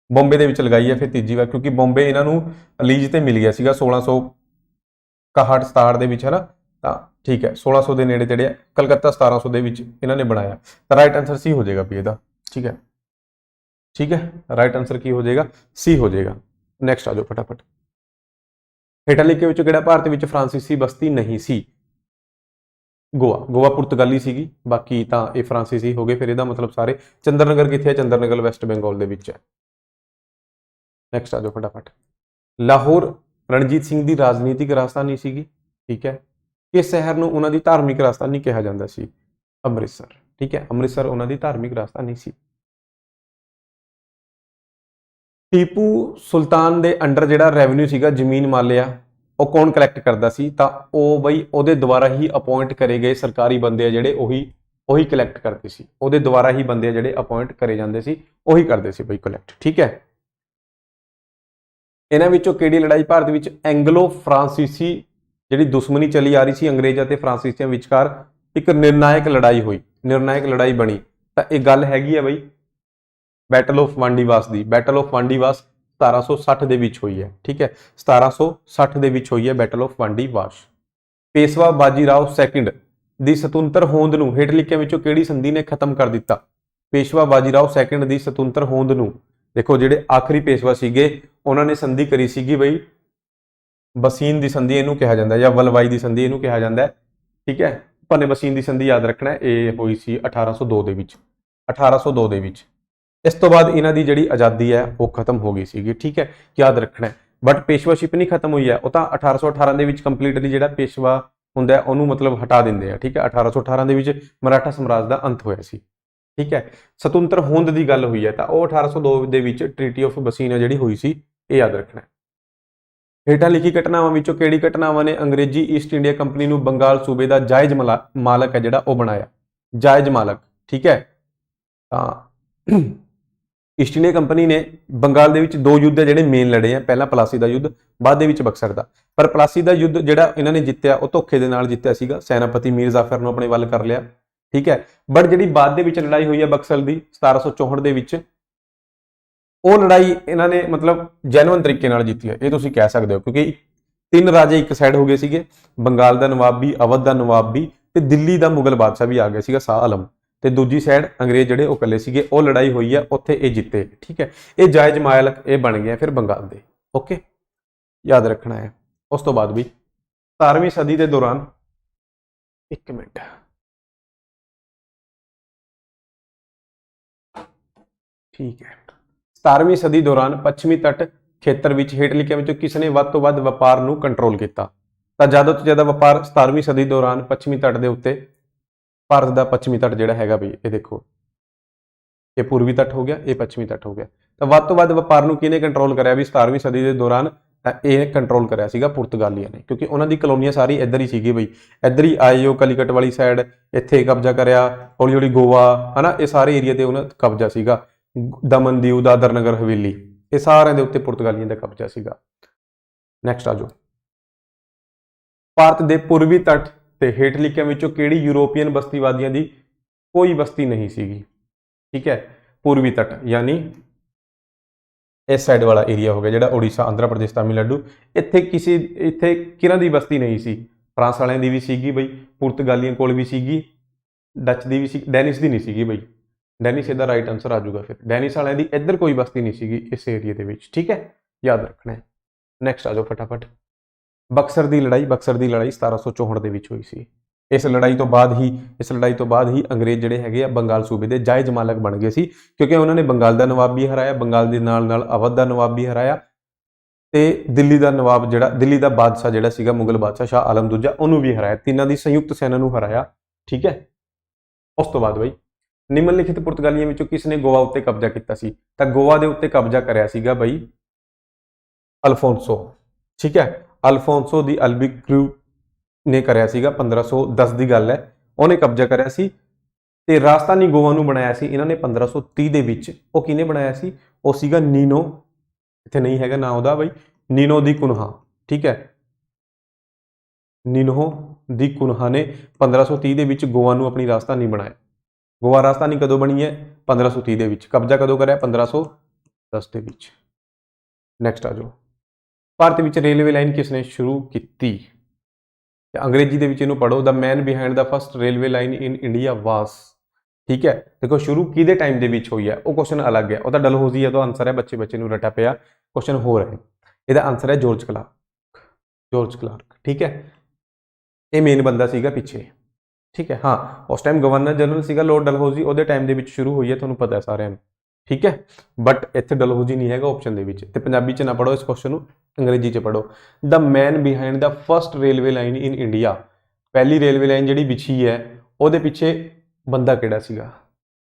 ਬੰਬੇ ਦੇ ਵਿੱਚ ਲਗਾਈ ਹੈ ਫਿਰ ਤੀਜੀ ਵਾਰ, ਕਿਉਂਕਿ ਬੰਬੇ ਇਹਨਾਂ ਨੂੰ ਲੀਜ਼ ਤੇ ਮਿਲ ਗਿਆ ਸੀਗਾ 1661-67 ਦੇ ਵਿੱਚ, ਹੈ ਨਾ। ਤਾਂ ਠੀਕ ਹੈ, 1600 ਦੇ ਨੇੜੇ ਤੇੜੇ। ਕਲਕੱਤਾ 1700 ਦੇ ਵਿੱਚ ਇਹਨਾਂ ਨੇ ਬਣਾਇਆ। ਤਾਂ ਰਾਈਟ ਆਨਸਰ ਸੀ ਹੋ ਜਾਏਗਾ ਵੀ ਇਹਦਾ। ਠੀਕ ਹੈ, ਠੀਕ ਹੈ, ਰਾਈਟ ਆਨਸਰ ਕੀ ਹੋ ਜਾਏਗਾ? ਸੀ ਹੋ ਜਾਏਗਾ। ਨੈਕਸਟ ਆ ਜਾਓ ਫਟਾਫਟ। ਹੇਠਾਂ ਲਿਖੇ ਵਿੱਚੋਂ ਕਿਹੜਾ ਭਾਰਤ ਵਿੱਚ ਫ੍ਰਾਂਸੀਸੀ ਬਸਤੀ ਨਹੀਂ ਸੀ? ਗੋਆ। ਗੋਆ ਪੁਰਤਗਾਲੀ ਸੀਗੀ, ਬਾਕੀ ਤਾਂ ਇਹ ਫ੍ਰਾਂਸੀਸੀ ਹੋ ਗਏ। ਫਿਰ ਇਹਦਾ ਮਤਲਬ ਸਾਰੇ। ਚੰਦਰਨਗਰ ਕਿੱਥੇ ਹੈ? ਚੰਦਰਨਗਰ ਵੈਸਟ ਬੰਗਾਲ ਦੇ ਵਿੱਚ ਹੈ। ਨੈਕਸਟ ਆ ਜਾਓ ਫਟਾਫਟ। ਲਾਹੌਰ ਰਣਜੀਤ ਸਿੰਘ ਦੀ ਰਾਜਨੀਤਿਕ ਰਾਜਧਾਨੀ ਸੀਗੀ। ਠੀਕ ਹੈ, ਕਿਸ ਸ਼ਹਿਰ ਨੂੰ ਉਹਨਾਂ ਦੀ ਧਾਰਮਿਕ ਰਾਜਧਾਨੀ ਕਿਹਾ ਜਾਂਦਾ ਸੀ? ਅੰਮ੍ਰਿਤਸਰ। ਠੀਕ ਹੈ, ਅੰਮ੍ਰਿਤਸਰ ਉਹਨਾਂ ਦੀ ਧਾਰਮਿਕ ਰਾਜਧਾਨੀ ਸੀ। ਟੀਪੂ ਸੁਲਤਾਨ ਦੇ ਅੰਡਰ ਜਿਹੜਾ ਰੈਵਨਿਊ ਸੀਗਾ, ਜ਼ਮੀਨ ਮਾਲਿਆ, ਉਹ ਕੌਣ ਕਲੈਕਟ ਕਰਦਾ ਸੀ? ਤਾਂ ਉਹ ਬਈ ਉਹਦੇ ਦੁਆਰਾ ਹੀ ਅਪਾਇੰਟ ਕਰੇ ਗਏ ਸਰਕਾਰੀ ਬੰਦੇ ਆ ਜਿਹੜੇ, ਉਹੀ ਕਲੈਕਟ ਕਰਦੇ ਸੀ। ਉਹਦੇ ਦੁਆਰਾ ਹੀ ਬੰਦੇ ਆ ਜਿਹੜੇ ਅਪਾਇੰਟ ਕਰੇ ਜਾਂਦੇ ਸੀ, ਉਹੀ ਕਰਦੇ ਸੀ ਬਈ ਕਲੈਕਟ। ਠੀਕ ਹੈ, ਇਹਨਾਂ ਵਿੱਚੋਂ ਕਿਹੜੀ ਲੜਾਈ ਭਾਰਤ ਵਿੱਚ ਐਂਗਲੋ ਫ੍ਰਾਂਸੀਸੀ ਜਿਹੜੀ ਦੁਸ਼ਮਣੀ ਚੱਲੀ ਆ ਰਹੀ ਸੀ ਅੰਗਰੇਜ਼ਾਂ ਤੇ ਫ੍ਰਾਂਸੀਸੀਆਂ ਵਿਚਕਾਰ, ਇੱਕ ਨਿਰਣਾਇਕ ਲੜਾਈ ਹੋਈ, ਨਿਰਣਾਇਕ ਲੜਾਈ ਬਣੀ? ਤਾਂ ਇਹ ਗੱਲ ਹੈਗੀ ਆ ਬਈ battle of ਵਾਂਡੀਵਾਸ the. Battle of ਵਾਂਡੀਵਾਸ 1760 ਦੇ ਵਿੱਚ ਹੋਈ ਹੈ। ਠੀਕ ਹੈ, 1760 ਦੇ ਵਿੱਚ ਹੋਈ ਹੈ battle of Wandiwash. Peshwa Bajirao second ਦੀ ਸੁਤੰਤਰ ਹੋਂਦ ਨੂੰ ਹੇਠ ਲਿਖਿਆਂ ਵਿੱਚੋਂ ਕਿਹੜੀ ਸੰਧੀ ਨੇ ਖਤਮ ਕਰ ਦਿੱਤਾ? ਪੇਸ਼ਵਾ ਬਾਜੀਰਾਓ ਸੈਕਿੰਡ ਦੀ ਸੁਤੰਤਰ ਹੋਂਦ ਨੂੰ, ਦੇਖੋ ਜਿਹੜੇ ਆਖਰੀ ਪੇਸ਼ਵਾ ਸੀਗੇ ਉਹਨਾਂ ਨੇ ਸੰਧੀ ਕਰੀ ਸੀਗੀ ਬਈ ਬਸੀਨ ਦੀ ਸੰਧੀ ਇਹਨੂੰ ਕਿਹਾ ਜਾਂਦਾ, ਜਾਂ ਵਲਵਾਈ ਦੀ ਸੰਧੀ ਇਹਨੂੰ ਕਿਹਾ ਜਾਂਦਾ। ਠੀਕ ਹੈ, ਭਾਨੇ ਬਸੀਨ ਦੀ ਸੰਧੀ ਯਾਦ ਰੱਖਣਾ, ਇਹ ਹੋਈ ਸੀ 1802 ਦੇ ਵਿੱਚ। 1802 ਦੇ ਵਿੱਚ। ਇਸ ਤੋਂ ਬਾਅਦ ਇਹਨਾਂ ਦੀ ਜਿਹੜੀ ਆਜ਼ਾਦੀ ਹੈ ਉਹ ਖਤਮ ਹੋ ਗਈ ਸੀਗੀ। ਠੀਕ ਹੈ, ਯਾਦ ਰੱਖਣਾ। ਬਟ ਪੇਸ਼ਵਾਸ਼ਿਪ ਨਹੀਂ ਖਤਮ ਹੋਈ ਹੈ, ਉਹ ਤਾਂ 1818 ਦੇ ਵਿੱਚ ਕੰਪਲੀਟਲੀ ਜਿਹੜਾ ਪੇਸ਼ਵਾ ਹੁੰਦਾ ਉਹਨੂੰ ਮਤਲਬ ਹਟਾ ਦਿੰਦੇ ਆ। ਠੀਕ ਹੈ, 1818 ਦੇ ਵਿੱਚ ਮਰਾਠਾ ਸਾਮਰਾਜ ਦਾ ਅੰਤ ਹੋਇਆ ਸੀ। ਠੀਕ ਹੈ, ਸੁਤੰਤਰ ਹੋਂਦ ਦੀ ਗੱਲ ਹੋਈ ਹੈ ਤਾਂ ਉਹ 1802 ਦੇ ਵਿੱਚ ਟ੍ਰੀਟੀ ਆਫ ਬਸੀਨ ਜਿਹੜੀ ਹੋਈ ਸੀ, ਇਹ ਯਾਦ ਰੱਖਣਾ। ਹੇਠਾਂ ਲਿਖੀ ਘਟਨਾਵਾਂ ਵਿੱਚੋਂ ਕਿਹੜੀ ਘਟਨਾਵਾਂ ਨੇ ਅੰਗਰੇਜ਼ੀ ਈਸਟ ਇੰਡੀਆ ਕੰਪਨੀ ਨੂੰ ਬੰਗਾਲ ਸੂਬੇ ਦਾ ਜਾਇਜ਼ ਮਾਲਕ ਹੈ ਜਿਹੜਾ ਉਹ ਬਣਾਇਆ? ਜਾਇਜ਼ ਮਾਲਕ। ਠੀਕ ਹੈ, ਤਾਂ ਈਸਟ ਇੰਡੀਆ ਕੰਪਨੀ ਨੇ ਬੰਗਾਲ ਦੇ ਵਿੱਚ 2 ਯੁੱਧ ਹੈ ਜਿਹੜੇ ਮੇਨ ਲੜੇ ਆ। ਪਹਿਲਾ ਪਲਾਸੀ ਦਾ ਯੁੱਧ, ਬਾਅਦ ਦੇ ਵਿੱਚ ਬਕਸਰ ਦਾ। ਪਰ ਪਲਾਸੀ ਦਾ ਯੁੱਧ ਜਿਹੜਾ ਇਹਨਾਂ ਨੇ ਜਿੱਤਿਆ ਉਹ ਧੋਖੇ ਦੇ ਨਾਲ ਜਿੱਤਿਆ ਸੀਗਾ, ਸੈਨਾਪਤੀ ਮੀਰ ਜ਼ਾਫਰ ਨੂੰ ਆਪਣੇ ਵੱਲ ਕਰ ਲਿਆ। ਠੀਕ ਹੈ, ਬਟ ਜਿਹੜੀ ਬਾਅਦ ਦੇ ਵਿੱਚ ਲੜਾਈ ਹੋਈ ਹੈ ਬਕਸਰ ਦੀ 1764 ਦੇ ਵਿੱਚ, ਉਹ ਲੜਾਈ ਇਹਨਾਂ ਨੇ ਮਤਲਬ ਜੈਨੂਇਨ ਤਰੀਕੇ ਨਾਲ ਜਿੱਤੀ ਹੈ, ਇਹ ਤੁਸੀਂ ਕਹਿ ਸਕਦੇ ਹੋ, ਕਿਉਂਕਿ 3 ਰਾਜੇ ਇੱਕ ਸਾਈਡ ਹੋ ਗਏ ਸੀਗੇ, ਬੰਗਾਲ ਦਾ ਨਵਾਬ ਵੀ, ਅਵਧ ਦਾ ਨਵਾਬ ਵੀ ਤੇ ਦਿੱਲੀ ਦਾ ਮੁਗਲ ਬਾਦਸ਼ਾਹ ਵੀ ਆ ਗਿਆ ਸੀਗਾ ਸ਼ਾਹ ਆਲਮ, ਤੇ ਦੂਜੀ ਸਾਈਡ ਅੰਗਰੇਜ਼ ਜਿਹੜੇ ਉਹ ਇਕੱਲੇ ਸੀਗੇ। ਉਹ ਲੜਾਈ ਹੋਈ ਹੈ, ਉੱਥੇ ਇਹ ਜਿੱਤੇ। ਠੀਕ ਹੈ, ਇਹ ਜਾਇਜ਼ ਮਾਲਕ ਇਹ ਬਣ ਗਿਆ ਫਿਰ ਬੰਗਾਲ ਦੇ। ਓਕੇ, ਯਾਦ ਰੱਖਣਾ ਹੈ। ਉਸ ਤੋਂ ਬਾਅਦ ਵੀ 17ਵੀਂ ਸਦੀ ਦੇ ਦੌਰਾਨ, 1 ਮਿੰਟ, ਠੀਕ ਹੈ, 17ਵੀਂ ਸਦੀ ਦੌਰਾਨ ਪੱਛਮੀ ਤੱਟ ਖੇਤਰ ਵਿੱਚ ਹੇਠ ਲਿਖਿਆਂ ਵਿੱਚੋਂ ਕਿਸ ਨੇ ਵੱਧ ਤੋਂ ਵੱਧ ਵਪਾਰ ਨੂੰ ਕੰਟਰੋਲ ਕੀਤਾ? ਤਾਂ ਜ਼ਿਆਦਾ ਤੋਂ ਜ਼ਿਆਦਾ ਵਪਾਰ 17ਵੀਂ ਸਦੀ ਦੌਰਾਨ ਪੱਛਮੀ ਤੱਟ ਦੇ ਉੱਤੇ, ਭਾਰਤ ਦਾ ਪੱਛਮੀ ਤੱਟ ਜਿਹੜਾ ਹੈਗਾ ਬਈ, ਇਹ ਦੇਖੋ, ਇਹ ਪੂਰਬੀ ਤੱਟ ਹੋ ਗਿਆ, ਇਹ ਪੱਛਮੀ ਤੱਟ ਹੋ ਗਿਆ। ਤਾਂ ਵੱਧ ਤੋਂ ਵੱਧ ਵਪਾਰ ਨੂੰ ਕਿਹਨੇ ਕੰਟਰੋਲ ਕਰਿਆ ਵੀ 17ਵੀਂ ਸਦੀ ਦੇ ਦੌਰਾਨ? ਤਾਂ ਇਹ ਕੰਟਰੋਲ ਕਰਿਆ ਸੀਗਾ ਪੁਰਤਗਾਲੀਆਂ ਨੇ, ਕਿਉਂਕਿ ਉਹਨਾਂ ਦੀ ਕਲੋਨੀਆਂ ਸਾਰੀ ਇੱਧਰ ਹੀ ਸੀਗੀ ਬਈ, ਇੱਧਰ ਹੀ ਆਏ ਉਹ ਕਲੀਕਟ ਵਾਲੀ ਸਾਈਡ, ਇੱਥੇ ਕਬਜ਼ਾ ਕਰਿਆ, ਹੌਲੀ ਹੌਲੀ ਗੋਆ, ਹਨਾ, ਇਹ ਸਾਰੇ ਏਰੀਆ ਤੇ ਉਹਨਾਂ ਕਬਜ਼ਾ ਸੀਗਾ। ਦਮਨ ਦੀਊ, ਦਾਦਰ ਨਗਰ ਹਵੇਲੀ, ਇਹ ਸਾਰਿਆਂ ਦੇ ਉੱਤੇ ਪੁਰਤਗਾਲੀਆਂ ਦਾ ਕਬਜ਼ਾ ਸੀਗਾ। ਨੈਕਸਟ ਆ ਜਾਓ, ਭਾਰਤ ਦੇ ਪੂਰਬੀ ਤੱਟ ਤੇ ਹੇਠ ਲਿਖਿਆਂ ਵਿੱਚੋਂ ਕਿਹੜੀ ਯੂਰੋਪੀਅਨ ਬਸਤੀਵਾਦੀਆਂ ਦੀ ਕੋਈ ਬਸਤੀ ਨਹੀਂ ਸੀਗੀ? ਠੀਕ ਹੈ, ਪੂਰਬੀ ਤੱਟ ਯਾਨੀ ਇਸ ਸਾਈਡ ਵਾਲਾ ਏਰੀਆ ਹੋ ਗਿਆ ਜਿਹੜਾ ਉੜੀਸਾ, ਆਂਧਰਾ ਪ੍ਰਦੇਸ਼, ਤਾਮਿਲਨਾਡੂ, ਇੱਥੇ ਕਿਹਨਾਂ ਦੀ ਬਸਤੀ ਨਹੀਂ ਸੀ? ਫਰਾਂਸ ਵਾਲਿਆਂ ਦੀ ਵੀ ਸੀਗੀ ਬਈ, ਪੁਰਤਗਾਲੀਆਂ ਕੋਲ ਵੀ ਸੀਗੀ, ਡੱਚ ਦੀ ਵੀ ਸੀ, ਡੈਨਿਸ਼ ਦੀ ਨਹੀਂ ਸੀਗੀ ਬਈ। ਡੈਨਿਸ਼ ਇਹਦਾ ਰਾਈਟ ਆਨਸਰ ਆ ਜਾਊਗਾ। ਫਿਰ ਡੈਨਿਸ਼ ਵਾਲਿਆਂ ਦੀ ਇੱਧਰ ਕੋਈ ਬਸਤੀ ਨਹੀਂ ਸੀਗੀ ਇਸ ਏਰੀਆ ਦੇ ਵਿੱਚ, ਠੀਕ ਹੈ, ਯਾਦ ਰੱਖਣਾ ਹੈ। ਨੈਕਸਟ ਆ ਜਾਓ ਫਟਾਫਟ, ਬਕਸਰ ਦੀ ਲੜਾਈ 1764 ਦੇ ਵਿੱਚ ਹੋਈ ਸੀ। ਇਸ ਲੜਾਈ ਤੋਂ ਬਾਅਦ ਹੀ ਅੰਗਰੇਜ਼ ਜਿਹੜੇ ਹੈਗੇ ਆ ਬੰਗਾਲ ਸੂਬੇ ਦੇ ਜਾਇਜ਼ ਮਾਲਕ ਬਣ ਗਏ ਸੀ, ਕਿਉਂਕਿ ਉਹਨਾਂ ਨੇ ਬੰਗਾਲ ਦਾ ਨਵਾਬ ਵੀ ਹਰਾਇਆ, ਬੰਗਾਲ ਦੇ ਨਾਲ ਨਾਲ ਅਵਧ ਦਾ ਨਵਾਬ ਵੀ ਹਰਾਇਆ, ਤੇ ਦਿੱਲੀ ਦਾ ਨਵਾਬ ਜਿਹੜਾ, ਦਿੱਲੀ ਦਾ ਬਾਦਸ਼ਾਹ ਜਿਹੜਾ ਸੀਗਾ ਮੁਗਲ ਬਾਦਸ਼ਾਹ ਸ਼ਾਹ ਆਲਮ ਦੂਜਾ, ਉਹਨੂੰ ਵੀ ਹਰਾਇਆ। ਤਿੰਨਾਂ ਦੀ ਸੰਯੁਕਤ ਸੈਨਾ ਨੂੰ ਹਰਾਇਆ, ਠੀਕ ਹੈ। ਉਸ ਤੋਂ ਬਾਅਦ ਬਈ ਨਿਮਨ ਲਿਖਿਤ ਪੁਰਤਗਾਲੀਆਂ ਵਿੱਚੋਂ ਕਿਸ ਨੇ ਗੋਆ ਉੱਤੇ ਕਬਜ਼ਾ ਕੀਤਾ ਸੀ? ਤਾਂ ਗੋਆ ਦੇ ਉੱਤੇ ਕਬਜ਼ਾ ਕਰਿਆ ਸੀਗਾ ਬਈ ਅਲਫੋਂਸੋ, ਠੀਕ ਹੈ, ਅਲਫੋਂਸੋ ਦੀ ਅਲਬੁਕਰਕ ਨੇ ਕਰਿਆ ਸੀਗਾ, 1510 ਦੀ ਗੱਲ ਹੈ, ਉਹਨੇ ਕਬਜ਼ਾ ਕਰਿਆ ਸੀ। ਤੇ ਰਾਜਧਾਨੀ ਗੋਆ ਨੂੰ ਬਣਾਇਆ ਸੀ ਇਹਨਾਂ ਨੇ 1530 ਦੇ ਵਿੱਚ। ਉਹ ਕਿਹਨੇ ਬਣਾਇਆ ਸੀ? ਉਹ ਸੀਗਾ ਨੀਨੋ, ਇੱਥੇ ਨਹੀਂ ਹੈਗਾ ਨਾ ਉਹਦਾ ਬਈ, ਨੀਨੋ ਦੀ ਕੁਨਹਾ, ਠੀਕ ਹੈ, ਨੀਨੋ ਦੀ ਕੁਨਹਾ ਨੇ 1530 ਦੇ ਵਿੱਚ ਗੋਆ ਨੂੰ ਆਪਣੀ ਰਾਜਧਾਨੀ ਬਣਾਇਆ। ਗੋਆ ਰਾਜਧਾਨੀ ਕਦੋਂ ਬਣੀ ਹੈ? 1530 ਦੇ ਵਿੱਚ। ਕਬਜ਼ਾ ਕਦੋਂ ਕਰਿਆ? 1510 ਦੇ ਵਿੱਚ। ਨੈਕਸਟ ਆ ਜਾਓ, ਭਾਰਤ ਵਿੱਚ ਰੇਲਵੇ ਲਾਈਨ ਕਿਸ ਨੇ ਸ਼ੁਰੂ ਕੀਤੀ? ਤੇ ਅੰਗਰੇਜ਼ੀ ਦੇ ਵਿੱਚ ਇਹਨੂੰ ਪੜ੍ਹੋ, the man behind the first railway line in India was, ਠੀਕ ਹੈ। ਦੇਖੋ ਸ਼ੁਰੂ ਕਿਹਦੇ ਟਾਈਮ ਦੇ ਵਿੱਚ ਹੋਈ ਹੈ, ਉਹ ਕੁਐਸਚਨ ਅਲੱਗ ਹੈ, ਉਹਦਾ ਡਲਹੌਜ਼ੀ ਹੈ, ਤਾਂ ਆਨਸਰ ਹੈ, ਬੱਚੇ ਨੂੰ ਰਟਾ ਪਿਆ, ਕੁਐਸਚਨ ਹੋਰ ਹੈ, ਇਹਦਾ ਆਨਸਰ ਹੈ ਜਾਰਜ ਕਲਾਰਕ, ਠੀਕ ਹੈ। ਇਹ ਮੇਨ ਬੰਦਾ ਸੀਗਾ ਪਿੱਛੇ, ਠੀਕ ਹੈ। ਹਾਂ, ਉਸ ਟਾਈਮ ਗਵਰਨਰ ਜਨਰਲ ਸੀਗਾ ਲਾਰਡ ਡਲਹੌਜ਼ੀ, ਉਹਦੇ ਟਾਈਮ ਦੇ ਵਿੱਚ ਸ਼ੁਰੂ ਹੋਈ ਹੈ, ਤੁਹਾਨੂੰ ਪਤਾ ਹੈ ਸਾਰਿਆਂ ਨੂੰ, ਠੀਕ ਹੈ। ਬਟ ਇੱਥੇ ਡਲਹੌਜ਼ੀ ਨਹੀਂ ਹੈਗਾ ਆਪਸ਼ਨ ਦੇ ਵਿੱਚ, ਤੇ ਪੰਜਾਬੀ 'ਚ ਨਾ ਪੜ੍ਹੋ ਇਸ ਕੁਐਸਚਨ ਨੂੰ, ਅੰਗਰੇਜ਼ੀ 'ਚ ਪੜ੍ਹੋ। The man behind the first railway line in India, ਪਹਿਲੀ ਰੇਲਵੇ ਲਾਈਨ ਜਿਹੜੀ ਵਿਛੀ ਹੈ ਉਹਦੇ ਪਿੱਛੇ ਬੰਦਾ ਕਿਹੜਾ ਸੀਗਾ?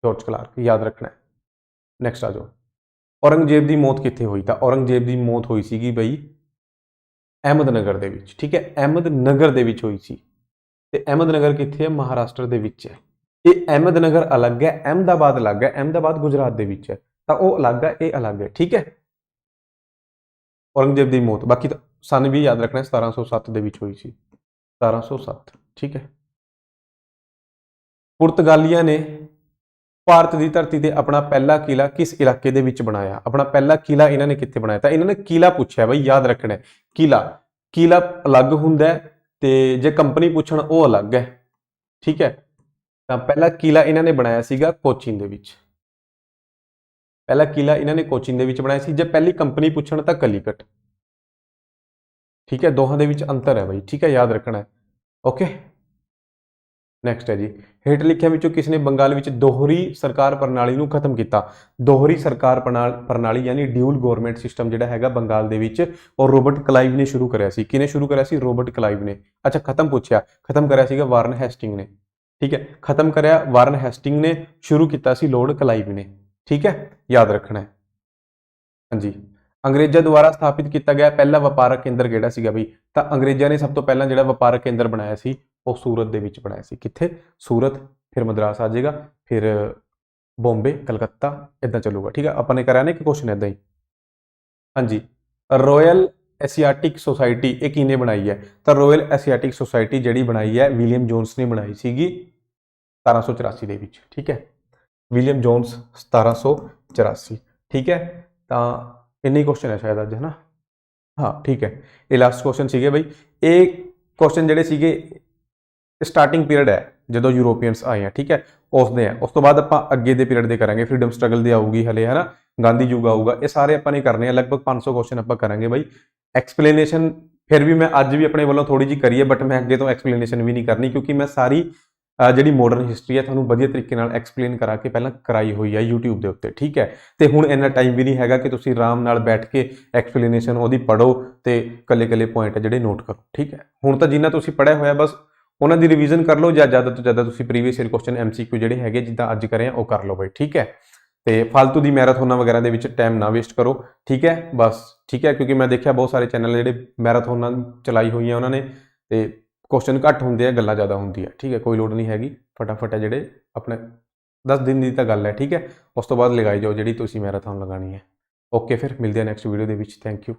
ਜਾਰਜ ਕਲਾਰਕ, ਯਾਦ ਰੱਖਣਾ। ਨੈਕਸਟ ਆ ਜਾਓ, ਔਰੰਗਜ਼ੇਬ ਦੀ ਮੌਤ ਕਿੱਥੇ ਹੋਈ? ਤਾਂ ਔਰੰਗਜ਼ੇਬ ਦੀ ਮੌਤ ਹੋਈ ਸੀਗੀ ਬਈ ਅਹਿਮਦਨਗਰ ਦੇ ਵਿੱਚ, ਠੀਕ ਹੈ, ਅਹਿਮਦਨਗਰ ਦੇ ਵਿੱਚ ਹੋਈ ਸੀ। ਤੇ ਅਹਿਮਦਨਗਰ ਕਿੱਥੇ ਹੈ? ਮਹਾਰਾਸ਼ਟਰ ਦੇ ਵਿੱਚ ਹੈ। ਇਹ ਅਹਿਮਦਨਗਰ ਅਲੱਗ ਹੈ, ਅਹਿਮਦਾਬਾਦ ਅਲੱਗ ਹੈ, ਅਹਿਮਦਾਬਾਦ ਗੁਜਰਾਤ ਦੇ ਵਿੱਚ ਹੈ, ਤਾਂ ਉਹ ਅਲੱਗ ਹੈ, ਇਹ ਅਲੱਗ ਹੈ, ਠੀਕ ਹੈ। ਔਰੰਗਜ਼ੇਬ ਦੀ ਮੌਤ, ਬਾਕੀ ਤਾਂ ਸਨ ਵੀ ਯਾਦ ਰੱਖਣਾ, 1707 ਦੇ ਵਿੱਚ ਹੋਈ ਸੀ, 1707, ਠੀਕ ਹੈ। ਪੁਰਤਗਾਲੀਆਂ ਨੇ ਭਾਰਤ ਦੀ ਧਰਤੀ ਤੇ ਆਪਣਾ ਪਹਿਲਾ ਕਿਲਾ ਕਿਸ ਇਲਾਕੇ ਦੇ ਵਿੱਚ ਬਣਾਇਆ? ਆਪਣਾ ਪਹਿਲਾ ਕਿਲਾ ਇਹਨਾਂ ਨੇ ਕਿੱਥੇ ਬਣਾਇਆ? ਤਾਂ ਇਹਨਾਂ ਨੇ ਕਿਲਾ ਪੁੱਛਿਆ ਬਈ, ਯਾਦ ਰੱਖਣਾ, ਕਿਲਾ ਅਲੱਗ ਹੁੰਦਾ ਤੇ ਜੇ ਕੰਪਨੀ ਪੁੱਛਣ ਉਹ ਅਲੱਗ ਹੈ, ਠੀਕ ਹੈ। ਤਾਂ ਪਹਿਲਾ ਕਿਲਾ ਇਹਨਾਂ ਨੇ ਬਣਾਇਆ ਸੀਗਾ ਕੋਚੀਨ ਦੇ ਵਿੱਚ, ਪਹਿਲਾ ਕਿਲਾ ਇਹਨਾਂ ਨੇ ਕੋਚੀਨ ਦੇ ਵਿੱਚ ਬਣਾਇਆ ਸੀ। ਜੇ ਪਹਿਲੀ ਕੰਪਨੀ ਪੁੱਛਣ ਤਾਂ ਕਲੀਕਟ, ਠੀਕ ਹੈ, ਦੋਹਾਂ ਦੇ ਵਿੱਚ ਅੰਤਰ ਹੈ ਬਈ, ਠੀਕ ਹੈ, ਯਾਦ ਰੱਖਣਾ, ਓਕੇ। ਨੈਕਸਟ ਹੈ ਜੀ, ਹੇਠ ਲਿਖਿਆਂ ਵਿੱਚੋਂ ਕਿਸ ਨੇ ਬੰਗਾਲ ਵਿੱਚ ਦੋਹਰੀ ਸਰਕਾਰ ਪ੍ਰਣਾਲੀ ਨੂੰ ਖਤਮ ਕੀਤਾ? ਦੋਹਰੀ ਸਰਕਾਰ ਪ੍ਰਣਾਲੀ ਯਾਨੀ ਡਿਊਲ ਗਵਰਨਮੈਂਟ ਸਿਸਟਮ ਜਿਹੜਾ ਹੈਗਾ ਬੰਗਾਲ ਦੇ ਵਿੱਚ, ਉਹ ਰੋਬਰਟ ਕਲਾਈਵ ਨੇ ਸ਼ੁਰੂ ਕਰਿਆ ਸੀ। ਕਿਹਨੇ ਸ਼ੁਰੂ ਕਰਿਆ ਸੀ? ਰੋਬਰਟ ਕਲਾਈਵ ਨੇ। ਅੱਛਾ, ਖਤਮ ਪੁੱਛਿਆ, ਖਤਮ ਕਰਿਆ ਸੀਗਾ ਵਾਰਨ ਹੈਸਟਿੰਗ ਨੇ, ਠੀਕ ਹੈ, ਖਤਮ ਕਰਿਆ ਵਾਰਨ ਹੈਸਟਿੰਗ ਨੇ, ਸ਼ੁਰੂ ਕੀਤਾ ਸੀ ਲਾਰਡ ਕਲਾਈਵ ਨੇ, ਠੀਕ ਹੈ, ਯਾਦ ਰੱਖਣਾ ਹੈ। ਹਾਂਜੀ, ਅੰਗਰੇਜ਼ਾਂ ਦੁਆਰਾ ਸਥਾਪਿਤ ਕੀਤਾ ਗਿਆ ਪਹਿਲਾ ਵਪਾਰਕ ਕੇਂਦਰ ਕਿਹੜਾ ਸੀਗਾ ਬਈ? ਤਾਂ ਅੰਗਰੇਜ਼ਾਂ ਨੇ ਸਭ ਤੋਂ ਪਹਿਲਾਂ ਜਿਹੜਾ ਵਪਾਰਕ ਕੇਂਦਰ ਬਣਾਇਆ ਸੀ ਉਹ ਸੂਰਤ ਦੇ ਵਿੱਚ ਬਣਾਇਆ ਸੀ। ਕਿੱਥੇ? ਸੂਰਤ, ਫਿਰ ਮਦਰਾਸ ਆ ਜਾਏਗਾ, ਫਿਰ ਬੰਬੇ, ਕਲਕੱਤਾ, ਇਦਾਂ ਚੱਲੂਗਾ, ਠੀਕ ਹੈ। ਆਪਾਂ ਨੇ ਕਰਿਆ ਨਾ ਇੱਕ ਕੁਐਸਚਨ ਇਦਾਂ ਹੀ। ਹਾਂਜੀ, ਰਾਇਲ ਐਸੀਆਟਿਕ ਸੁਸਾਇਟੀ ਇਹ ਕਿਹਨੇ ਬਣਾਈ ਹੈ? ਤਾਂ ਰਾਇਲ ਐਸੀਆਟਿਕ ਸੁਸਾਇਟੀ ਜਿਹੜੀ ਬਣਾਈ ਹੈ ਵਿਲੀਅਮ ਜੋਨਸ ਨੇ ਬਣਾਈ ਸੀਗੀ 1784 ਦੇ ਵਿੱਚ, ਠੀਕ ਹੈ, ਵਿਲੀਅਮ ਜੋਨਸ 1784, ਠੀਕ ਹੈ। ਤਾਂ ਇੰਨੇ ਹੀ ਕੁਐਸਚਨ ਹੈ ਸ਼ਾਇਦ ਅੱਜ, ਹੈ ਨਾ? ਹਾਂ, ਠੀਕ ਹੈ, ਇਹ ਲਾਸਟ ਕੁਐਸਚਨ ਸੀਗੇ ਬਈ। ਇਹ ਕੁਐਸਚਨ ਜਿਹੜੇ ਸੀਗੇ ਸਟਾਰਟਿੰਗ ਪੀਰੀਅਡ ਹੈ ਜਦੋਂ ਯੂਰੋਪੀਅਨਸ ਆਏ ਆ, ਠੀਕ ਹੈ, ਉਸਦੇ ਆ। ਉਸ ਤੋਂ ਬਾਅਦ ਆਪਾਂ ਅੱਗੇ ਦੇ ਪੀਰੀਅਡ ਦੇ ਕਰਾਂਗੇ, ਫਰੀडम ਸਟਰਗਲ ਦੇ ਆਊਗੀ ਹਲੇ, ਹੈ ਨਾ, ਗਾਂਧੀ ਯੁੱਗ ਆਊਗਾ, ਇਹ ਸਾਰੇ ਆਪਾਂ ਨੇ ਕਰਨੇ ਆ। ਲਗਭਗ 500 ਕੁਐਸਚਨ ਆਪਾਂ ਕਰਾਂਗੇ ਬਾਈ। ਐਕਸਪਲੇਨੇਸ਼ਨ ਫਿਰ ਵੀ ਮੈਂ ਅੱਜ ਵੀ ਆਪਣੇ ਵੱਲੋਂ ਥੋੜੀ ਜਿਹੀ ਕਰੀ ਹੈ, ਬਟ ਮੈਂ ਅੱਗੇ ਤੋਂ ਐਕਸਪਲੇਨੇਸ਼ਨ ਵੀ ਨਹੀਂ ਕਰਨੀ, ਕਿਉਂਕਿ ਮੈਂ ਸਾਰੀ ਜਿਹੜੀ ਮਾਡਰਨ ਹਿਸਟਰੀ ਹੈ ਤੁਹਾਨੂੰ ਵਧੀਆ ਤਰੀਕੇ ਨਾਲ ਐਕਸਪਲੇਨ ਕਰਾ ਕੇ ਪਹਿਲਾਂ ਕਰਾਈ ਹੋਈ ਹੈ YouTube ਦੇ ਉੱਤੇ, ਠੀਕ ਹੈ। ਤੇ ਹੁਣ ਇੰਨਾ ਟਾਈਮ ਵੀ ਨਹੀਂ ਹੈਗਾ ਕਿ ਤੁਸੀਂ ਆਰਾਮ ਨਾਲ ਬੈਠ ਕੇ ਐਕਸਪਲੇਨੇਸ਼ਨ ਉਹਦੀ ਪੜ੍ਹੋ ਤੇ ਕੱਲੇ ਪੁਆਇੰਟ ਜਿਹੜੇ ਨੋਟ ਕਰੋ, ਠੀਕ ਹੈ। ਹੁਣ ਤਾਂ ਜਿੰਨਾ ਤੁਸੀਂ ਪੜ੍ਹਿਆ ਹੋਇਆ ਬਸ ਉਹਨਾਂ ਦੀ ਰਿਵੀਜ਼ਨ ਕਰ ਲਓ, ਜਾਂ ਜ਼ਿਆਦਾ ਤੋਂ ਜ਼ਿਆਦਾ ਤੁਸੀਂ ਪ੍ਰੀਵੀਅਸ ਈਅਰ ਕੁਐਸਚਨ MCQ ਜਿਹੜੇ ਹੈਗੇ ਜਿੱਦਾਂ ਅੱਜ ਕਰੇ ਆ ਉਹ ਕਰ ਲਓ ਬਾਈ, ਠੀਕ ਹੈ। ਤੇ ਫालतू ਦੀ ਮੈਰਾਥੋਨਾਂ ਵਗੈਰਾ ਦੇ ਵਿੱਚ ਟਾਈਮ ਨਾ ਵੇਸਟ ਕਰੋ, ਠੀਕ ਹੈ ਬਸ, ਠੀਕ ਹੈ। ਕਿਉਂਕਿ ਮੈਂ ਦੇਖਿਆ ਬਹੁਤ ਸਾਰੇ ਚੈਨਲ ਜਿਹੜੇ ਮੈਰਾਥੋਨਾਂ ਚਲਾਈ ਹੋਈਆਂ ਉਹਨਾਂ ਨੇ, ਤੇ ਕੁਐਸਚਨ ਘੱਟ ਹੁੰਦੇ ਆ, ਗੱਲਾਂ ਜ਼ਿਆਦਾ ਹੁੰਦੀ ਹੈ, ਠੀਕ ਹੈ। ਕੋਈ ਲੋੜ ਨਹੀਂ ਹੈਗੀ, ਫਟਾਫਟ ਹੈ ਜਿਹੜੇ ਆਪਣੇ 10 ਦਿਨ ਦੀ ਤਾਂ ਗੱਲ ਹੈ, ਠੀਕ ਹੈ। ਉਸ ਤੋਂ ਬਾਅਦ ਲਗਾਈ ਜਾਓ ਜਿਹੜੀ ਤੁਸੀਂ ਮੈਰਾਥਨ ਲਗਾਣੀ ਹੈ। ਓਕੇ, ਫਿਰ ਮਿਲਦੇ ਆ ਨੈਕਸਟ ਵੀਡੀਓ ਦੇ ਵਿੱਚ। Thank you.